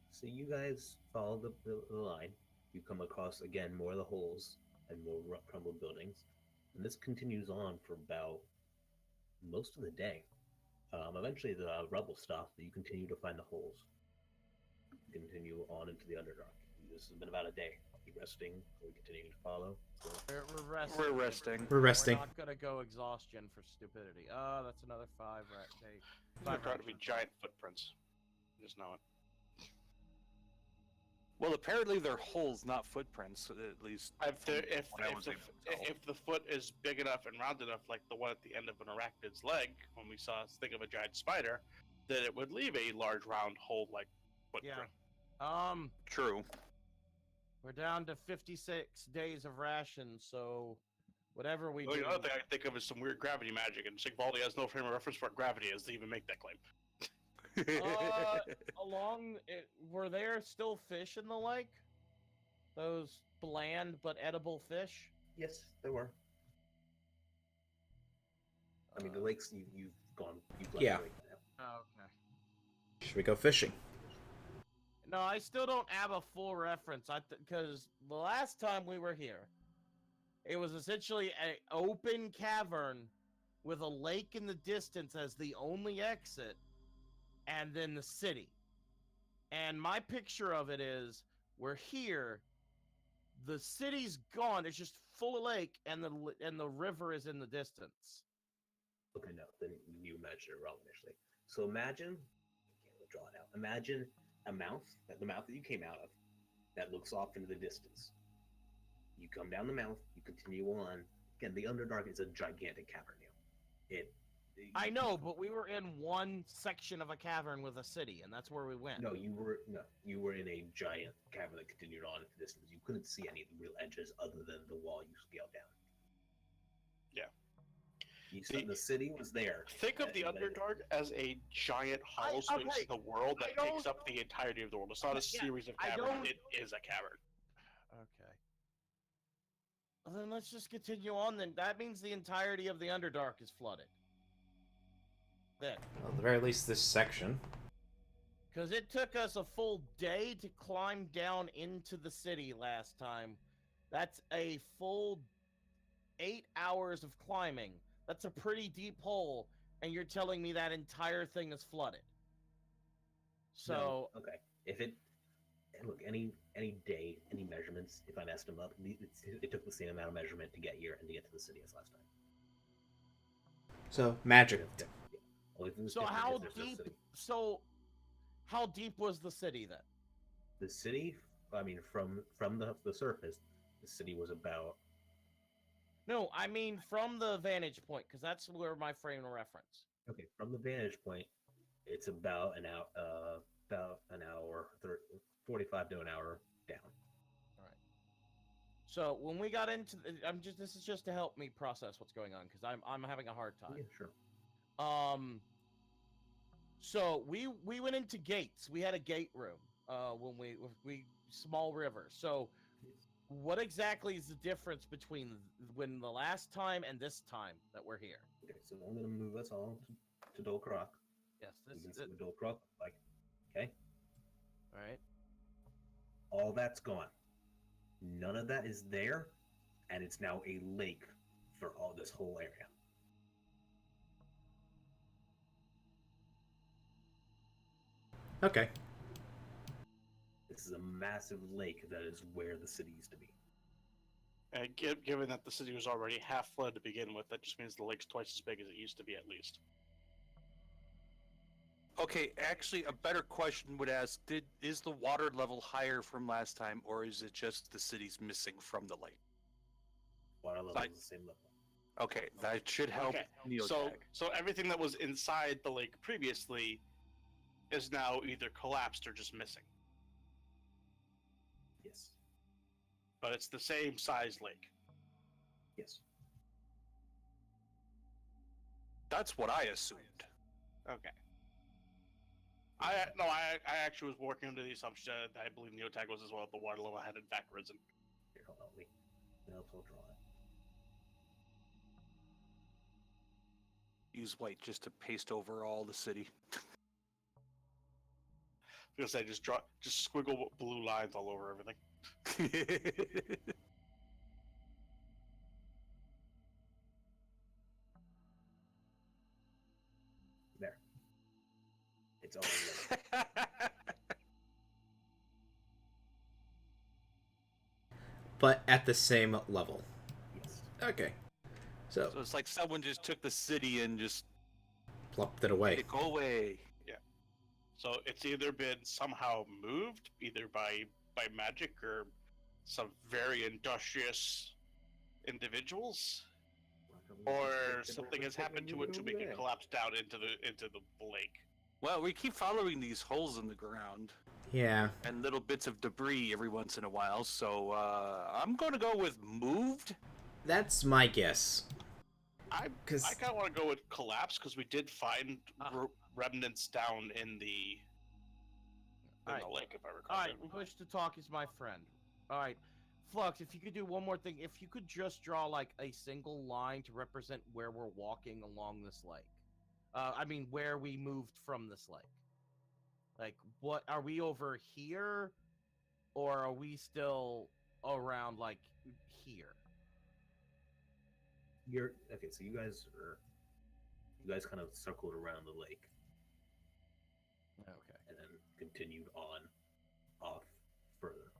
So you guys follow the line. You come across again more of the holes and more crumbled buildings, and this continues on for about most of the day. Eventually, the rubble stops, but you continue to find the holes. Continue on into the Underdark. This has been about a day. You resting? Or we continuing to follow? So, We're resting. We're resting. We're resting. We're not gonna go exhaustion for stupidity. That's another 5 right day. They're trying to be giant footprints. Just know it. Well, apparently they're holes, not footprints. At least If the foot is big enough and round enough, like the one at the end of an arachnid's leg, when we saw think of a giant spider, then it would leave a large round hole-like footprint. Yeah. True. We're down to 56 days of rations, so whatever we Well, do. the other thing I think of is some weird gravity magic, and Sigvaldi has no frame of reference for what gravity is to even make that claim. Were there still fish in the lake? Those bland but edible fish? yes, there were. I mean, the lakes you've left Yeah. the lake now. Oh, okay. Should we go fishing? No, I still don't have a full reference. Because the last time we were here, it was essentially an open cavern with a lake in the distance as the only exit, and then the city. And my picture of it is, we're here, the city's gone, it's just full of lake, and the river is in the distance. Okay, no, then you imagined it wrong initially. So imagine, we'll draw it out. Imagine the mouth that you came out of, that looks off into the distance. You come down the mouth, you continue on. Again, the Underdark is a gigantic cavern now. I know, but we were in one section of a cavern with a city, and that's where we went. You were in a giant cavern that continued on into the distance. You couldn't see any real edges other than the wall you scaled down. Yeah. The city was there. Think of the Underdark as a giant hollow space in the world that takes up the entirety of the world. It's not a series of caverns. It is a cavern. Okay. Well, then let's just continue on. Then that means the entirety of the Underdark is flooded. Then. Well, at the very least, this section. Because it took us a full day to climb down into the city last time. That's a full 8 hours of climbing. That's a pretty deep hole, and you're telling me that entire thing is flooded. So No. Okay, if it look any day, any measurements, if I messed them up, it took the same amount of measurement to get here and to get to the city as last time. So, magic. How deep was the city then? The city, I mean, from the surface, the city was about. No, I mean from the vantage point, because that's where my frame of reference. Okay, from the vantage point, it's about an hour, 45 to an hour down. All right. So when we got into, this is just to help me process what's going on, because I'm having a hard time. Yeah, sure. So we went into gates. We had a gate room when we small river. So what exactly is the difference between when the last time and this time that we're here? Okay, so I'm gonna move us all to Dolcroc. Yes, You this can is see what Dolcroc looks like. Okay, all right. all that's gone. None of that is there, and it's now a lake for all this whole area. Okay. This is a massive lake that is where the city used to be. And given that the city was already half flooded to begin with, that just means the lake's twice as big as it used to be, at least. Okay, actually, a better question would ask: is the water level higher from last time, or is it just the city's missing from the lake? Water level Like- is the same level. Okay, that should help. Okay, Neotag. so everything that was inside the lake previously is now either collapsed or just missing. Yes. But it's the same size lake. Yes. That's what I assumed. Okay. I actually was working under the assumption that I believe Neotag was as well. The water level had in fact risen. Here, hold on. Let me help draw it. Use white just to paste over all the city. Because I just squiggle blue lines all over everything. There. It's all in But at the same level. Yes. Okay. So, So it's like someone just took the city and just plopped it made away. it go away. So it's either been somehow moved, either by magic or some very industrious individuals, or something has happened to it to make it collapse down into the lake. Well, we keep following these holes in the ground Yeah. and little bits of debris every once in a while, so I'm going to go with moved. That's my guess. I Because kind of want to go with collapse because we did find remnants down in the lake, if I recall. All right, push to talk is my friend. All right, Flux, if you could do one more thing, if you could just draw like a single line to represent where we're walking along this lake. I mean, where we moved from this lake. Like, what are we over here, or are we still around like here? You're okay. So you guys kind of circled around the lake Okay. and then continued on off further.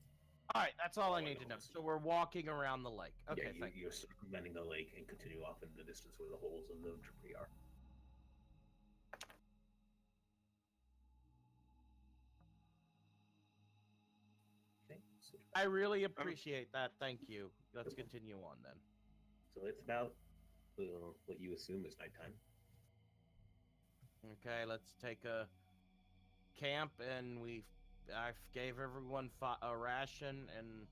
All right, that's all I Oh, need to no, know. it's- So we're walking around the lake. Okay, Yeah, thank you. you're circumventing the lake and continue off into the distance where the holes in the debris are. Okay, so I really appreciate that. Thank you. Let's continue on then. it's about what you assume is nighttime. Okay, let's take a camp, and I gave everyone a ration, and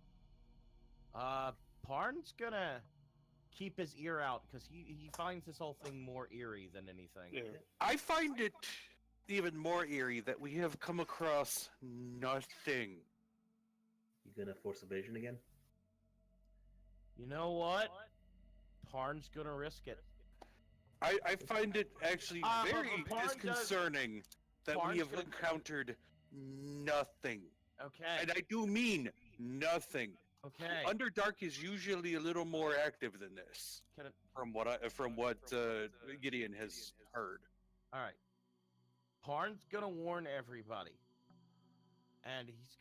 Parn's gonna keep his ear out because he finds this whole thing more eerie than anything. Yeah. I find it even more eerie that we have come across nothing. You gonna force evasion again? You know what? Parn's gonna risk it. I find it actually very Parn disconcerting that Parn's we have gonna- encountered nothing. Okay. And I do mean nothing. Okay. Underdark is usually a little more active than this, Can it, from what Gideon has heard. all right. Parn's gonna warn everybody, and he's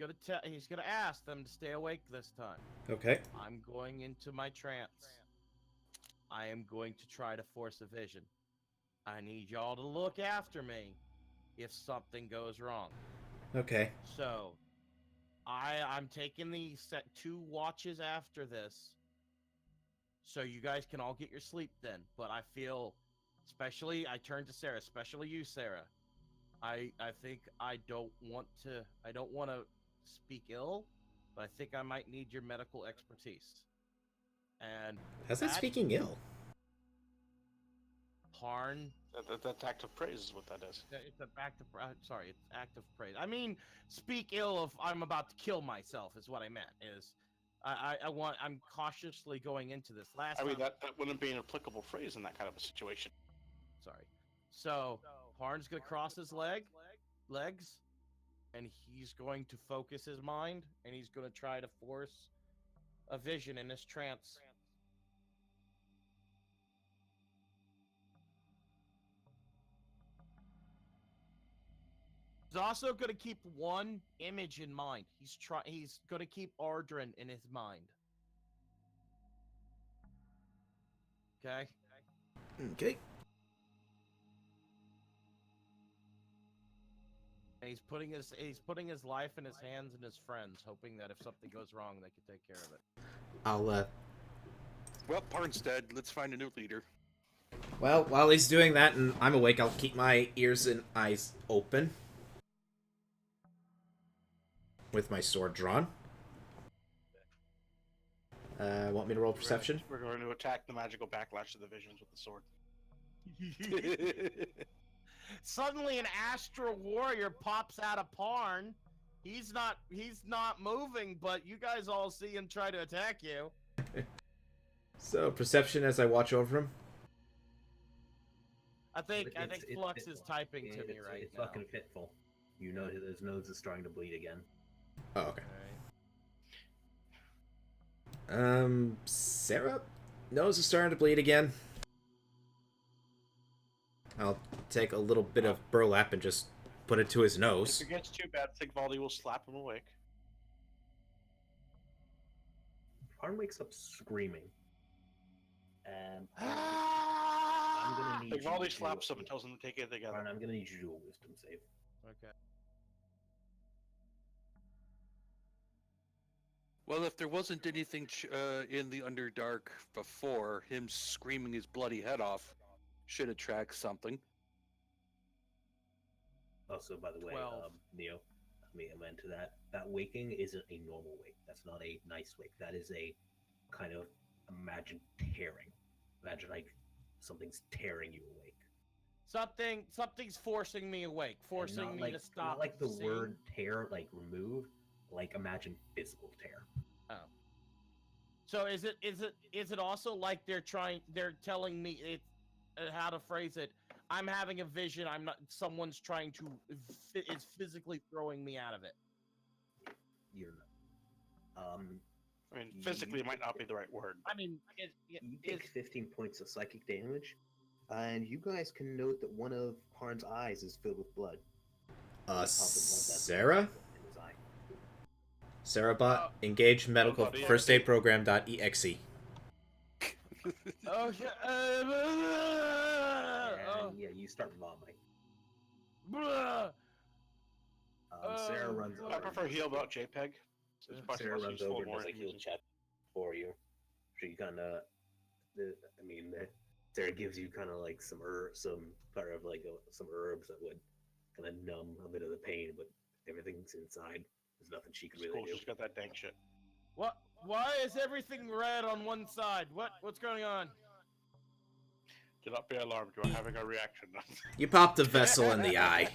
gonna ask them to stay awake this time. okay. I'm going into my trance. I am going to try to force a vision. I need y'all to look after me if something goes wrong. Okay. So, I'm taking the set 2 watches after this, so you guys can all get your sleep then. But I feel, especially, I turn to Sarah, especially you, Sarah. I think I don't want to speak ill, but I think I might need your medical expertise. And How's that that- speaking ill? Parn That's active praise is what that is. It's an active. Sorry, it's active praise. I mean, speak ill if I'm about to kill myself is what I meant. Is I'm cautiously going into this. Last I mean, time, that wouldn't be an applicable phrase in that kind of a situation. sorry. So Harn's gonna cross his legs, and he's going to focus his mind, and he's gonna try to force a vision in this trance. He's also going to keep one image in mind. He's going to keep Ardrin in his mind. Okay? Okay. And he's putting his life in his hands and his friends, hoping that if something goes wrong, they can take care of it. I'll Well, Parn's dead. Let's find a new leader. Well, while he's doing that and I'm awake, I'll keep my ears and eyes open. With my sword drawn. Want me to roll perception? We're going to attack the magical backlash of the visions with the sword. Suddenly, an astral warrior pops out of Parn. He's not moving, but you guys all see him try to attack you. So, perception as I watch over him. I think Flux is typing to me right it's now. fucking fitful. You know his nose is starting to bleed again. Oh, okay. Sarah? Nose is starting to bleed again. I'll take a little bit of burlap and just put it to his nose. If it gets too bad, Sigvaldi will slap him awake. Arn wakes up screaming. And I'm gonna need Sigvaldi you slaps him and tells him to take it together. Arn, I'm gonna need you to do a wisdom save. Okay. Well, if there wasn't anything in the Underdark before, him screaming his bloody head off should attract something. Also, by the way, 12. Neo, let me amend to that. That waking isn't a normal wake. That's not a nice wake. That is a kind of imagine tearing. Imagine like something's tearing you awake. Something's forcing me awake, forcing me to stop. Not like the seeing. word tear, like remove. Like imagine physical tear. Oh. So is it also like they're telling me how to phrase it? I'm having a vision. I'm not. Someone's trying to. Is physically throwing me out of it. You're not. I mean, physically it might not be the right word. I mean, You take 15 points of psychic damage, and you guys can note that one of Parn's eyes is filled with blood. Sarah? In his eye. Sarah bot engage medical buddy, first aid program.exe. oh And yeah, you start vomiting. yeah. Sarah runs over. I prefer heal.jpg. Sarah runs over and does a heal check for you. So you kind of, Sarah gives you kind of like some herbs that would kind of numb a bit of the pain, but everything's inside. There's nothing she can It's really cool, do. she's got that dank shit. What? Why is everything red on one side? What's going on? Do not be alarmed, you are having a reaction. You popped a vessel in the eye.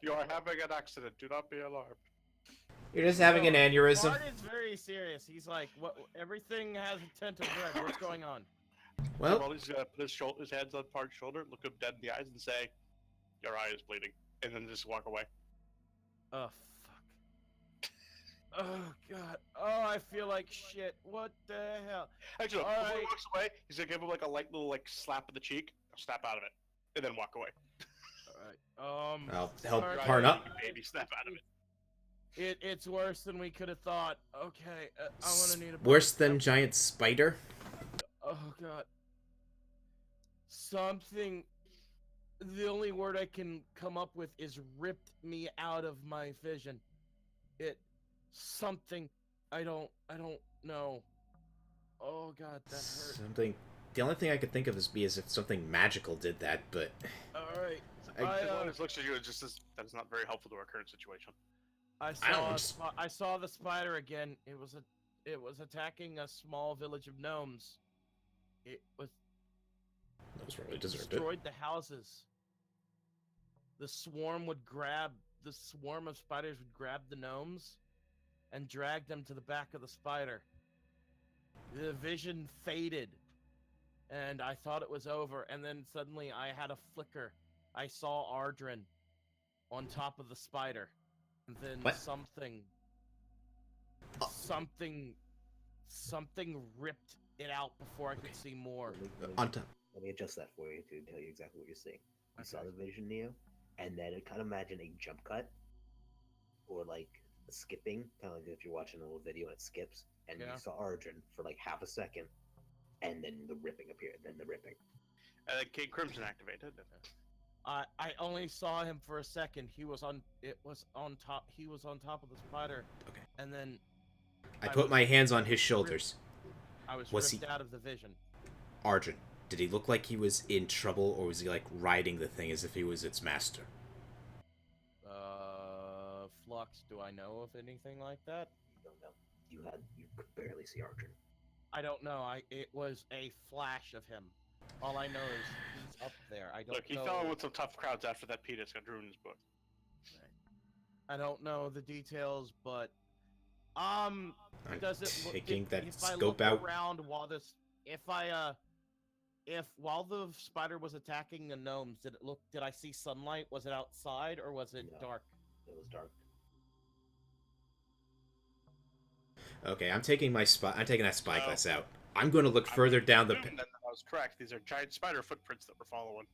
You are having an accident, do not be alarmed. You're just having an aneurysm. Bart is very serious. He's like, "What? Everything has a tint of red. What's going on?" Well, He's gonna put his hands on Park's shoulder, look him dead in the eyes, and say, "Your eye is bleeding," and then just walk away. Oh fuck. Oh god. Oh, I feel like shit. What the hell? Actually, All before he right. walks away, he's gonna give him like a light little like slap in the cheek, snap out of it, and then walk away. All right. I'll help sorry. Parn up. Baby snap out of it. It's worse than we could have thought. Okay, I'm gonna need a Worse than giant spider. Oh god. Something. The only word I can come up with is ripped me out of my vision. Something. I don't know. Oh god, that hurt. Something. The only thing I could think of is if something magical did that, but All right. Everyone looks at you and just says that is not very helpful to our current situation. I saw the spider again. It was attacking a small village of gnomes. It was Those probably It deserved it. destroyed the houses. The swarm of spiders would grab the gnomes and drag them to the back of the spider. The vision faded, and I thought it was over, and then suddenly I had a flicker. I saw Ardrin on top of the spider, and then What? something ripped it out before I could see more. On top. Let me adjust that for you to tell you exactly what you're seeing. You saw Okay. the vision, Neo, and then kind of imagine a jump cut, or like a skipping, kind of like if you're watching a little video and it skips, and Yeah. you saw Arjun for like half a second, and then the ripping appeared, then the ripping. And then King Crimson activated. I only saw him for a second. He was on top of the spider. Okay. And then I I put was my hands on his shoulders. I was Was ripped he- out of the vision. Arjun, did he look like he was in trouble, or was he like riding the thing as if he was its master? Flux, do I know of anything like that? You don't know. You could barely see Arjun. I don't know. It was a flash of him. All I know is he's up there. I don't Look, he know. fell in with some tough crowds after that Penis got drew in his book. I don't know the details, but I'm does it look taking that if I scope look out. around while this if while the spider was attacking the gnomes, did I see sunlight? Was it outside or was it No. dark? It was dark. Okay, I'm taking that spyglass So- out. I'm going to look further down the. Then I was correct. These are giant spider footprints that we're following.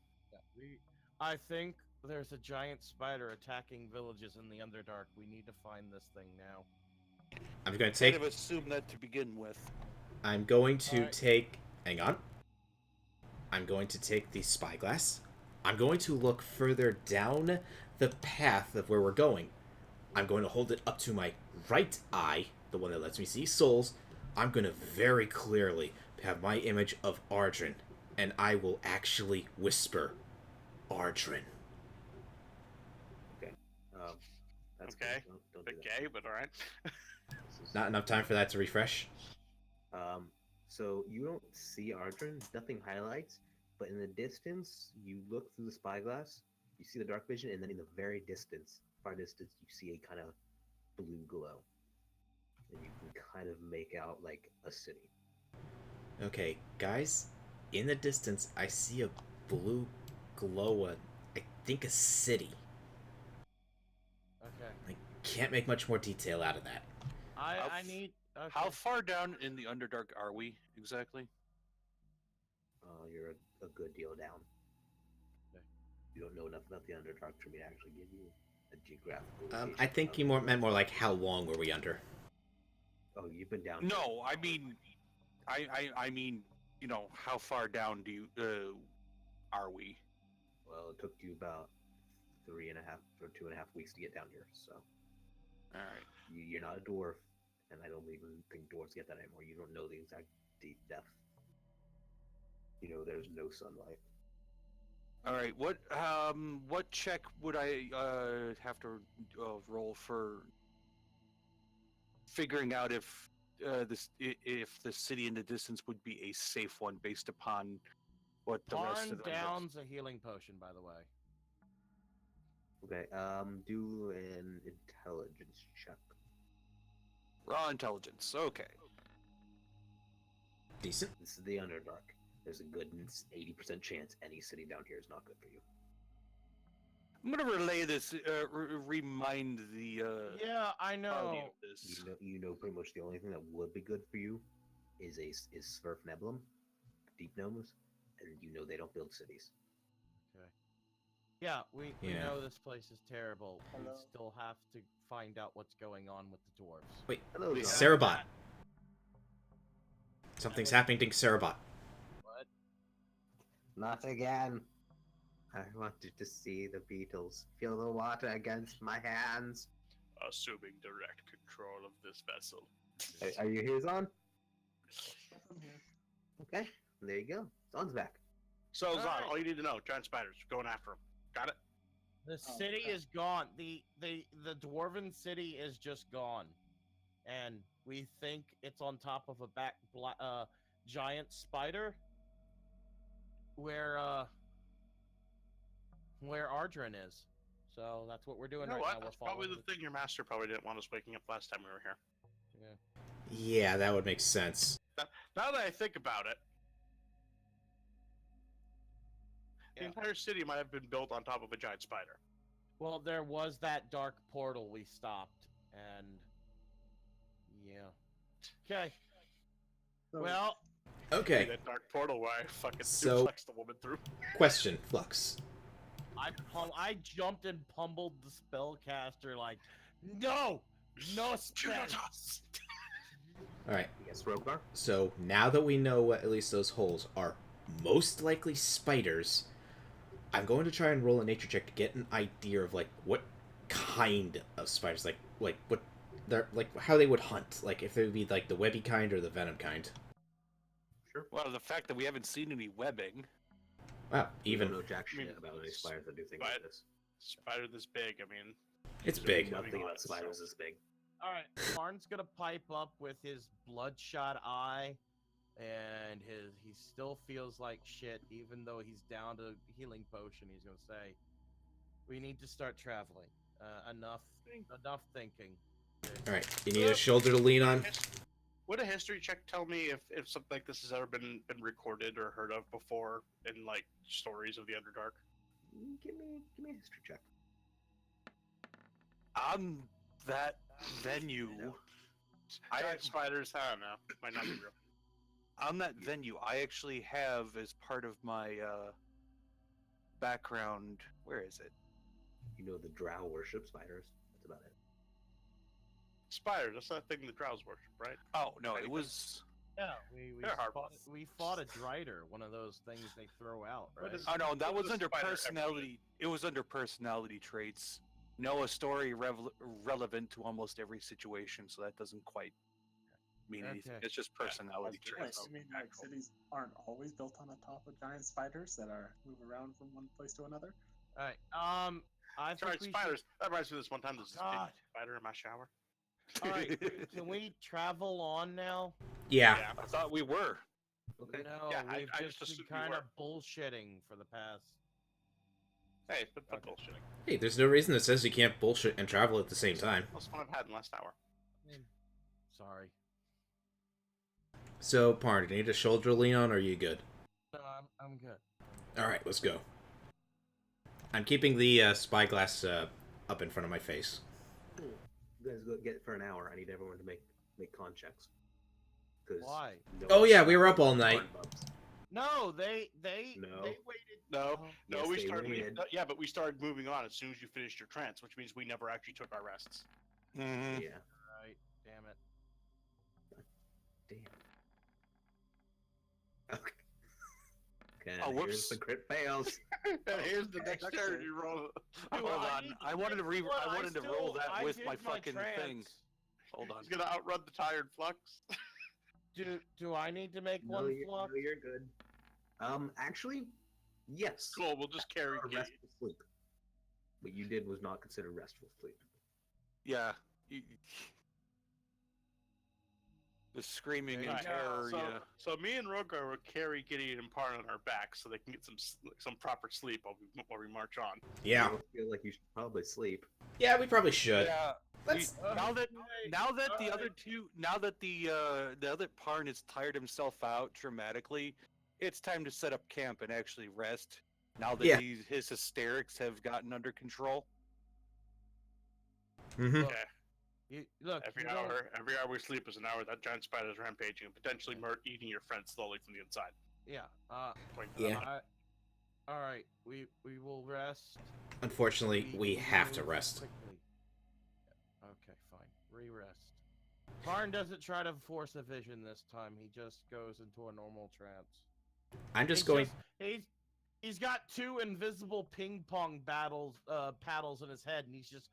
I think there's a giant spider attacking villages in the Underdark. We need to find this thing now. I'm going to Kind take. of assume that to begin with. I'm going to Alright. take. Hang on. I'm going to take the spyglass. I'm going to look further down the path of where we're going. I'm going to hold it up to my right eye, the one that lets me see souls. I'm going to very clearly have my image of Ardrin, and I will actually whisper, Ardrin. Okay. That's Okay. Good. Don't do Bit that. gay, but alright. This is- Not enough time for that to refresh. So you don't see Ardrin, nothing highlights, but in the distance, you look through the spyglass, you see the dark vision, and then in the very distance, far distance, you see a kind of blue glow. And you can kind of make out like a city. Okay, guys, in the distance, I see a blue glow, I think a city. Okay. I can't make much more detail out of that. I How need. Okay. How far down in the Underdark are we exactly? You're a good deal down. Okay. You don't know enough about the Underdark for me to actually give you a geographical. I location think of he it. meant more like how long were we under? Oh, you've been down. No, I mean, I mean, you know, how far down do you are we? Well, it took you about 3.5 or 2.5 weeks to get down here, so All right. you're not a dwarf, and I don't even think dwarves get that anymore. You don't know the exact deep depth. You know, there's no sunlight. All right. What check would I have to roll for figuring out if if the city in the distance would be a safe one based upon what the rest Tarn of the down's a healing potion, by the way. Okay, do an intelligence check. raw intelligence? Okay. Decent. This is the Underdark. There's a good 80% chance any city down here is not good for you. I'm gonna relay this. Remind the. Yeah, I party know. of this. You know pretty much the only thing that would be good for you is Sverf Neblum, Deep Gnomes, and you know they don't build cities. Okay. Yeah, we Yeah. know this place is terrible. We still have to find out what's going on with the dwarves. Wait, Hello, John. Cerebot. Something's happening to Cerebot. What? Not again. I wanted to see the beetles. Feel the water against my hands. Assuming direct control of this vessel. Are you here, Zon? Okay, there you go. Zon's back. So, Zon, Alright. all you need to know, giant spiders, going after them. Got it? The city is gone. The dwarven city is just gone, and we think it's on top of a giant spider. where Ardrin is. So that's what we're doing You know right what? now. We're That's probably following. the thing your master probably didn't want us waking up last time we were here. Yeah. Yeah, that would make sense. Now that I think about it, the Yeah. entire city might have been built on top of a giant spider. Well, there was that dark portal we stopped, and yeah. Okay. So, Well, Okay, That dark portal where I fucking So- suplexed the woman through. question, Flux. I jumped and pummeled the spellcaster like, no spell. Alright, Yes, Rogar. so now that we know what at least those holes are most likely spiders, I'm going to try and roll a nature check to get an idea of, like, what kind of spiders, like what they're, like, how they would hunt, like, if it would be, like, the webby kind or the venom kind. Sure. Well, the fact that we haven't seen any webbing. Wow, You even, don't know jack I mean, shit about any spiders that do things like this. Spider this big, I mean. it's these are big. living Nothing on about it, so- spiders is big. All right, Karn's gonna pipe up with his bloodshot eye, and he still feels like shit, even though he's down to healing potion. He's gonna say, "We need to start traveling. Enough thinking." Alright, you need a shoulder to lean on? Would a history check tell me if something like this has ever been recorded or heard of before in like stories of the Underdark? Give me a history check. On that venue, Giant spiders, I don't know. Might not be real. on that venue, I actually have as part of my background. Where is it? You know the drow worship spiders. That's about it. Spiders, that's that thing the drows worship, right? Oh no, it was. Yeah, They're hard we fought a Drider, one of those things they throw out, What right? is- Oh no, that What was was under spider ever personality. It was under personality traits. No, a story relevant to almost every situation, so that doesn't quite mean anything. Okay. It's just personality Wait, traits. you mean like cities aren't always built on the top of giant spiders that are move around from one place to another? All right. I Sorry, think we spiders. That reminds me of this one time. There's this big God. spider in my shower. All right. Can we travel on now? Yeah. I thought we were. Okay. No, Yeah, I we've just just assumed been you kind of were. bullshitting for the past. Hey, but Okay. bullshitting. Hey, there's no reason that says you can't bullshit and travel at the same time. Most fun I've had in the last hour. Sorry. So, Parn, do you need a shoulder to lean on, or are you good? No, I'm good. Alright, let's go. I'm keeping the spyglass up in front of my face. You guys go get it for an hour. I need everyone to make con checks. 'Cause Why? no Oh one's yeah, we were up all night. corn bubs. No, they No. they waited. No, Oh. no, Yes, we they started. waited. Yeah, but we started moving on as soon as you finished your trance, which means we never actually took our rests. Mm-hmm. Yeah. Right. Damn it. Damn. Okay. Okay. Oh, Here's whoops. the crit fails. And here's the next Dexterity. turn you roll. Hold on. I wanted to I wanted to roll that with my fucking thing. Hold on. He's gonna outrun the tired flux. Do I need to make No, one you're, flux? no, you're good. Actually, yes. Cool. We'll just carry. A restful sleep. What you did was not considered restful sleep. Yeah. The screaming in Alright, terror. so, Yeah. so me and Rogar will carry Gideon and Parn on our backs so they can get some proper sleep while we march on. Yeah. I feel like you should probably sleep. Yeah, we probably should. Yeah. Let's. Now that the other two, now that the other Parn has tired himself out dramatically, it's time to set up camp and actually rest. Now that Yeah. his hysterics have gotten under control. Mm-hmm. You, look, Every you don't- hour we sleep is an hour that giant spider's rampaging and potentially eating your friend slowly from the inside. Yeah. Point to Yeah. that. All right. We will rest. Unfortunately, we have to move rest. quickly. Okay, fine. Re-rest. Karn doesn't try to force a vision this time. He just goes into a normal trance. I'm just He's going. he's got two invisible ping pong paddles in his head, and he's just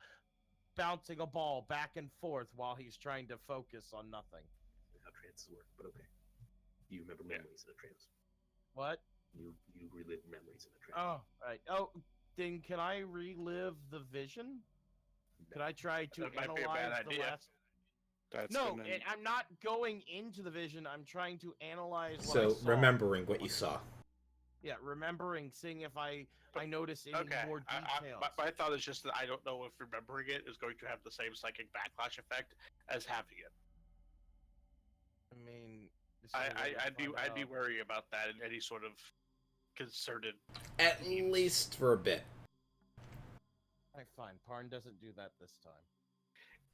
bouncing a ball back and forth while he's trying to focus on nothing. How trances work, but okay. You remember memories in a trance. What? You relive memories in a trance. Oh, right. Oh, then can I relive the vision? Can I try to That might be a bad analyze the idea. last? That's No, gonna- I'm not going into the vision. I'm trying to analyze. What I So, saw. remembering what you saw. Yeah, remembering, seeing if I notice any Okay. more details. My thought is just that I don't know if remembering it is going to have the same psychic backlash effect as having it. I mean, this is a way to I'd be find out. wary about that in any sort of concerted. At least for a bit. Alright, fine. Parn doesn't do that this time.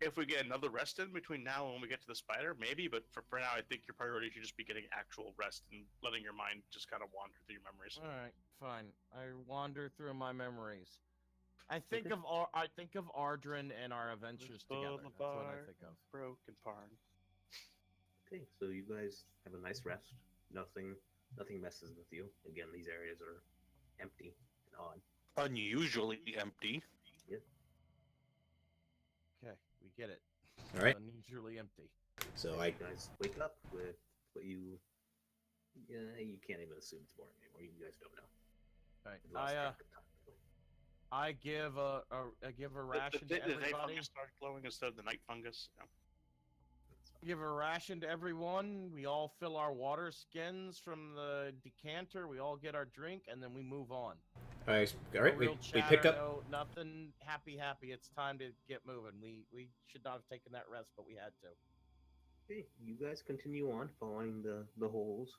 If we get another rest in between now and when we get to the spider, maybe. But for now, I think your priority should just be getting actual rest and letting your mind just kind of wander through your memories. All right, fine. I wander through my memories. I think of Ardrin and our adventures together. That's what I think of. Broken Parn. Okay, so you guys have a nice rest. Nothing messes with you. Again, these areas are empty and odd. Unusually empty. Okay, we get it. All right. Unusually empty. So And I you guys wake up with what you can't even assume it's morning anymore. You guys don't know. All right. You've lost track of time, really. I give a ration to The day everybody. fungus started glowing instead of the night fungus. Yeah. Give a ration to everyone. We all fill our water skins from the decanter. We all get our drink, and then we move on. all right. No We real pick chatter, up. No, nothing. Happy. It's time to get moving. We should not have taken that rest, but we had to. Okay, you guys continue on following the holes.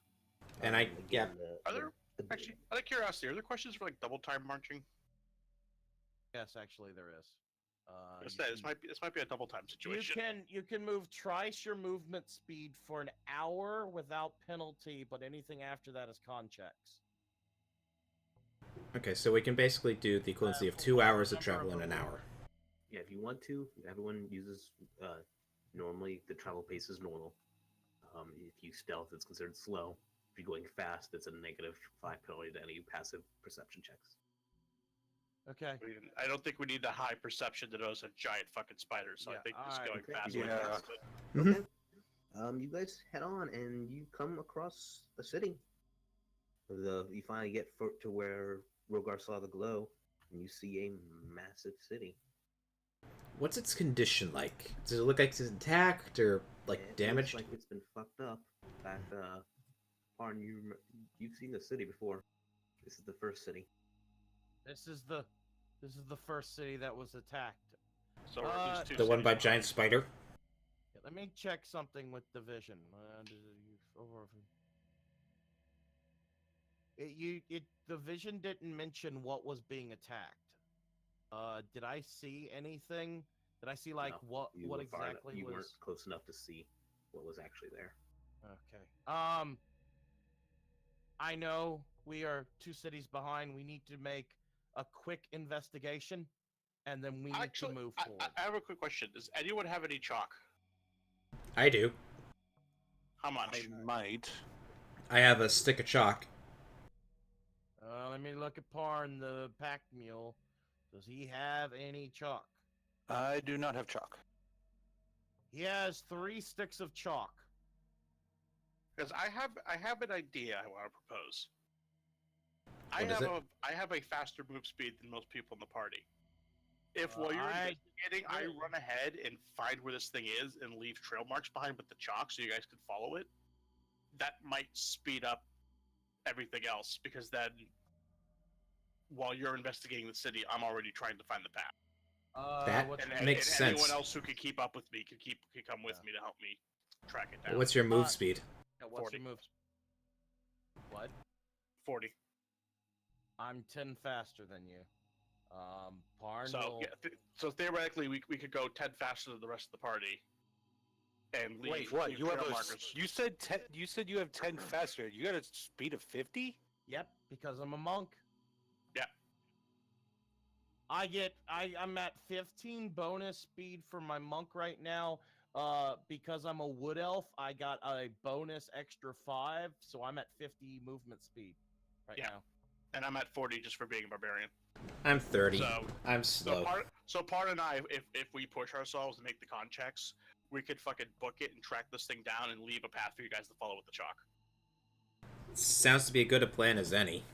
And I- yeah. Are there- Actually, out of curiosity, are there questions for like double time marching? Yes, actually, there is. I said this might be a double time situation. You can move twice your movement speed for an hour without penalty, but anything after that is con checks. Okay, so we can basically do the equivalency of 2 hours of travel in an hour. Yeah, if you want to, everyone uses. Normally, the travel pace is normal. If you stealth, it's considered slow. If you're going fast, it's a -5 penalty to any passive perception checks. Okay. I don't think we need the high perception to notice a giant fucking spider, so I Yeah, think just alright. going Okay, fast. you would go be fast. good. Mhm. You guys head on, and you come across a city. You finally get to where Rogar saw the glow, and you see a massive city. What's its condition like? Does it look like it's intact or like It looks damaged? like it's been fucked up. In fact, Parn, you've seen the city before. This is the first city. This is the first city that was attacked. So we're at least two The one cities by behind. giant spider? Yeah, let me check something with division. The vision didn't mention what was being attacked. Did I see anything? Did I see like No, what you were far enough- exactly you was? weren't close enough to see what was actually there. Okay. I know we are 2 cities behind. We need to make a quick investigation, and then we need Actually, to move I forward. have a quick question. Does anyone have any chalk? I do. How much? I might. I have a stick of chalk. Let me look at Parn, the pack mule. Does he have any chalk? I do not have chalk. He has 3 sticks of chalk. Because I have an idea I want to propose. What is it? I have a faster move speed than most people in the party. If while you're I- investigating, I run ahead and find where this thing is and leave trail marks behind with the chalk so you guys can follow it, that might speed up everything else, because then while you're investigating the city, I'm already trying to find the path. That what's your- makes and sense. anyone else who could keep up with me could come with me to help me track it down. What's your move Uh, speed? Yeah, what's 40. your move? What? 40. I'm 10 faster than you. Parn So will... yeah, so theoretically, we could go 10 faster than the rest of the party, and leave. Wait, what? leave You have trail a? markers. You said 10. You said you have 10 faster. You got a speed of 50. Yep, because I'm a monk. Yeah. I'm at 15 bonus speed for my monk right now. Because I'm a wood elf, I got a bonus extra 5, so I'm at 50 movement speed right Yeah. now. And I'm at 40 just for being a barbarian. I'm 30. So, I'm slow. Part and I, if we push ourselves and make the con checks, we could fucking book it and track this thing down and leave a path for you guys to follow with the chalk. Sounds to be as good a plan as any.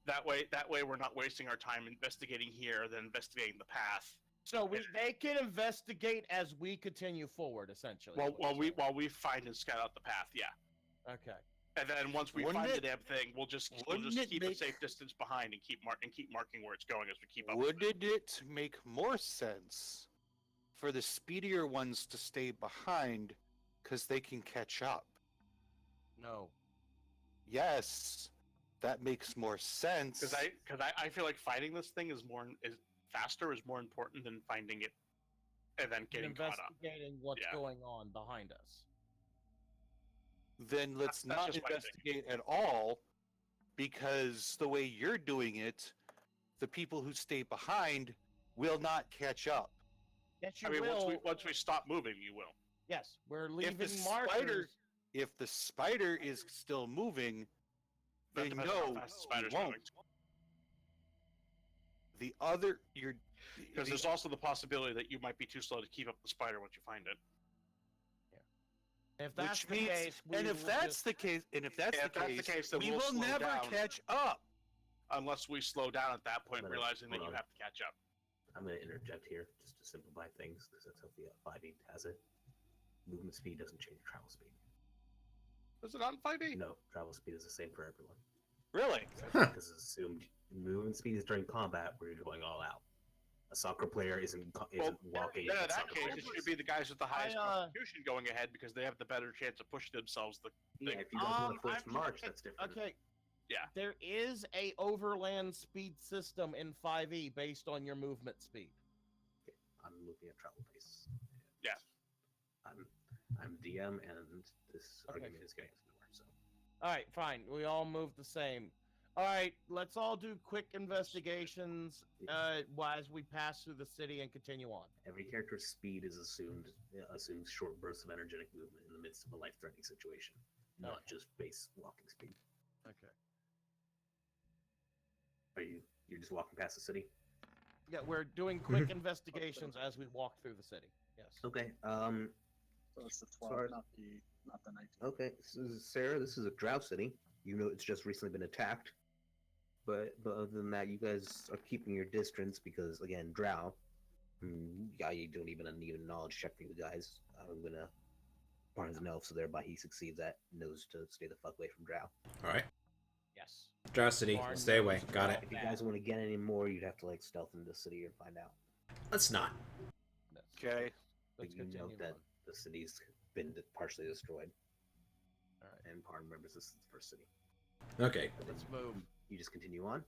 That way, we're not wasting our time investigating here, then investigating the path. So they can investigate as we continue forward, essentially. is what While you're saying. we find and scout out the path. Yeah. Okay. And then once we Wouldn't find the it- damn thing, we'll just wouldn't it keep a make- safe distance behind and keep marking where it's going as we keep up. Wouldn't it make more sense for the speedier ones to stay behind because they can catch up? No. Yes, that makes more sense. Because I feel like fighting this thing is faster is more important than finding it and then getting caught up. Investigating what's Yeah. going on behind us. Then let's That's not just my investigate at all, because the way you're doing it, the people who stay behind will not catch up. Yes, you I mean, will. once we stop moving, you will. Yes, we're If leaving the markers. spider is still moving, That then depends on how no, fast the you spider's won't. moving. The other, you're Because there's also the possibility that you might be too slow to keep up the spider once you find it. If that's which the means, case, we and if will that's just- the case, then we we'll will slow never down. catch up. Unless we slow down at that point, But, realizing that hold you on. have to catch up. I'm going to interject here just to simplify things because that's how the 5e has it. Movement speed doesn't change travel speed. Is it on 5e? No, travel speed is the same for everyone. Really? Huh. Because it's assumed movement speed is during combat where you're going all out. A soccer player isn't walking. Then in at that soccer case, player it pace. should be the guys with the highest I, constitution going ahead because they have the better chance of pushing themselves. Yeah, if you guys want to force I'm- march, that's different. Okay. Yeah. There is a overland speed system in 5e based on your movement speed. I'm looking at travel pace. Yeah. I'm DM, and this Okay. argument is getting us nowhere. So All right, fine. We all move the same. All right, let's all do quick investigations as we pass through the city and continue on. every character's speed is assumes short bursts of energetic movement in the midst of a life-threatening situation, not Okay. just base walking speed. Okay. You're just walking past the city? Yeah, we're doing quick investigations as we walk through the city. Yes. Okay. So it's the 12, Sorry. not the 19. Okay. Sarah, this is a drow city. You know it's just recently been attacked. But other than that, you guys are keeping your distance because, again, drow. Yeah, you don't even need a knowledge check for you guys. I'm gonna. Barnes an elf, so thereby he succeeds at knows to stay the fuck away from drow. All right. Yes. Drow City, Barn stay away. knows Got it. If you guys want to get any more, you'd have to like stealth into the city and find out. Let's not. Okay. But Let's you continue note that on. the city's been partially destroyed, All right. and Parn remembers this is the first city. Okay, Let's move. You just continue on.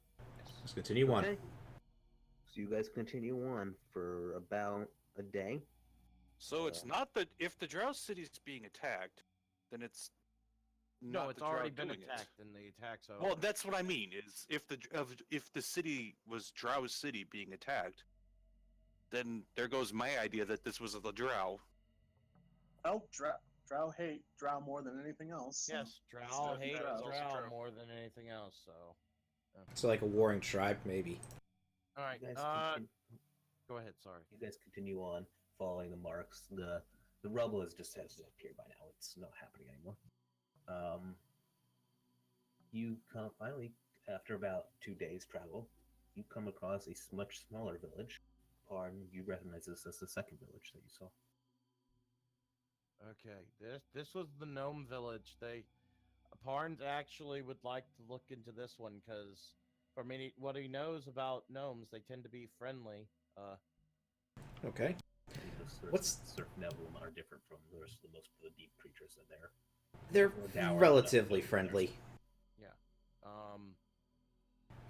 let's continue on. Okay. So you guys continue on for about a day. So it's not that if the Drow City's being attacked, then it's No, not it's the Drow already been doing it. attacked, and the attack's over. Well, that's what I mean. Is if the city was Drow City being attacked, then there goes my idea that this was the Drow. Oh, Drow hate Drow more than anything else. so- yes, Drow It's hate definitely Drow. Drow True. more than anything else. So, So like a warring tribe, maybe. all right. You guys, Go ahead. Sorry. you guys continue on following the marks. The rubble has disappeared by now. It's not happening anymore. You come finally after about 2 days travel. You come across a much smaller village. Parn, you recognize this as the second village that you saw. Okay. This was the gnome village. Parnes actually would like to look into this one because, from what he knows about gnomes, they tend to be friendly. Okay. The What's- Surf Nebulum are different from the rest of most of the deep creatures that there. They're Well, dour, relatively but- friendly.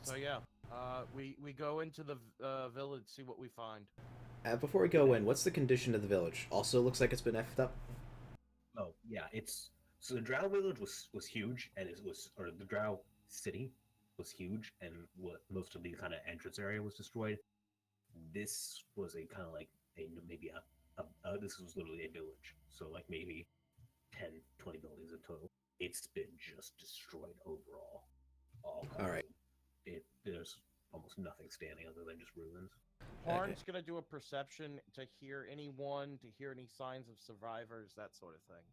So yeah, we go into the village, see what we find. Before we go in, what's the condition of the village? Also looks like it's been effed up. Oh yeah, it's so the Drow village was huge, and the Drow city was huge, and what most of the kind of entrance area was destroyed. This was a kind of like this was literally a village, so like maybe 10, 20 buildings in total. It's been just destroyed overall. All right. There's almost nothing standing other than just ruins. Parnes gonna do a perception to hear anyone, to hear any signs of survivors, that sort of thing.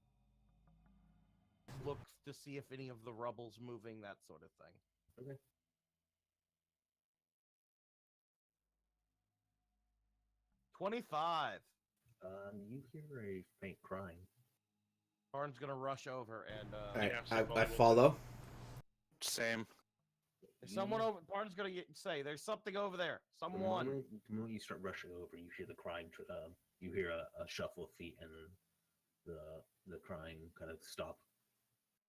Look to see if any of the rubble's moving, that sort of thing. Okay. 25. You hear a faint crying. Parn's gonna rush over and All right, Yeah, so I we'll- follow. Same. there's someone over. Parn's gonna say, "There's something over there. The Someone." moment you start rushing over, you hear the crying. You hear a shuffle of feet, and the crying kind of stop.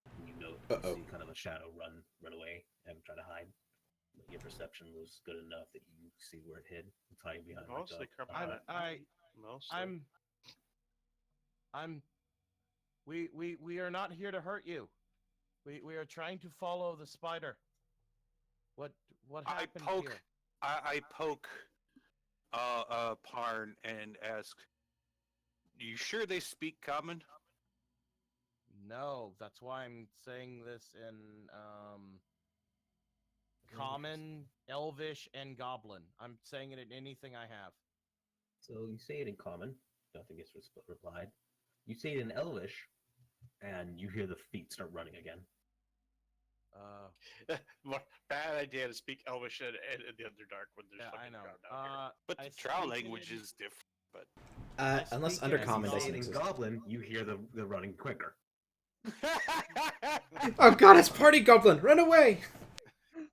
And you Uh-oh. see kind of a shadow run away and try to hide. But your perception was good enough that you see where it hid. It's hiding behind Mostly like Carpet. Mostly. We are not here to hurt you. We are trying to follow the spider. What happened here? I poke Parn and ask, "You sure they speak common?" No, that's why I'm saying this in common, elvish, and goblin. I'm saying it in anything I have. So you say it in common. Nothing gets replied. You say it in Elvish, and you hear the feet start running again. Bad idea to speak Elvish in the Underdark when there's Yeah, I fucking know. drow down here. But I the drow speak language in- is different. But Unless speak it as undercommon You say doesn't it in exist. Goblin, you hear the running quicker. Oh god, it's Party Goblin! Run away! Does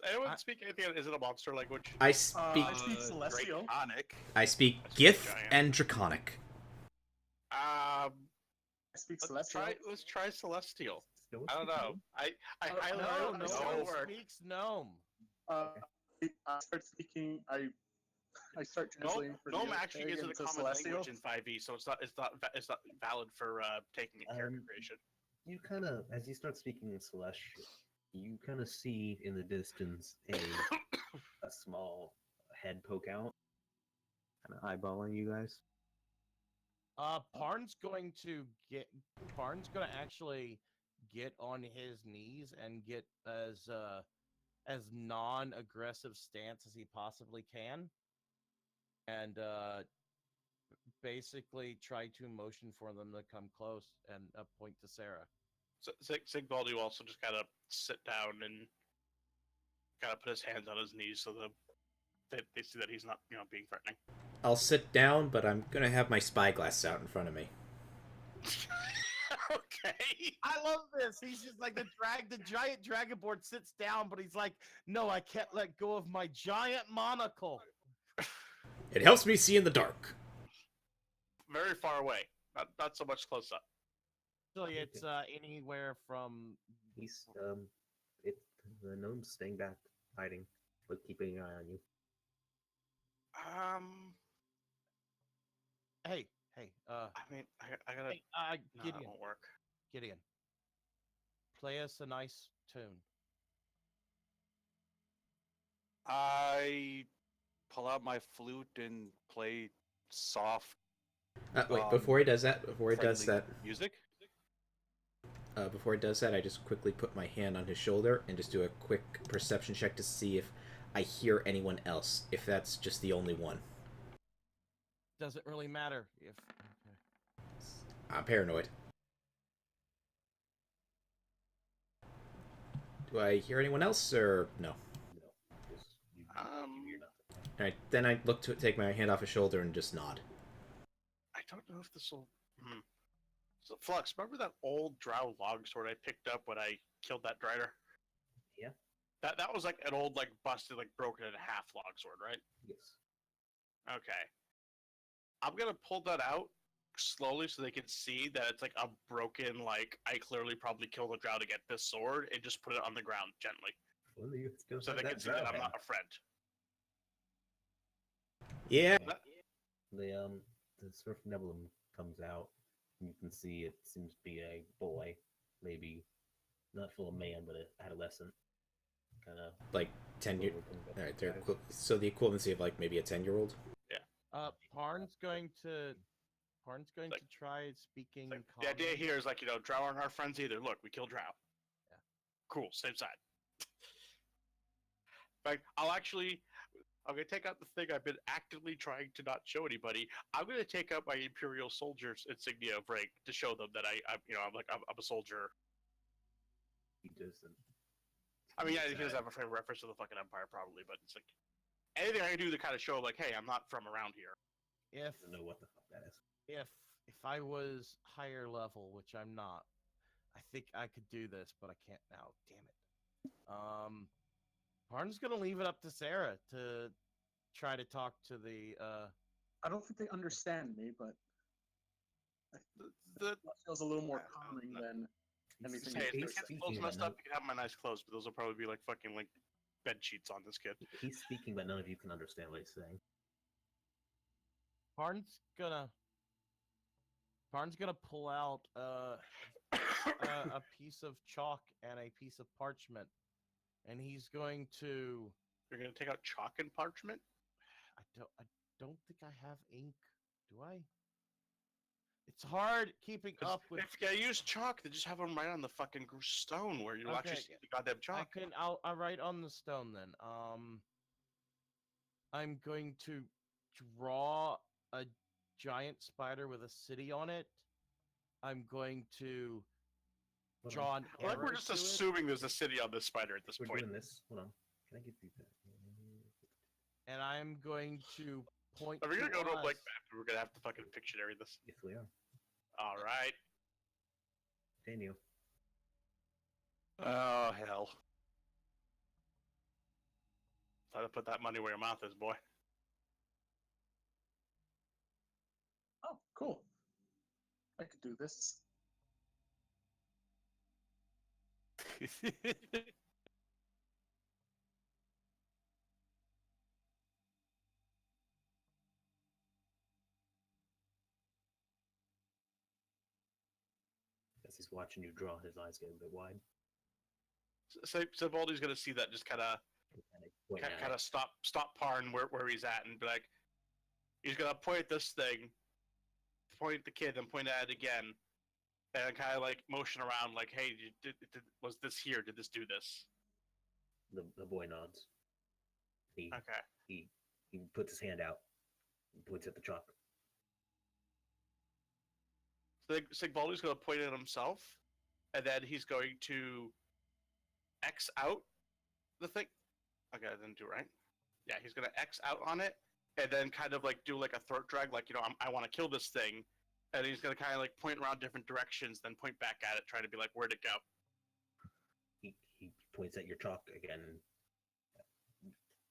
anyone speak anything? Is it a monster language? I speak. I speak Celestial. Draconic. I speak I speak Gith Giant. and Draconic. I speak Let's Celestial. try Celestial. No, I don't know. I highly No, doubt no this one will work. speaks gnome. I start speaking. I start translating for Gnome the actually egg isn't a into common Celestial. language in 5e, so it's not valid for taking a character creation. You kind of, as you start speaking in Celestial, you kind of see in the distance a small head poke out, kind of eyeballing you guys. Parn's going to actually get on his knees and get as non-aggressive stance as he possibly can, and basically try to motion for them to come close and point to Sarah. So Sigvaldi will also just kind of sit down and kind of put his hands on his knees so they see that he's not being threatening. I'll sit down, but I'm gonna have my spyglass out in front of me. Okay. I love this. He's just like the giant dragonborn sits down, but he's like, "No, I can't let go of my giant monocle." It helps me see in the dark. Very far away. Not so much close up. Actually, it's anywhere from. He's the gnome's staying back, hiding, but keeping an eye on you. Hey, I mean, I gotta. hey, No, that Gideon, won't work. Gideon, play us a nice tune. I pull out my flute and play soft. Wait, before he does that, before he does friendly that, music. I just quickly put my hand on his shoulder and just do a quick perception check to see if I hear anyone else. If that's just the only one. Doesn't really matter if. I'm paranoid. Do I hear anyone else, or no? No, just you hear nothing. Alright, then I look to take my hand off his shoulder and just nod. I don't know if this will. So Flux, remember that old drow longsword I picked up when I killed that Drider? Yeah. That was like an old, like busted, like broken in half longsword, right? Yes. Okay. I'm gonna pull that out slowly so they can see that it's like a broken, like I clearly probably killed a drow to get this sword, and just put it on the ground gently, Well, you still so have they that can see that drow I'm head. not a friend. Yeah. The surf nebulum comes out. And you can see it seems to be a boy, maybe not full of man, but an adolescent. Kind of Like 10 years. Alright, they're so the equivalency of like maybe a 10-year-old. Parn's going to Like- try speaking. Like, the idea here is like, drow aren't our friends either. Look, we killed drow. Yeah. Cool, same side. In fact, I'm gonna take out the thing I've been actively trying to not show anybody. I'm gonna take out my Imperial Soldier's insignia of rank to show them that I'm a soldier. he doesn't. I mean, yeah, he does have a frame of reference to the fucking Empire probably, but it's like anything I can do to kind of show like, hey, I'm not from around here. If Doesn't know what the fuck that is. if if I was higher level, which I'm not, I think I could do this, but I can't now. Damn it. Barnes gonna leave it up to Sarah to try to talk to the. I don't think they understand me, but The that feels a little more calming than anything. hey, He's if the kid's speaking, clothes but messed up, you can have my nice clothes, but those will probably be like fucking like bed sheets on this kid. He's speaking, but none of you can understand what he's saying. Barnes gonna pull out a piece of chalk and a piece of parchment, and he's going to. You're gonna take out chalk and parchment? I don't think I have ink. Do I? It's hard keeping 'Cause up with. if you use chalk, then just have them right on the fucking stone where you'll actually Okay, see the goddamn chalk. I'll write on the stone then. I'm going to draw a giant spider with a city on it. I'm going to Hold draw on. an Like arrow we're just to it. assuming there's a city on this spider at this We're point. doing this. Hold on. Can I get these back? And I'm going to point. Are we gonna go to a us. blank map? We're gonna have to fucking Pictionary this. Yes, we are. All right. Daniel. Oh hell. Try to put that money where your mouth is, boy. Oh, cool. I could do this. As he's watching you draw, his eyes get a bit wide. So Baldy's gonna see that, just kind of Point at it. stop Parn where he's at, and be like, he's gonna point at this thing, point at the kid, and point at it again, and kind of like motion around, like, hey, was this here? Did this do this? The boy nods. He Okay. he puts his hand out and points at the chalk. So Sigbaldi's going to point at himself, and then he's going to X out the thing. Okay, I didn't do right. Yeah, he's going to X out on it, and then kind of like do like a throat drag, like, you know, I want to kill this thing. And he's going to kind of like point around different directions, then point back at it, trying to be like, where'd it go? He points at your chalk again. And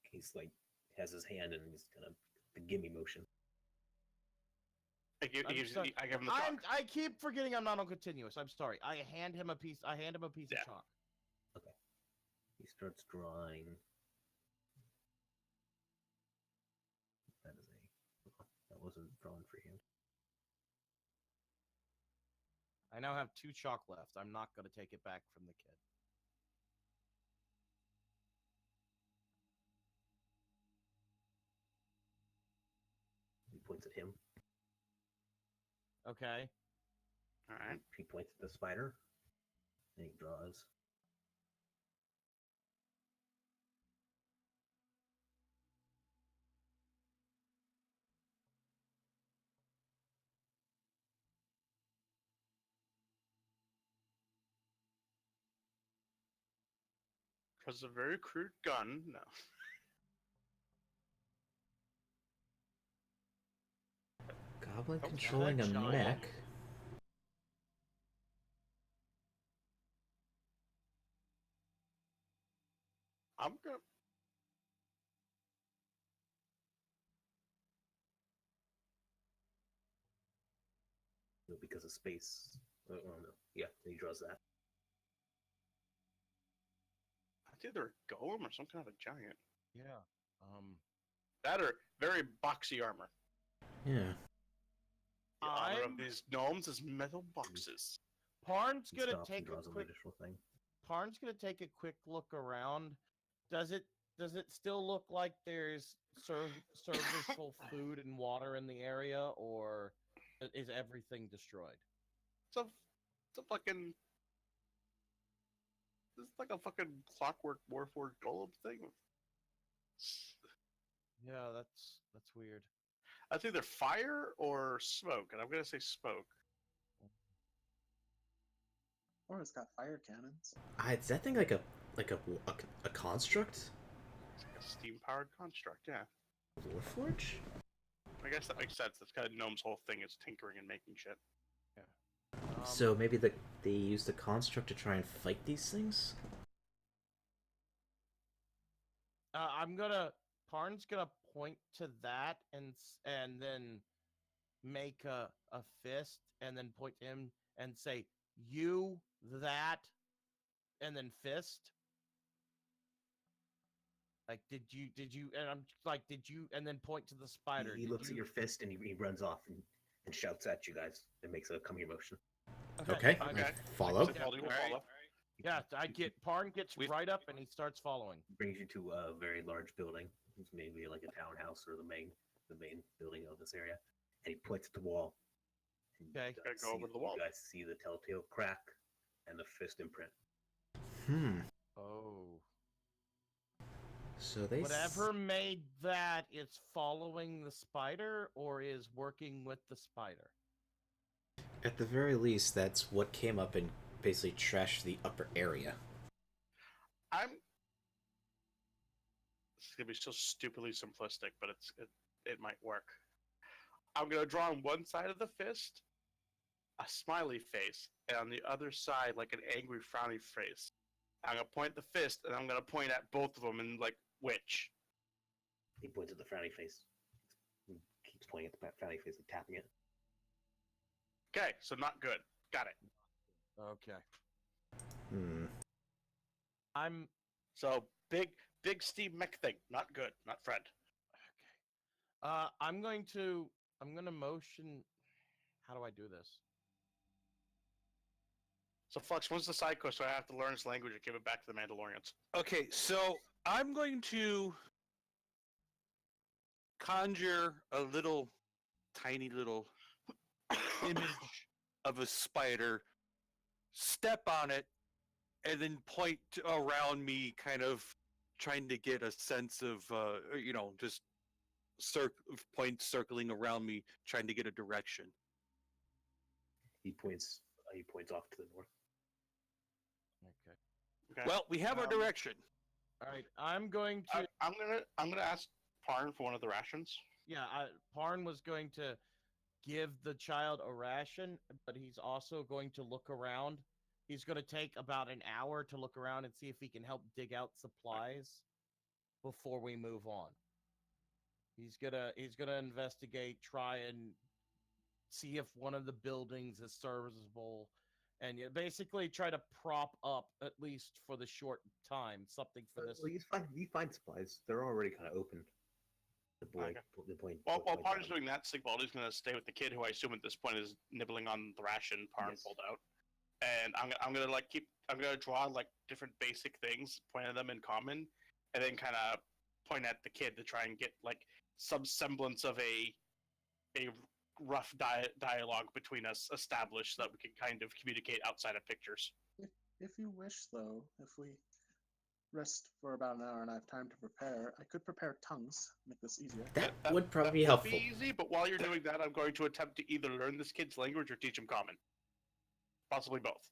he's like has his hand and he's kind of the gimme motion. I give him the I chalk. keep forgetting I'm not on continuous. I'm sorry. I hand him a piece Yeah. of chalk. He starts drawing. That wasn't drawn freehand. I now have 2 chalk left. I'm not going to take it back from the kid. He points at him. Okay. All right. He points at the spider. And he draws. Because a very crude gun. No. Goblin Oh, controlling a giant. mech. I'm gonna. Because of space. Oh no. Yeah, he draws that. It's either a golem or some kind of a giant. Yeah. That or very boxy armor. Yeah. The armor of I'm- these gnomes is metal boxes. Parn's He going to stops and take a draws an quick additional thing. Parn's going to take a quick look around. Does it still look like there's serviceable food and water in the area, or is everything destroyed? It's a fucking. It's like a fucking clockwork Warforged golem thing. Yeah, that's weird. That's either fire or smoke, and I'm gonna say smoke. Or it's got fire cannons. Is that thing like a construct? It's like a steam-powered construct, yeah. Warforge? I guess that makes sense. That's kind of Gnome's whole thing is tinkering and making shit. So maybe they use the construct to try and fight these things? Parn's gonna point to that and then make a fist and then point to him and say, "You that," and then fist. Like, did you? And I'm like, did you? And then point to the spider. He Did looks you- at your fist and he runs off and shouts at you guys and makes a coming motion. Okay, fine. I follow. Sick Baldy will follow. Yeah, Parn gets We've- right up and he starts following. Brings you to a very large building. It's maybe like a townhouse or the main building of this area. And he points at the wall. And you Okay. guys Gotta go over to the wall. You guys see the telltale crack and the fist imprint. Oh. So they Whatever made that is following the spider or is working with the spider. At the very least, that's what came up and basically trashed the upper area. This is gonna be so stupidly simplistic, but it might work. I'm gonna draw on one side of the fist a smiley face, and on the other side like an angry frowny face. I'm gonna point the fist, and I'm gonna point at both of them and like which. He points at the frowny face. He keeps pointing at the frowny face and tapping it. Okay, so not good. Got it. Okay. Hmm. So big Steve Mech thing. Not good. Not friend. Okay. I'm gonna motion. How do I do this? So Flux, when's the side quest? So I have to learn this language and give it back to the Mandalorians. Okay, so I'm going to conjure a little, tiny little image of a spider, step on it, and then point around me, kind of trying to get a sense of, just points circling around me, trying to get a direction. He points off to the north. Okay. Okay. Well, we have our direction. All right. I'm going to. I'm gonna ask Parn for one of the rations. Yeah. Parn was going to give the child a ration, but he's also going to look around. He's going to take about an hour to look around and see if he can help dig out supplies before we move on. He's gonna investigate, try and see if one of the buildings is serviceable, and basically try to prop up, at least for the short time, something for this. Well, you find supplies. They're already kind of opened. The boy. Okay. While points Parn's out. doing that, Sigvaldi's gonna stay with the kid, who I assume at this point is nibbling on the ration Parn Yes. pulled out. And I'm gonna draw like different basic things, point at them in common, and then kind of point at the kid to try and get like some semblance of a rough dialogue between us established so that we can kind of communicate outside of pictures. If you wish, though, if we rest for about an hour and I have time to prepare, I could prepare tongues, make this easier. That would probably be would helpful. Be easy, but while you're doing that, I'm going to attempt to either learn this kid's language or teach him common. Possibly both.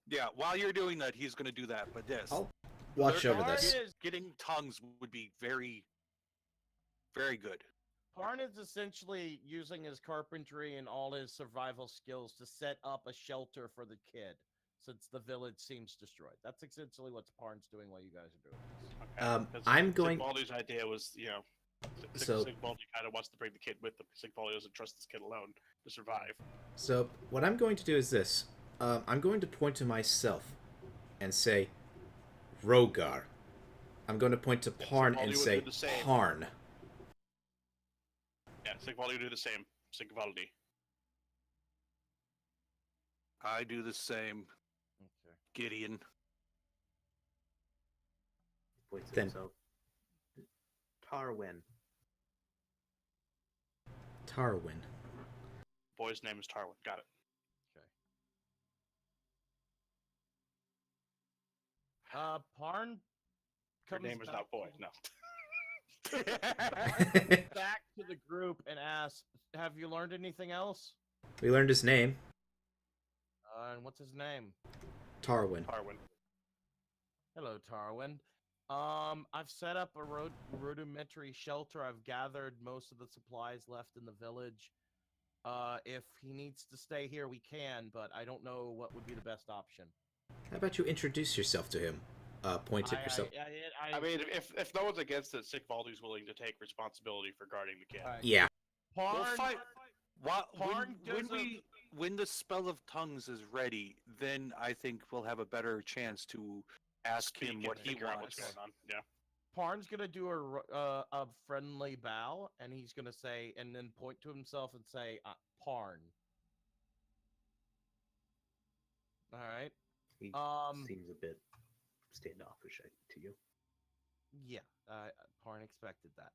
Yeah, while you're doing that, he's going to do that. But yes, I'll watch over Parn this. is- getting tongues would be very, very good. Parn is essentially using his carpentry and all his survival skills to set up a shelter for the kid, since the village seems destroyed. That's essentially what Parn's doing while you guys are doing this. Okay. 'Cause I'm going- Sigvaldi's idea was, So- Sigvaldi kind of wants to bring the kid with him. Sigvaldi doesn't trust this kid alone to survive. So what I'm going to do is this. I'm going to point to myself and say, Rogar. I'm going to point to Parn Sigvaldi and would say, do the same. Parn. Yeah, Sigvaldi would do the same. Sigvaldi. I do the same, Okay. Gideon. Points at Then- himself. Tarwin. Tarwin. Boy's name is Tarwin. Got it. Parn Her comes name is back not Boy. to- No. back to the group and asks, "Have you learned anything else?" We learned his name. And what's his name? Tarwin. Tarwin. Hello, Tarwin. I've set up a rudimentary shelter. I've gathered most of the supplies left in the village. If he needs to stay here, we can, but I don't know what would be the best option. How about you introduce yourself to him? Point at yourself. I mean, if no one's against it, Sigvaldi's willing to take responsibility for guarding the kid. Yeah. We'll Parn, fight. Parn does When the spell of tongues is ready, then I think we'll have a better chance to ask Speak him and what he figure out wants. what's going on. Yeah. Parn's gonna do a friendly bow, and he's gonna say, and then point to himself and say, Parn. All right. He seems a bit standoffish to you. Yeah. Parn expected that.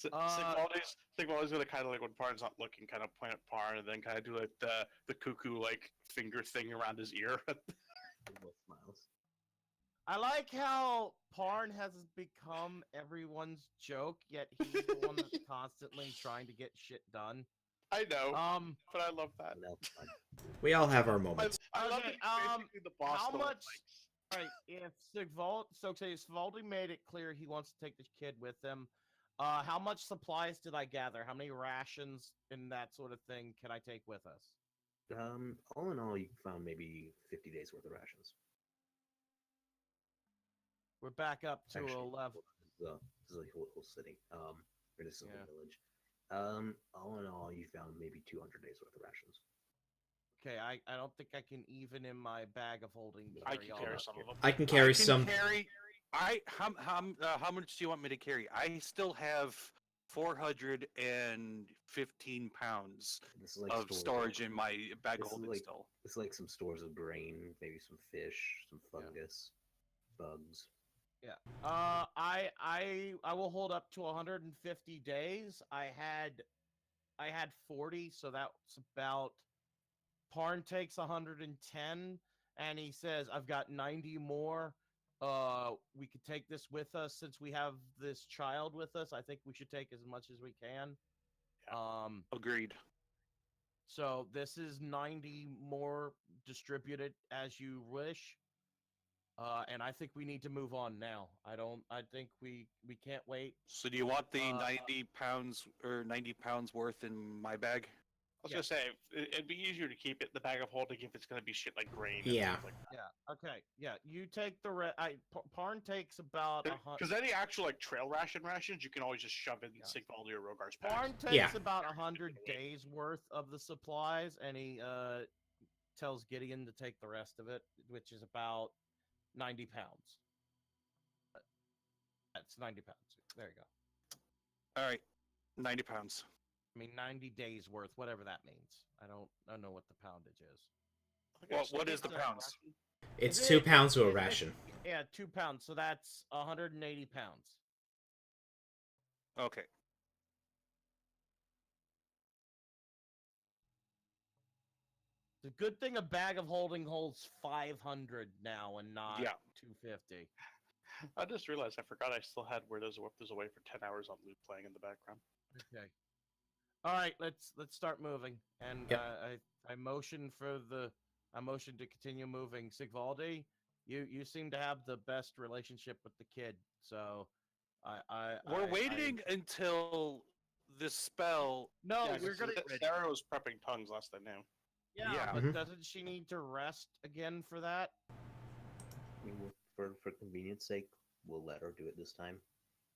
Sigvaldi's gonna kind of like when Parn's not looking, kind of point at Parn, and then kind of do like the cuckoo like finger thing around his ear. He both smiles. I like how Parn has become everyone's joke, yet he's the one that's constantly trying to get shit done. I know, but I love that. No, fine. We all have our moments. I love Okay, it. Basically, the boss. how no one much- likes. Right, if Sigvaldi made it clear he wants to take the kid with him, how much supplies did I gather? How many rations and that sort of thing can I take with us? All in all, you found maybe 50 days worth of rations. We're back up to Actually, a level. This is a whole city. Or this is a Yeah. whole village. All in all, you found maybe 200 days worth of rations. Okay, I don't think I can even in my bag of holding. I carry can all carry that. some of them. I can carry I can some. Carry, how much do you want me to carry? I still have 415 pounds This is like of storage in my bag of This is holding like- still. It's like some stores of grain, maybe some fish, some fungus, bugs. Yeah. I will hold up to 150 days. I had 40, so that's about. Parn takes 110, and he says, "I've got 90 more. We could take this with us since we have this child with us. I think we should take as much as we can." Agreed. So this is 90 more distributed as you wish. And I think we need to move on now. I think we can't wait. So do you want the 90 pounds worth in my bag? I was gonna say it'd be easier to keep it in the bag of holding if it's gonna be shit like grain. Yeah. And stuff like Yeah. Okay. Yeah. You take the Parn takes about that. Because any actual like trail rations, you can always just shove in Sigvaldi or Rogar's packs. Parn takes Yeah. about 100 days worth of the supplies, and he tells Gideon to take the rest of it, which is about 90 pounds. That's 90 pounds. There you go. All right, 90 pounds. I mean, 90 days worth, whatever that means. I don't know what the poundage is. Well, what is the pounds? It's Is 2 it- pounds to a is it- ration. Yeah, 2 pounds. So that's 180 pounds. Okay. The good thing a bag of holding holds 500 now and not Yeah. 250. I just realized I forgot I still had Where There's a Way for 10 hours on loop playing in the background. Okay. All right, let's start moving. And Yep. I motion to continue moving. Sigvaldi, you seem to have the best relationship with the kid, so We're waiting until this spell. No, Yeah, we're gonna. Sarah was prepping tongues last I knew. Yeah, Yeah. but Mhm. doesn't she need to rest again for that? I mean, for convenience sake, we'll let her do it this time.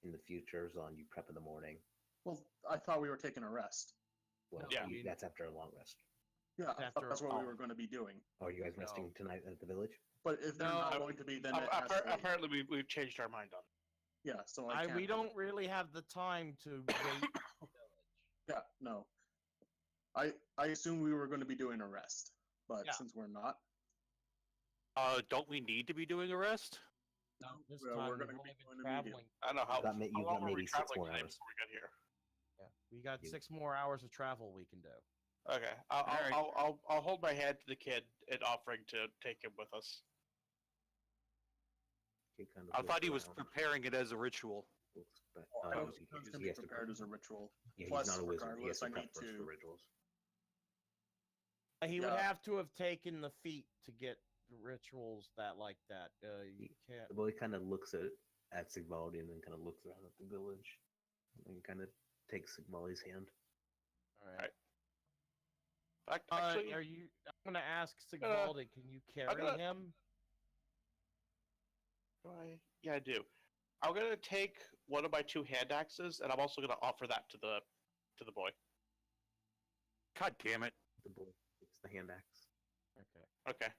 In the future, Zon, you prep in the morning. Well, I thought we were taking a rest. Well, Yeah. that's after a long rest. Yeah, I thought After- that's what we oh. were going to be doing. Are you guys No. resting tonight at the village? But if they're No, not going to be, then it has to wait. Apparently, we've changed our mind on it. Yeah, so I can't. We don't really have the time to wait. Yeah, no. I assume we were going to be doing a rest, but Yeah. since we're not, Don't we need to be doing a rest? No, this Well, time we're we've gonna only be been going to medium. traveling. I don't know how You've got long were we maybe 6 traveling more today hours. before we got here. Yeah, we got You- 6 more hours of travel we can do. Okay, Alright. I'll hold my hand to the kid in offering to take him with us. He kind of I looks thought he was around, preparing it as a ritual. looks back- Tongues he can has be to prep- prepared as a ritual. Yeah, Plus, he's not a wizard. He has regardless, to I prep need first to- for rituals. He would Yeah. have to have taken the feat to get rituals that like that. You can't. The boy kind of looks at Sigvaldi and then kind of looks around at the village and kind of takes Sigvaldi's hand. All right. Actually, Are you? I'm gonna ask Sigvaldi. Can you carry gonna- him? do I? Yeah, I do. I'm gonna take one of my 2 hand axes, and I'm also gonna offer that to the boy. God damn it. The boy takes the hand axe. Okay. Okay.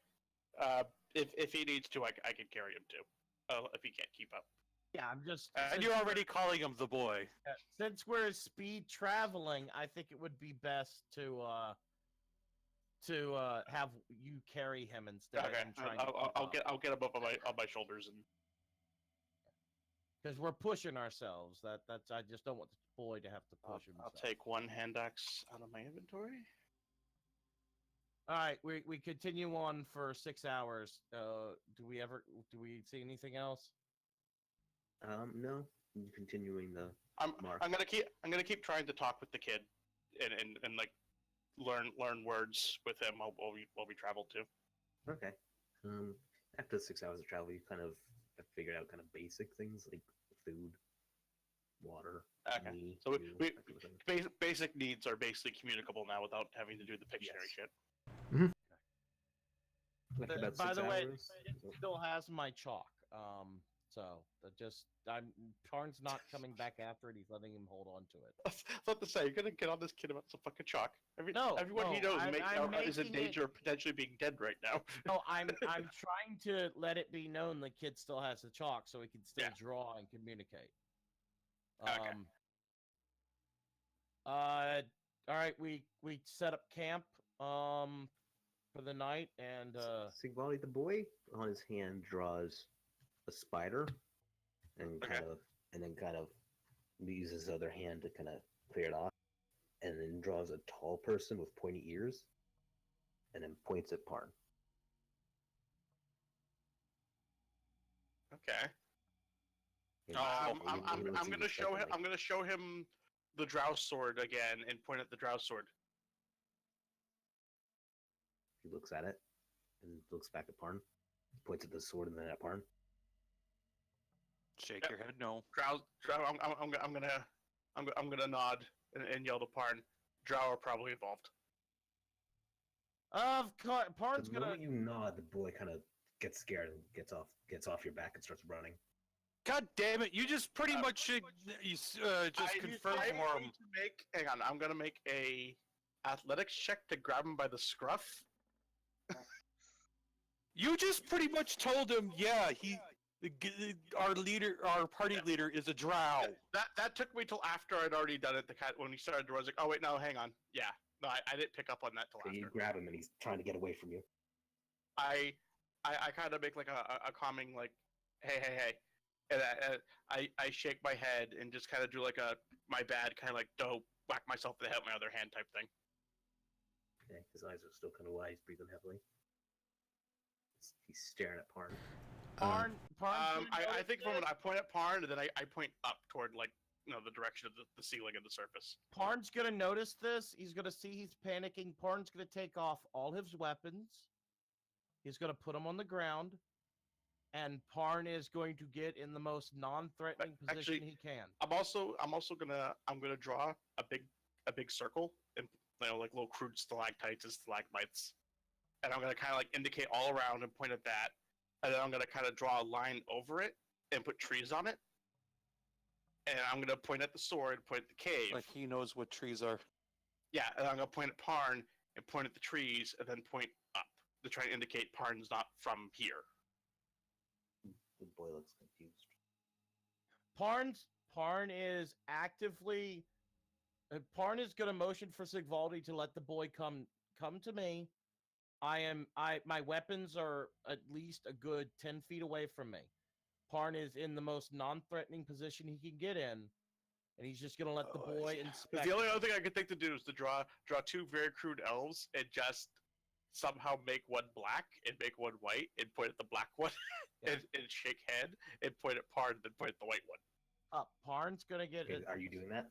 If he needs to, I can carry him too. Oh, if he can't keep up. Yeah, I'm just. And since you're already calling him the boy. Since we're speed traveling, I think it would be best to have you carry him instead of Okay. him trying. I'll get him up on my shoulders and. Because we're pushing ourselves. That's I just don't want the boy to have to push himself. I'll take 1 hand axe out of my inventory. All right, we continue on for 6 hours. Do we see anything else? No. Continuing the mark. I'm gonna keep trying to talk with the kid, and like learn words with him while we travel too. Okay. After 6 hours of travel, you kind of have figured out kind of basic things like food, water. Okay. meat, So fuel, we that kind of thing. basic needs are basically communicable now without having to do the Pictionary Yes. shit. After about By 6 the way, hours, it still has my chalk. Tarn's not coming back after it. He's letting him hold on to it. I was about to say, you're gonna get on this kid about some fucking chalk. Everyone he no, knows I'm is in making danger of potentially being dead right now. No, I'm trying to let it be known the kid still has the chalk, so he can still Yeah. draw and communicate. Okay. All right, we set up camp for the night, and Sigvaldi, the boy on his hand draws a spider and Okay. kind of uses his other hand to kind of clear it off, and then draws a tall person with pointy ears, and then points at Parn. Okay. And I'm he looks gonna even show him. secondly. I'm gonna show him the drow sword again and point at the drow sword. He looks at it and looks back at Parn, points at the sword and then at Parn. Shake Yep. your head no. Drow. I'm gonna nod and yell to Parn. Drow are probably involved. of course, Parn's The gonna. moment you nod, the boy kind of gets scared and gets off your back and starts running. God damn it! You just pretty much just confirmed I'm for going him. to make. Hang on. I'm gonna make a athletics check to grab him by the scruff. You just pretty much told him, yeah, our leader, our party leader is a drow. That took me till after I'd already done it. When he started, I was like, oh wait, no, hang on. Yeah, no, I didn't pick up on that till So you after. grab him and he's trying to get away from you. I kind of make like a calming like, hey, and I shake my head and just kind of do like a my bad kind of like don't whack myself in the head with my other hand type thing. Okay, his eyes are still kind of wide. He's breathing heavily. He's staring at Parn. Parn. I think from when I point at Parn and then I point up toward like the direction of the ceiling and the surface. Parn's gonna notice this. He's gonna see he's panicking. Parn's gonna take off all his weapons. He's gonna put them on the ground, and Parn is going to get in the most non-threatening position Actually, he can. I'm also gonna draw a big circle and like little crude stalactites and stalagmites, and I'm gonna kind of like indicate all around and point at that, and then I'm gonna kind of draw a line over it and put trees on it, and I'm gonna point at the sword, point at the cave. Like he knows what trees are. Yeah, and I'm gonna point at Parn and point at the trees, and then point up to try and indicate Parn's not from here. The boy looks confused. Parn is actively. Parn is going to motion for Sigvaldi to let the boy come to me. My weapons are at least a good 10 feet away from me. Parn is in the most non-threatening position he can get in, and he's just going to let the boy inspect. The only other thing I could think to do is to draw 2 very crude elves and just somehow make one black and make one white and point at the black one and shake head and point at Parn and then point at the white one. Parn's going to get Okay, it. are you doing that?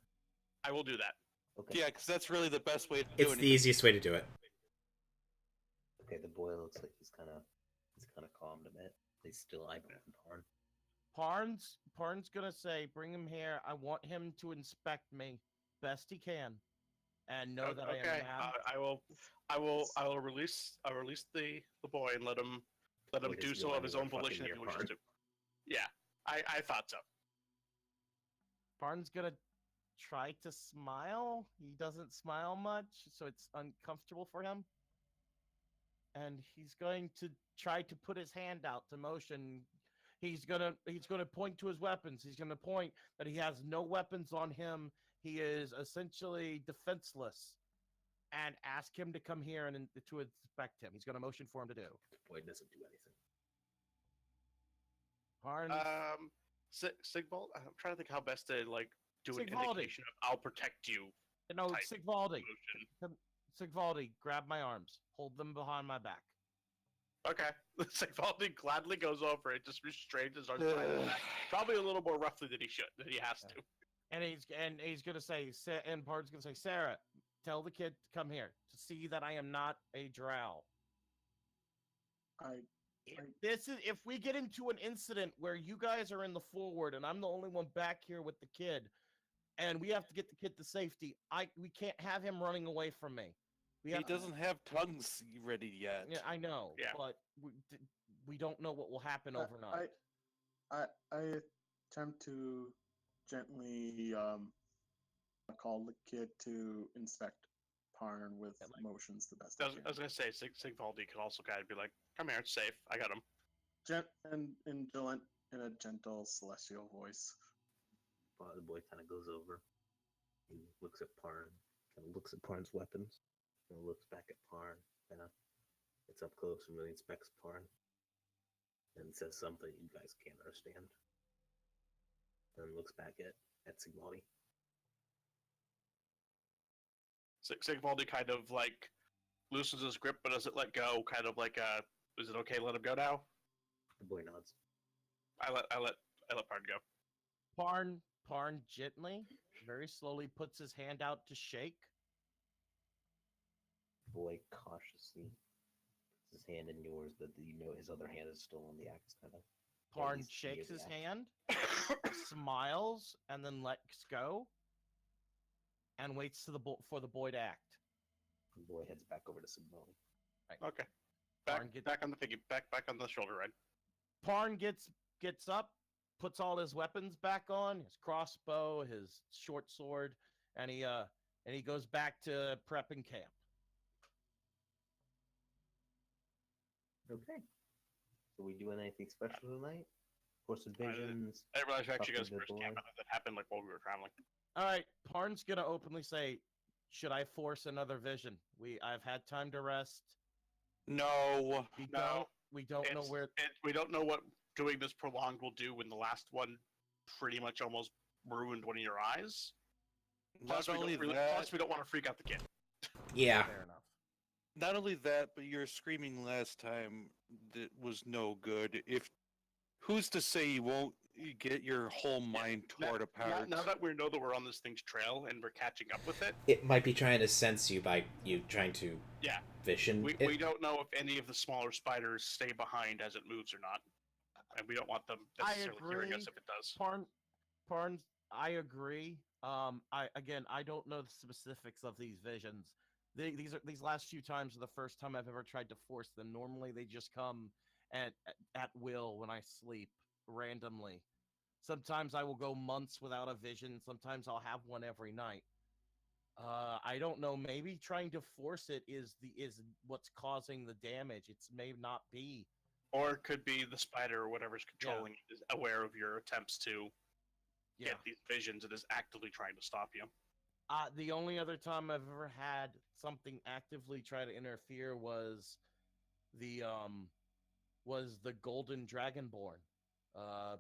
I will do that. Okay. Yeah, because that's really the best way to do It's it. the easiest way to do it. Okay, the boy looks like he's kind of calmed a bit. He's still eyeballing Parn. Parn's gonna say, "Bring him here. I want him to inspect me best he can, and know that I am Okay, mad." I will release the boy and let him Boy, do does so feel of his like own we're volition fucking if he your wishes Parn. to. Yeah, I thought so. Parn's gonna try to smile. He doesn't smile much, so it's uncomfortable for him. And he's going to try to put his hand out to motion. He's gonna point to his weapons. He's gonna point that he has no weapons on him. He is essentially defenseless, and ask him to come here and to inspect him. He's gonna motion for him to do. Boy doesn't do anything. Parn, Sigvald, I'm trying to think how best to like do an Sigvaldi. indication of "I'll protect you." no, type Sigvaldi. motion. Sigvaldi, grab my arms. Hold them behind my back. Okay, Sigvaldi gladly goes over it, just restrains his arms behind his back, probably a little more roughly than he has to. And he's gonna say, and Parn's gonna say, "Sarah, tell the kid to come here to see that I am not a drow." If we get into an incident where you guys are in the forward and I'm the only one back here with the kid, and we have to get the kid to safety, we can't have him running away from me. He doesn't have tongues ready yet. Yeah, I know, Yeah. but we don't know what will happen overnight. I attempt to gently call the kid to inspect Parn with motions the best I I was can. gonna say Sigvaldi could also kind of be like, "Come here, it's safe. I got him." And in a gentle celestial voice. The boy kind of goes over. He looks at Parn. Kind of looks at Parn's weapons. Kind of looks back at Parn. Kind of gets up close and really inspects Parn. And says something you guys can't understand. And looks back at Sigvaldi. Sigvaldi kind of like loosens his grip but doesn't let go. Kind of like, "Is it okay to let him go now?" The boy nods. I let Parn go. Parn gently, very slowly puts his hand out to shake. The boy cautiously puts his hand in yours, but you know his other hand is still on the axe. Kind of. Parn he's shakes near his the hand, smiles, and then lets go, and waits for the boy to act. The boy heads back over to Sigvaldi. Okay. Parn Back on the back on the shoulder ride. Parn gets up, puts all his weapons back on, his crossbow, his short sword, and he goes back to prepping camp. Okay. So we doing anything special tonight? Course of Visions. I didn't realize you actually Talking guys to the first boy. camp that happened like while we were traveling. All right, Parn's gonna openly say, "Should I force another vision? I've had time to rest. No. We don't know where." We don't know what doing this prolonged will do when the last one pretty much almost ruined one of your eyes. Plus, Not only we that, don't want to freak out the kid. Yeah. Fair enough. not only that, but your screaming last time that was no good. If who's to say you won't get your whole mind torn apart? Now that we know that we're on this thing's trail and we're catching up with it, It might be trying to sense you by you trying to vision it. we don't know if any of the smaller spiders stay behind as it moves or not, and we don't want them necessarily hearing us if it does. Parn, I agree. I don't know the specifics of these visions. These last few times are the first time I've ever tried to force them. Normally, they just come at will when I sleep randomly. Sometimes I will go months without a vision. Sometimes I'll have one every night. I don't know. Maybe trying to force it is what's causing the damage. It may not be. Or it could be the spider or whatever's controlling it is aware of your attempts to get these visions and is actively trying to stop you. The only other time I've ever had something actively try to interfere was the Golden Dragonborn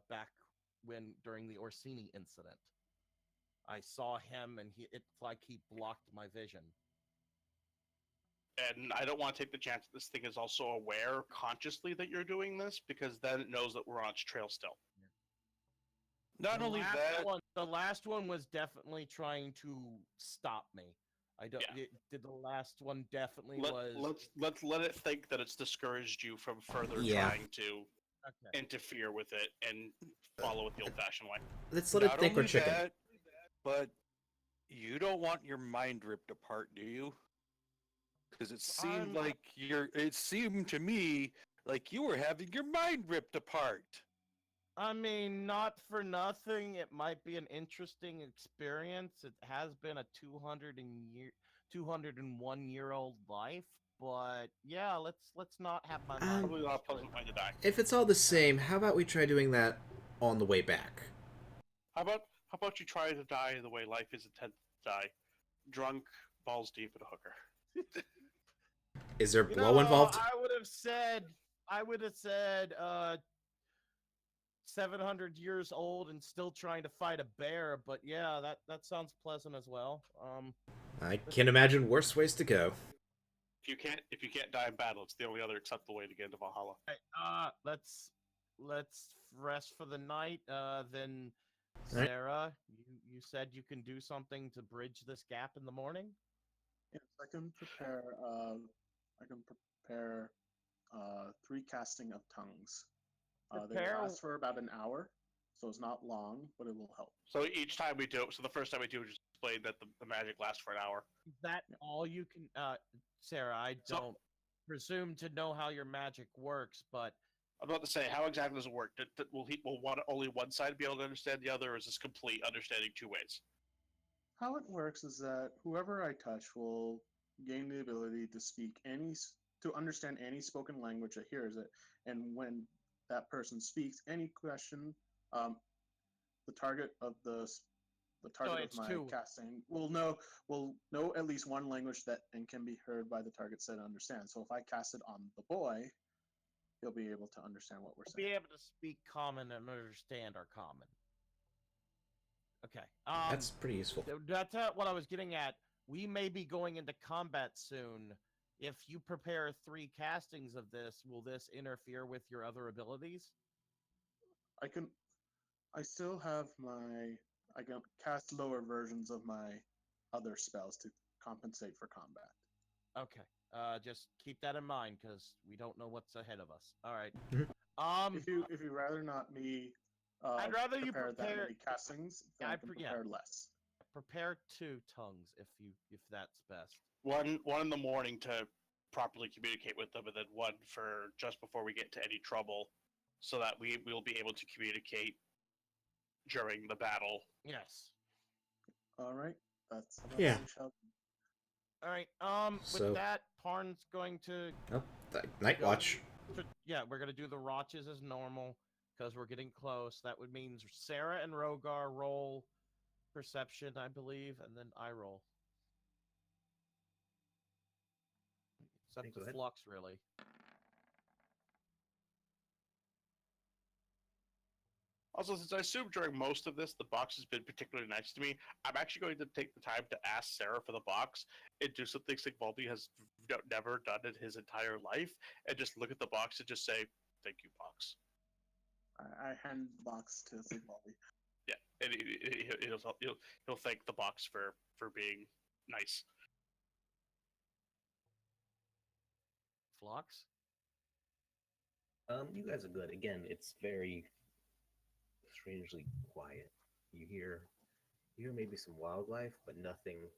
back during the Orsini incident. I saw him and it's like he blocked my vision. And I don't want to take the chance that this thing is also aware consciously that you're doing this, because then it knows that we're on its trail still. Not only that, the last one was definitely trying to stop me. The last one definitely was. Let's let it think that it's discouraged you from further Yeah. trying to Okay. interfere with it and follow it the old-fashioned way. Let's let it Not think we're only chicken. that, but you don't want your mind ripped apart, do you? Because it seemed I'm- like it seemed to me like you were having your mind ripped apart. I mean, not for nothing. It might be an interesting experience. It has been a 201-year-old life, but yeah, let's not have my mind. Probably not a pleasant way to die. If it's all the same, how about we try doing that on the way back? How about you try to die the way life is intended to die? Drunk, balls deep in a hooker. Is there You blow know, involved? I would have said 700 years old and still trying to fight a bear, but yeah, that sounds pleasant as well. I can imagine worse ways to go. If you can't die in battle, it's the only other acceptable way to get into Valhalla. Right, let's rest for the night. Then Alright. Sarah, you said you can do something to bridge this gap in the morning. Yes, I can prepare. I can prepare 3 casting of tongues. They Prepare- last for about an hour, so it's not long, but it will help. So each time we do it, so the first time we do it, just explain that the magic lasts for an hour. Is that all you can? Sarah, I So- don't presume to know how your magic works, but I'm about to say, how exactly does it work? Will only one side be able to understand the other, or is this complete understanding two ways? How it works is that whoever I touch will gain the ability to speak to understand any spoken language that hears it, and when that person speaks any question, the target of it's my two. casting will know at least one language that and can be heard by the target set and understand. So if I cast it on the boy, he'll be able to understand what we're Be saying. able to speak common and understand our common. Okay. That's pretty useful. That's what I was getting at. We may be going into combat soon. If you prepare 3 castings of this, will this interfere with your other abilities? I still have I can cast lower versions of my other spells to compensate for combat. Okay. Just keep that in mind because we don't know what's ahead of us. All right. Mhm. If you rather not me I'd rather you that prepare. many castings, then I can prepare less. Prepare 2 tongues if that's best. One in the morning to properly communicate with them, and then one for just before we get to any trouble, so that we will be able to communicate during the battle. Yes. All right, that's what Yeah. we shall do. All right. So- With that, Parn's going to. Oh, night watch. Yeah, we're gonna do the watches as normal because we're getting close. That would mean Sarah and Rogar roll perception, I believe, and then I roll. It's up Okay, to go ahead. Flux, really. Also, since I assume during most of this the box has been particularly nice to me, I'm actually going to take the time to ask Sarah for the box and do something Sigvaldi has never done in his entire life, and just look at the box and just say, "Thank you, box." I hand the box to Sigvaldi. Yeah, and he'll thank the box for being nice. Flux? You guys are good. Again, it's very strangely quiet. You hear maybe some wildlife, but nothing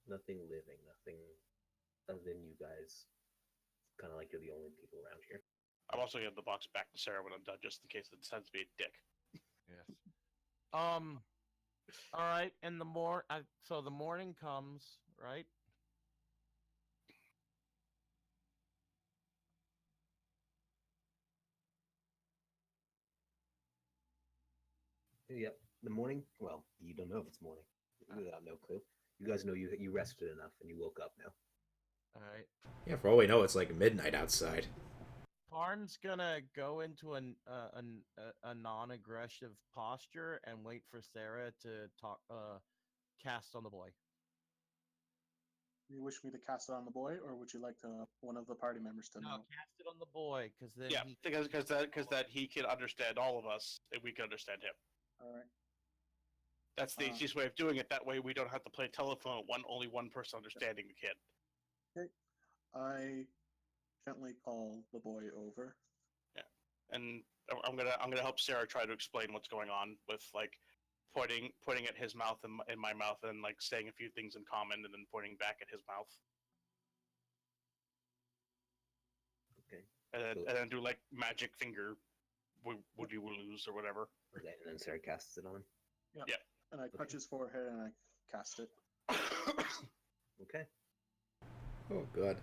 living, nothing other than you guys. It's kind of like you're the only people around here. I'm also giving the box back to Sarah when I'm done, just in case it decides to be a dick. Yes. All right, and so the morning comes, right? Yep. The morning. Well, you don't know if it's morning. You got no clue. You guys know you rested enough and you woke up now. All right. Yeah, for all we know, it's like midnight outside. Parn's gonna go into a non-aggressive posture and wait for Sarah to cast on the boy. You wish me to cast it on the boy, or would you like one of the party members to No, know? cast it on the boy, because then Yeah, because that he can understand all of us and we can understand him. All right. That's the easiest way of doing it. That way we don't have to play telephone with only one person understanding the kid. I gently call the boy over. Yeah. and I'm gonna help Sarah try to explain what's going on with like pointing at his mouth and in my mouth and like saying a few things in common and then pointing back at his mouth. Okay. And then do like magic finger would you lose or whatever. Okay, and then Sarah casts it on. And I touch his forehead and I cast it. Okay. Oh god.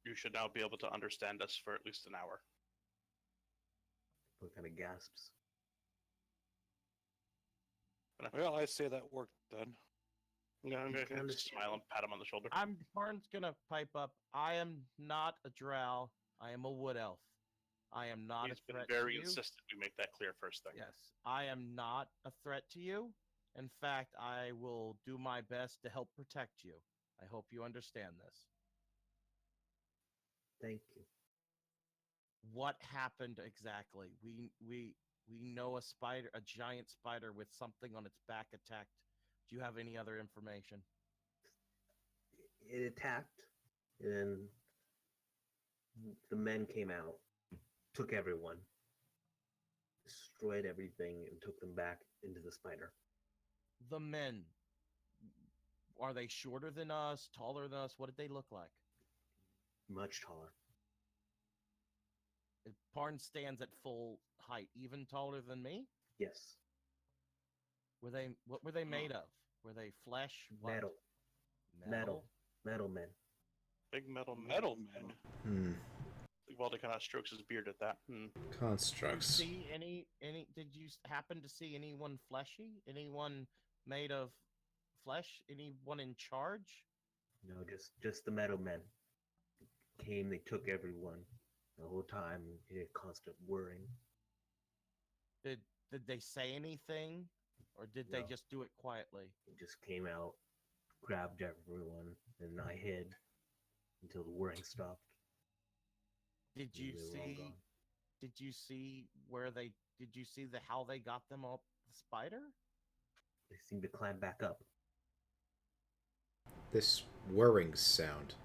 You should now be able to understand us for at least an hour. What kind of gasps? Well, I say that work done. I'm gonna smile and pat him on the shoulder. Barnes gonna pipe up. I am not a drow. I am a wood elf. I am not He's a been threat very to you. insistent we make that clear first thing. Yes, I am not a threat to you. In fact, I will do my best to help protect you. I hope you understand this. Thank you. What happened exactly? We know a giant spider with something on its back attacked. Do you have any other information? It attacked, and the men came out, took everyone, destroyed everything, and took them back into the spider. The men, are they shorter than us, taller than us? What did they look like? Much taller. Parn stands at full height, even taller than me. Yes. What were they made of? Were they flesh? What? Metal men. Big metal Men. Walter kind of strokes his beard at that. Constructs. See any? Did you happen to see anyone fleshy? Anyone made of flesh? Anyone in charge? No, just the metal men. Came, they took everyone. The whole time, constant worrying. Did they say anything, or did they No. just do it quietly? It just came out, grabbed everyone, and I hid until the worrying stopped. Did you They were all see? gone. Did you see where they? Did you see how they got them up the spider? They seemed to climb back up. This whirring sound.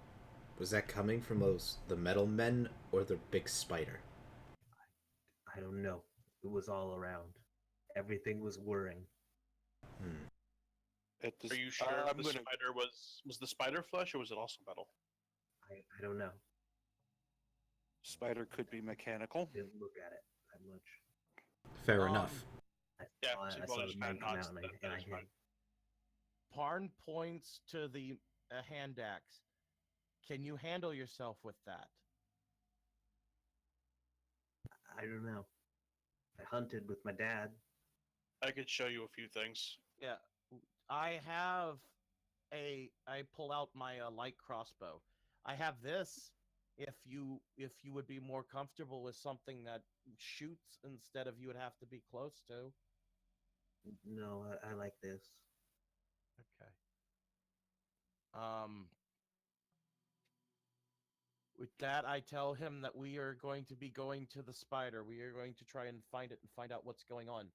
Was that coming from the metal men or the big spider? I don't know. It was all around. Everything was whirring. At this, Are you sure the spider was the spider flesh or was it also metal? I don't know. Spider could be mechanical. Didn't look at it that much. Fair enough. Yeah, I so saw well, the just man kinda come nods out, that and I is hid. fine. Parn points to the hand axe. Can you handle yourself with that? I don't know. I hunted with my dad. I could show you a few things. Yeah, I pull out my light crossbow. I have this. If you would be more comfortable with something that shoots instead of you would have to be close to. No, I like this. Okay. With that, I tell him that we are going to be going to the spider. We are going to try and find it and find out what's going on.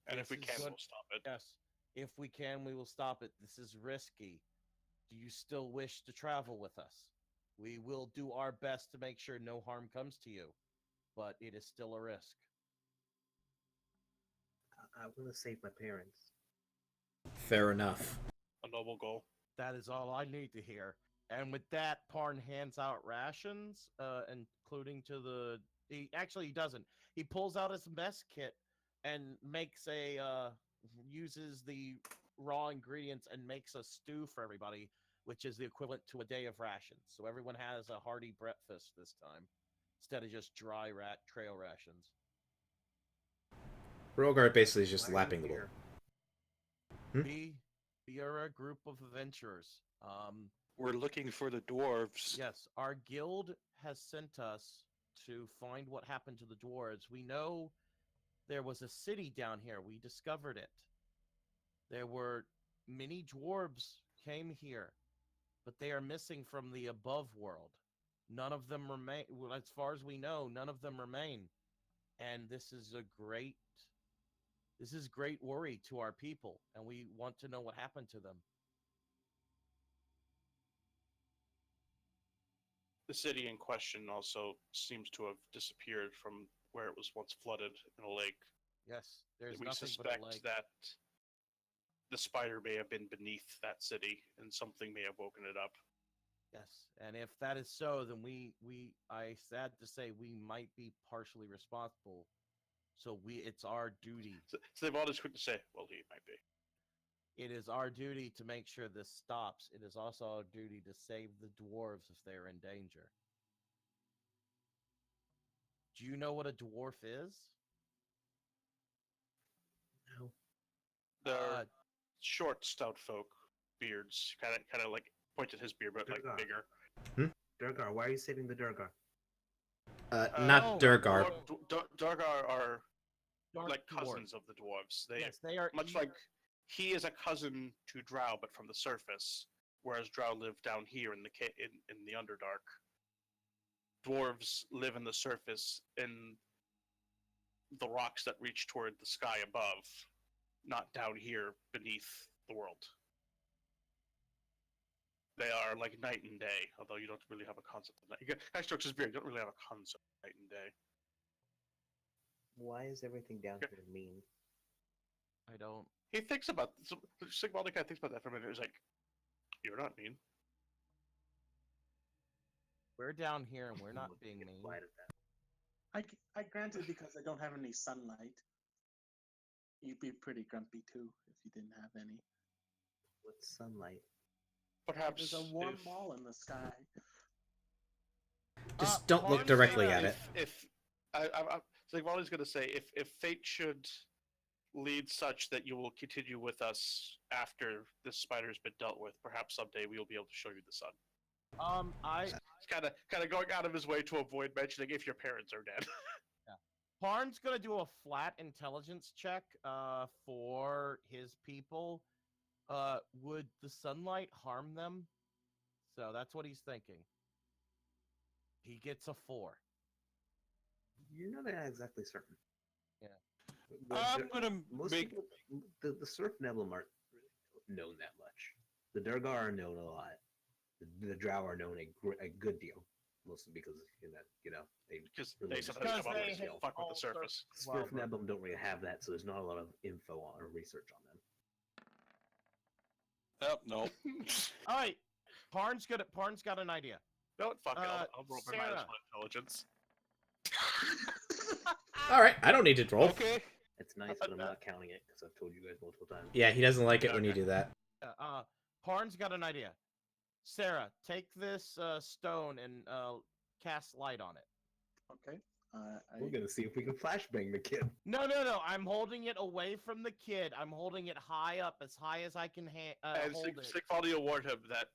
And if we This can, is we'll good. stop it. Yes. If we can, we will stop it. This is risky. Do you still wish to travel with us? We will do our best to make sure no harm comes to you, but it is still a risk. I want to save my parents. Fair enough. A noble goal. That is all I need to hear. And with that, Parn hands out rations, including to the. He doesn't. He pulls out his mess kit and makes uses the raw ingredients and makes a stew for everybody, which is the equivalent to a day of rations. So everyone has a hearty breakfast this time, instead of just dry trail rations. Rogart basically is just Why are lapping you the bowl. here? We are a group of adventurers. We're looking for the dwarves. Yes, our guild has sent us to find what happened to the dwarves. We know there was a city down here. We discovered it. There were many dwarves came here, but they are missing from the above world. None of them remain. Well, as far as we know, none of them remain. And this is great worry to our people, and we want to know what happened to them. the city in question also seems to have disappeared from where it was once flooded in a lake. Yes, there's We nothing but suspect a lake. that the spider may have been beneath that city, and something may have woken it up. Yes, and if that is so, then I sad to say, we might be partially responsible. So it's our duty. So they've all just quick to say, well, he might be. It is our duty to make sure this stops. It is also our duty to save the dwarves if they're in danger. Do you know what a dwarf is? No. They're short, stout folk, beards, kind of like pointed his beard, but like Durgar. bigger. Durgar, why are you saving the Durgar? Not Durgar. Durgar are Dark like dwarf. cousins of the dwarves. Yes, they are. Much like he is a cousin to Drow, but from the surface, whereas Drow live down here in the Underdark. Dwarves live in the surface in the rocks that reach toward the sky above, not down here beneath the world. They are like night and day, although you don't really have a concept of night. Guy strokes his beard. You don't really have a concept of night and day. Why is everything down here mean? I don't. He thinks about Sigvaldi guy thinks about that for a minute. He's like, "You're not mean." We're down here and we're not being Get mean. quiet at that. I granted because I don't have any sunlight. You'd be pretty grumpy too if you didn't have any. What's sunlight? Perhaps There's a warm if, ball in the sky. Just don't look directly at it. If Sigvaldi's going to say, if fate should lead such that you will continue with us after this spider's been dealt with, perhaps someday we will be able to show you the sun. He's kind of going out of his way to avoid mentioning if your parents are dead. Parn's gonna do a flat intelligence check for his people. Would the sunlight harm them? So that's what he's thinking. He gets a 4. You're not exactly certain. Yeah. I'm gonna Most make. people, the Surf Neblum aren't really known that much. The Durgar are known a lot. The Drow are known a good deal, mostly because Because really they just sometimes Because come up they and have fuck with all the surface. Surf Well, Neblum don't really have that, so there's not a lot of info on or research on them. Oh, no. All right. Parn's got an idea. No, fuck it. I'll roll my Sarah. -1 intelligence. All right, I don't need to roll. Okay. It's nice, but I'm not counting it because I've told you guys multiple times. Yeah, he doesn't like it when you do that. Parn's got an idea. Sarah, take this stone and cast light on it. Okay. We're gonna see if we can flashbang the kid. No. I'm holding it away from the kid. I'm holding it high up, as high as I can And hold it. Sigvaldi will warn him that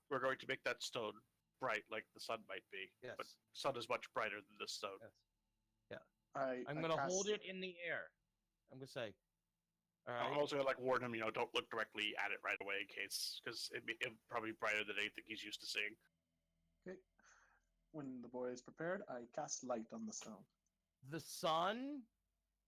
we're going to make that stone bright like the sun might be. Yes. But sun is much brighter than this stone. Yes. I'm gonna hold it in the air. I'm gonna say. All right. I'm also gonna warn him, don't look directly at it right away in case, because it'd probably be brighter than anything he's used to seeing. Okay. When the boy is prepared, I cast light on the stone. The sun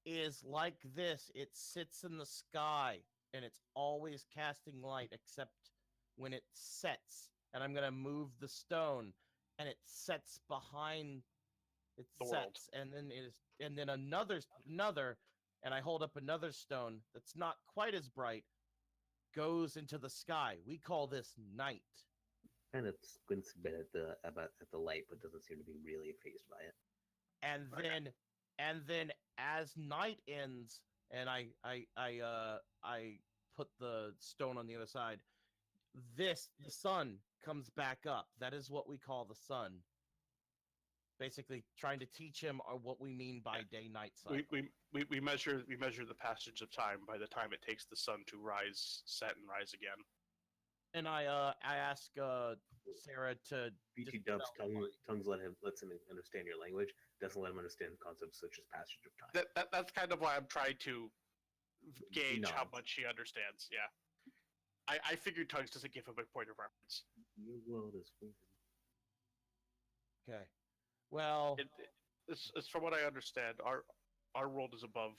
is like this. It sits in the sky and it's always casting light except when it sets. And I'm going to move the stone and it sets behind it The sets world. and then another and I hold up another stone that's not quite as bright goes into the sky. We call this night. Kind of squints a bit at the light, but doesn't seem to be really phased by it. And then as night ends and I put the stone on the other side, the sun comes back up. That is what we call the sun. Basically trying to teach him what we mean by day-night cycle. We measure the passage of time by the time it takes the sun to rise, set, and rise again. And I ask Sarah to BT dispel Dub's tongues lets him understand your language, doesn't let him understand concepts such as passage of time. That's kind of why I'm trying to gauge how nods. much he understands. Yeah, I figured tongues doesn't give him a point of reference. Your world is weird. Okay. Well, It's from what I understand, our world is above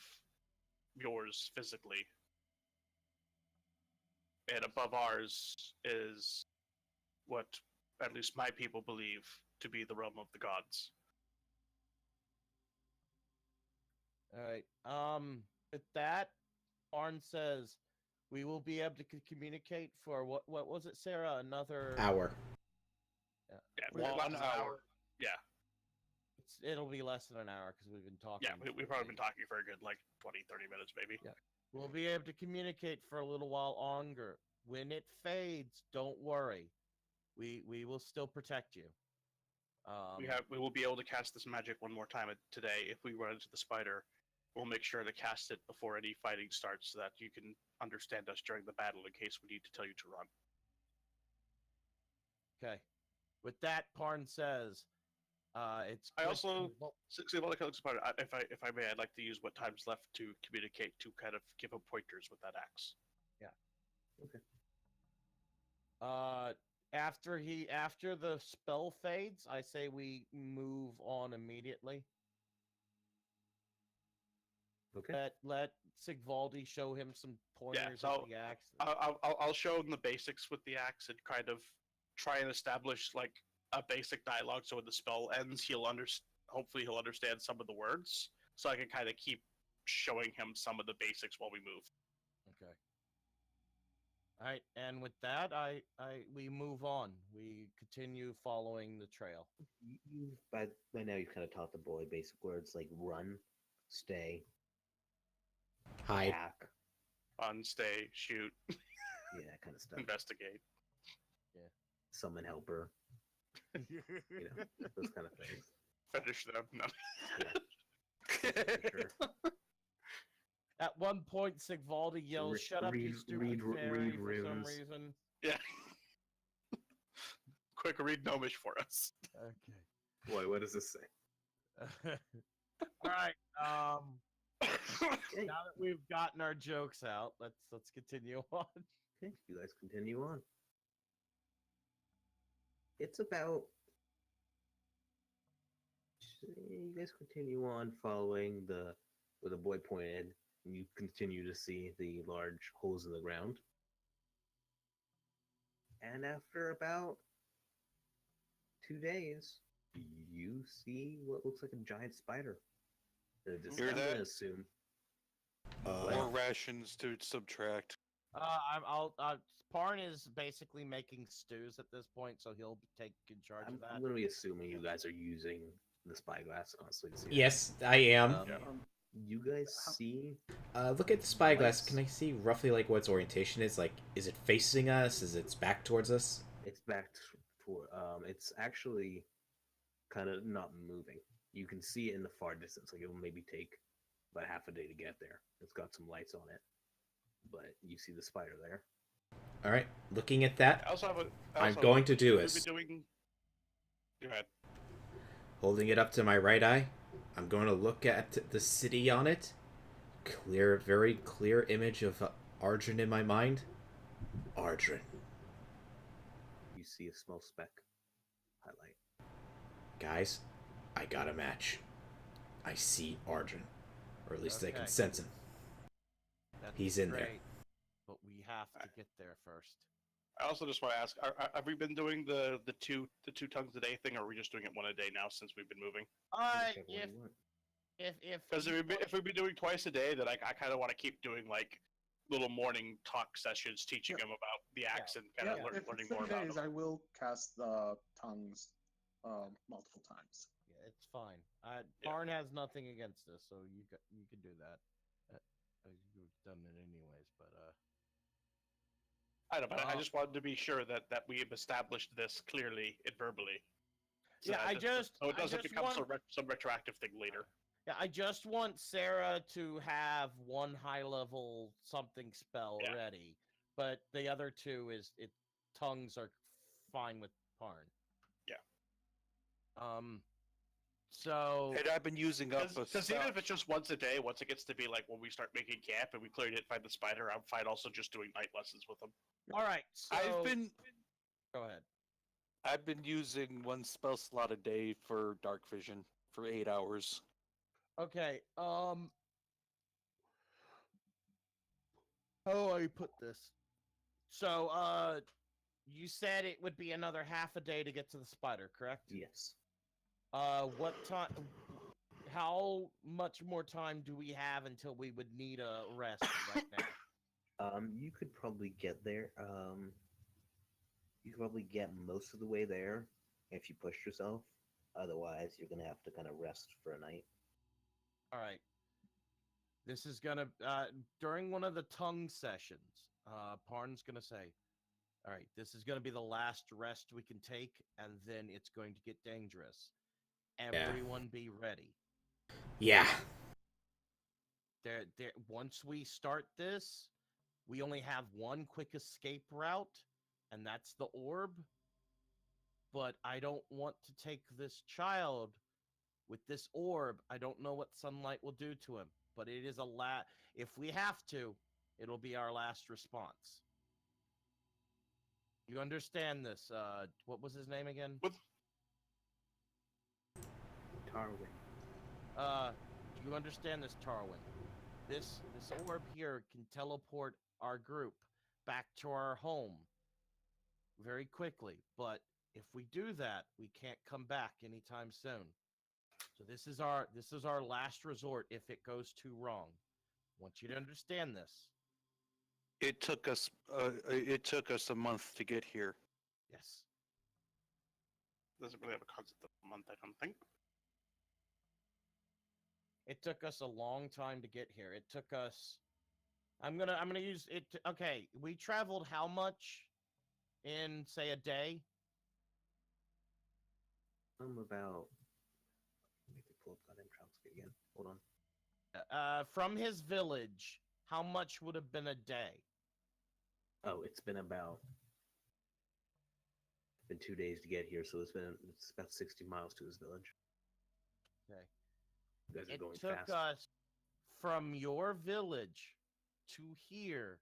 yours physically, and above ours is what at least my people believe to be the realm of the gods. All right. With that, Arn says we will be able to communicate for what was it, Sarah? Another Hour. Yeah. Yeah, One an hour. Yeah, It'll be less than an hour because we've been talking. yeah, we've probably been talking for a good like 20, 30 minutes maybe. Yeah. We'll be able to communicate for a little while longer. When it fades, don't worry. We will still protect you. We will be able to cast this magic one more time today. If we run into the spider, we'll make sure to cast it before any fighting starts, so that you can understand us during the battle in case we need to tell you to run. Okay. With that, Parn says, it's. I good also, to- if I may, I'd like to use what time's left to communicate to kind of give him pointers with that axe. After the spell fades, I say we move on immediately. Okay. Let Sigvaldi show him some pointers so with the axe. I'll show him the basics with the axe and kind of try and establish like a basic dialogue. So when the spell ends, hopefully he'll understand some of the words. So I can kind of keep showing him some of the basics while we move. Okay. All right, and with that, we move on. We continue following the trail. By now you've kind of taught the boy basic words like run, stay, Hide. attack, Unstay, shoot, yeah, that kind of stuff. investigate. Summon helper, you know, those kind of things. Finish them. No. For sure. At one point, Sigvaldi yells, "Shut up, you stupid fairy!" for some runes. reason. Yeah. Quick, read Gnomish for us. Okay. Boy, what does this say? All right. Okay. Now that we've gotten our jokes out, let's continue on. Okay, you guys continue on. It's about. You guys continue on following where the boy pointed, and you continue to see the large holes in the ground. And after about 2 days, you see what looks like a giant spider. Hear I'm that? gonna assume. More rations to subtract. Parn is basically making stews at this point, so he'll take charge I'm of that. going to be assuming you guys are using the spyglass constantly to see. Yes, I am. You guys see? Look at the spyglass. Lights. Can I see roughly like what its orientation is? Like, is it facing us? Is it back towards us? It's back for. It's actually kind of not moving. You can see it in the far distance. Like it will maybe take about half a day to get there. It's got some lights on it, but you see the spider there. All right. Looking at that, I also have I'm going to do we've this. been doing. Go ahead. Holding it up to my right eye, I'm going to look at the city on it. Very clear image of Ardren in my mind. Ardren. You see a small speck highlight. Guys, I got a match. I see Ardren. Or at least I Okay. can sense him. That's He's in there. great, but we have to get there first. I also just want to ask: have we been doing the two tongues a day thing, or are we just doing it one a day now since we've been moving? Whichever one you want. If Because if we've been doing twice a day, then I kind of want to keep doing like little morning talk sessions, teaching them about the axe and kind of If learning it's more 3 about days, them. I will cast the tongues multiple times. yeah, it's fine. Yeah. Parn has nothing against this, so you can do that. You've done it anyways, but I know, but I just wanted to be sure that we have established this clearly and verbally. So Yeah, that so it I doesn't just become want- some retroactive thing later. yeah, I just want Sarah to have one high level something spell Yeah. ready, but the other two tongues are fine with Parn. Yeah. So And I've been using up a Because even if it's just once a day, once it gets to be like when we start making camp and we clearly didn't find the spider, I'm fine also just doing night lessons with them. all right. So go ahead. I've been using one spell slot a day for dark vision for 8 hours. Okay. How do I put this? So, You said it would be another half a day to get to the spider, correct? Yes. What time? How much more time do we have until we would need a rest right now? You could probably get there. You could probably get most of the way there if you push yourself. Otherwise, you're gonna have to kind of rest for a night. All right. This is gonna during one of the tongue sessions. Parn's gonna say, "All right, this is gonna be the last rest we can take, and then it's going to get dangerous. Everyone, be ready." Yeah. There. Once we start this, we only have one quick escape route, and that's the orb. But I don't want to take this child with this orb. I don't know what sunlight will do to him, but it is if we have to, it'll be our last response. You understand this? What was his name again? Tarwin. You understand this, Tarwin? This orb here can teleport our group back to our home very quickly, but if we do that, we can't come back anytime soon. So this is our last resort if it goes too wrong. I want you to understand this. It took us a month to get here. Yes. Doesn't really have a concept of a month, I don't think. It took us a long time to get here. It took us. I'm gonna use it. Okay, we traveled how much in say a day? About. Let me pull up that travel speed again. Hold on. From his village, how much would have been a day? Oh, it's been about. It's been 2 days to get here, so it's about 60 miles to his village. Okay. You guys are It going took fast. us from your village to here.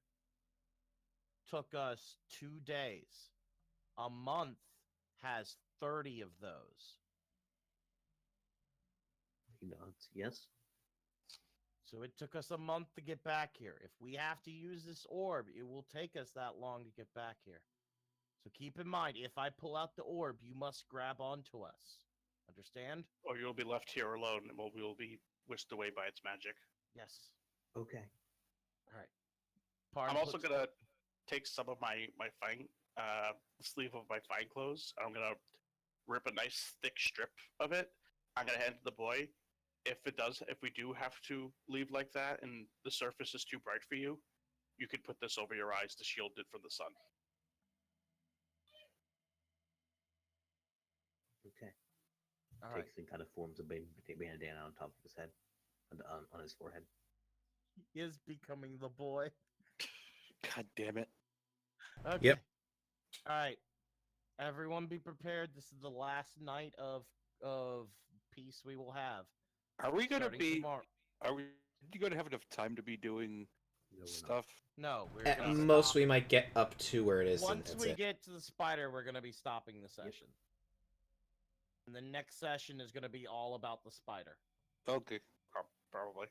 Took us 2 days. A month has 30 of those. He nods. Yes. So it took us a month to get back here. If we have to use this orb, it will take us that long to get back here. So keep in mind, if I pull out the orb, you must grab onto us. Understand? Or you'll be left here alone, and we will be whisked away by its magic. Yes. Okay. All right. I'm also gonna take some of my fine sleeve of my fine clothes. I'm gonna rip a nice thick strip of it. I'm gonna hand it to the boy. If we do have to leave like that, and the surface is too bright for you, you could put this over your eyes to shield it from the sun. Okay. All right. Takes and kind of forms a bandana on top of his head, on his forehead. He is becoming the boy. God damn it. Okay. Yep. All right. Everyone be prepared. This is the last night of peace we will have. Are we gonna Starting be? tomorrow. Are we gonna have enough time to be doing No, we're not. stuff? No, we're At gonna most, stop. we might get up to where it is. and Once that's we it. get to the spider, we're gonna be stopping the session. And the next session is gonna be all about the spider. Okay. Probably.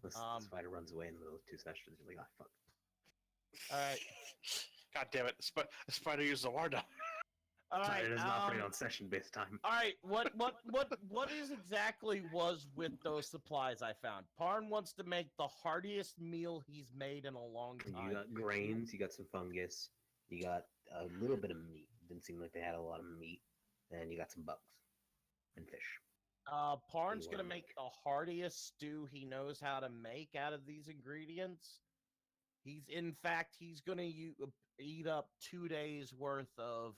The spider runs away in the middle of 2 sessions. You're like, oh, fuck. All right. God damn it! The spider used the Warda. All right. Spider doesn't operate on session-based time. All right. What is exactly was with those supplies I found? Parn wants to make the heartiest meal he's made in a long time. You got grains, you got some fungus, you got a little bit of meat. Didn't seem like they had a lot of meat. And you got some bugs and fish. Parn's You gonna wanna make the heartiest stew he knows how to make out of these ingredients. He's gonna eat up 2 days worth of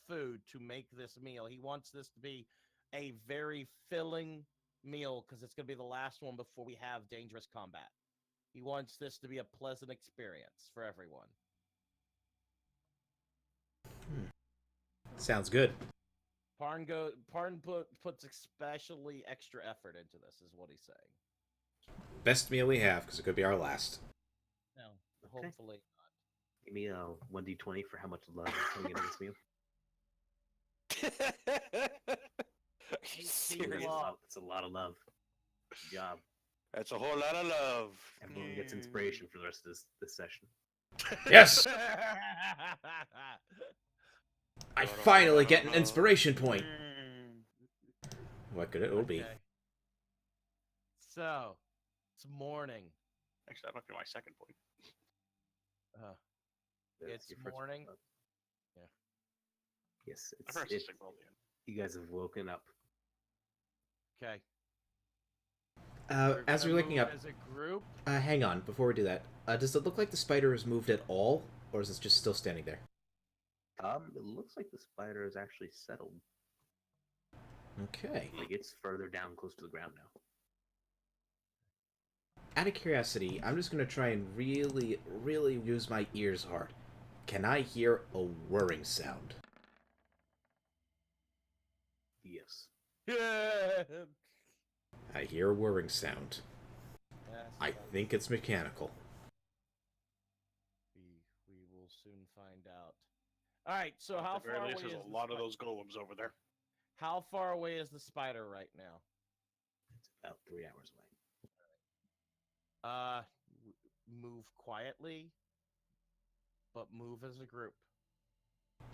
food to make this meal. He wants this to be a very filling meal because it's gonna be the last one before we have dangerous combat. He wants this to be a pleasant experience for everyone. Sounds good. Parn puts especially extra effort into this, is what he's saying. Best meal we have, because it could be our last. No, Okay. hopefully not. Give me a 1d20 for how much love is coming into this meal. Are you See, serious? well, That's a lot of love. Good job. That's a whole lot of love. Everyone gets inspiration for the rest of this session. Yes! I finally get an inspiration point. What could it be? Okay. So, it's morning. Actually, that might be my second point. It's your first morning. one. Yeah. Yes, I first it's signaled in. you guys have woken up. Okay. As we're waking up, as a group. hang on, before we do that, does it look like the spider has moved at all, or is it just still standing there? It looks like the spider is actually settled. Okay. Like it's further down, close to the ground now. Out of curiosity, I'm just gonna try and really, really use my ears hard. Can I hear a whirring sound? Yes. I hear a whirring sound. I think it's mechanical. We will soon find out. All right. So At how the very far away least, is there's the a lot of spi- those golems over there. How far away is the spider right now? It's about 3 hours away. Move quietly, but move as a group.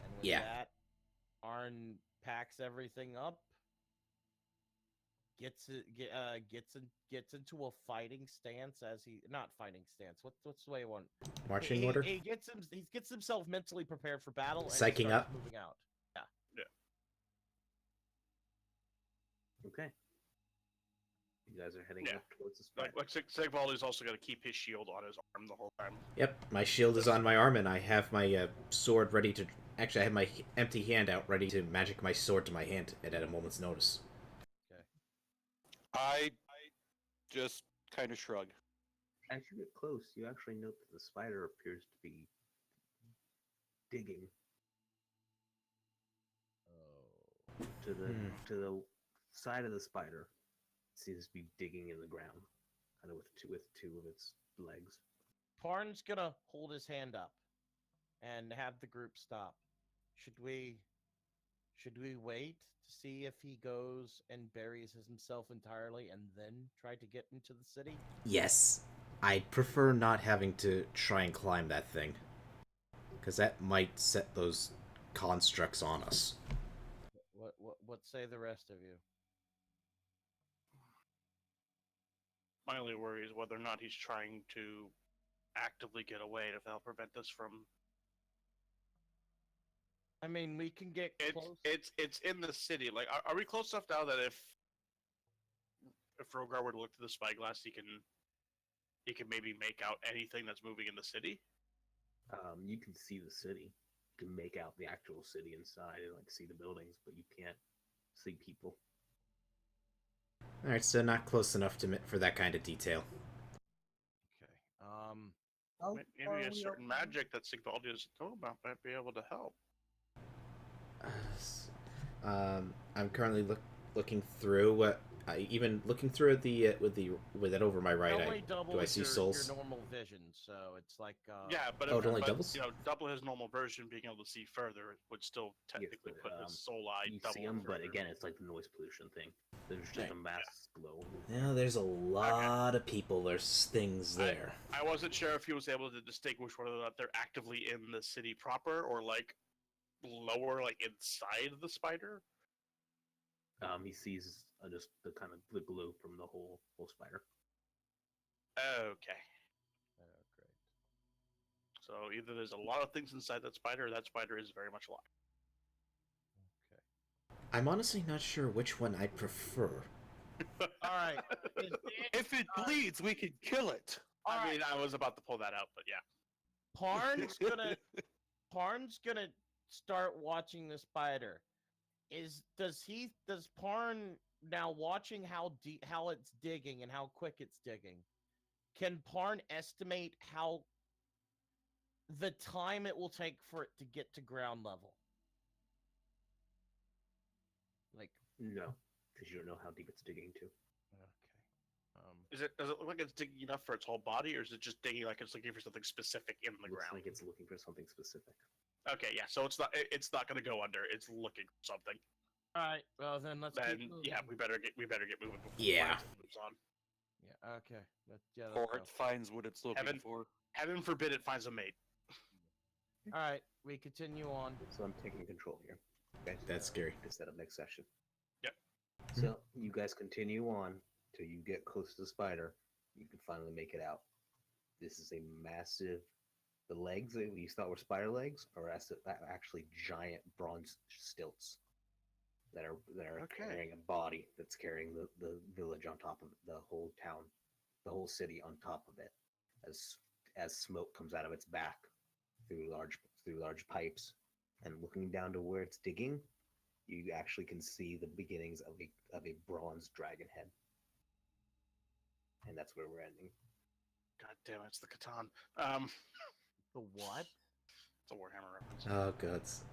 And with Yeah. that, Arn packs everything up, gets into a fighting stance as he not fighting stance. What's the way I want? Marching order? He gets himself mentally prepared for battle and Psyching he starts up? moving out. Okay. You guys are heading Yeah. up towards the spider. Like Sigvaldi's also going to keep his shield on his arm the whole time. Yep, my shield is on my arm, and I have my sword ready to... Actually, I have my empty hand out ready to magic my sword to my hand at a moment's notice. I just kind of shrug. As you get close, you actually note that the spider appears to be digging to the side of the spider. It seems to be digging in the ground, kind of with two of its legs. Parn's gonna hold his hand up and have the group stop. Should we wait to see if he goes and buries himself entirely and then try to get into the city? Yes. I'd prefer not having to try and climb that thing. Because that might set those constructs on us. What say the rest of you? My only worry is whether or not he's trying to actively get away, and if that'll prevent us from. I mean, we can get close. It's in the city. Like, are we close enough now that if Rogar were to look through the spyglass, he can maybe make out anything that's moving in the city? You can see the city. You can make out the actual city inside and like see the buildings, but you can't see people. Alright, so not close enough for that kind of detail. Okay. Maybe a certain magic that Sigvaldi doesn't know about might be able to help. I'm currently looking through. Even looking through the with it over my right eye. Do I see souls? Your normal vision, so it's like. Yeah, but it only doubles. Double his normal version, being able to see further would still technically put his soul eye you double. See them, but further. again, it's like the noise pollution thing. There's just a mass glow. Yeah, there's a lot of people. There's things there. I wasn't sure if he was able to distinguish whether or not they're actively in the city proper or like lower, like inside the spider. He sees just the kind of the glow from the whole spider. Okay. Oh, great. So either there's a lot of things inside that spider, or that spider is very much alive. Okay. I'm honestly not sure which one I prefer. All right. If it bleeds, we can kill it. I mean, I was about to pull that out, but yeah. Parn's gonna start watching the spider. Does Parn now watching how it's digging and how quick it's digging? Can Parn estimate how the time it will take for it to get to ground level? Like no, because you don't know how deep it's digging to. Okay. Does it look like it's digging enough for its whole body, or is it just digging like it's looking for something specific in the ground? Like it's looking for something specific. Okay, yeah. So it's not going to go under. It's looking for something. All right. Well, then let's. Then keep moving. yeah, we better get moving before Yeah. it moves on. Yeah. Okay. Let's Or go. it finds what it's looking for. Heaven forbid it finds a mate. All right, we continue on. So I'm taking control here. Okay. That's scary. To set up next session. Yep. So you guys continue on till you get close to the spider. You can finally make it out. This is a massive. The legs that you thought were spider legs are actually giant bronze stilts that are Okay. carrying a body that's carrying the village on top of it, the whole town, the whole city on top of it, as smoke comes out of its back through large pipes, and looking down to where it's digging, you actually can see the beginnings of a bronze dragon head, and that's where we're ending. God damn it, it's the Catan. The what? It's a Warhammer reference. Oh, gods.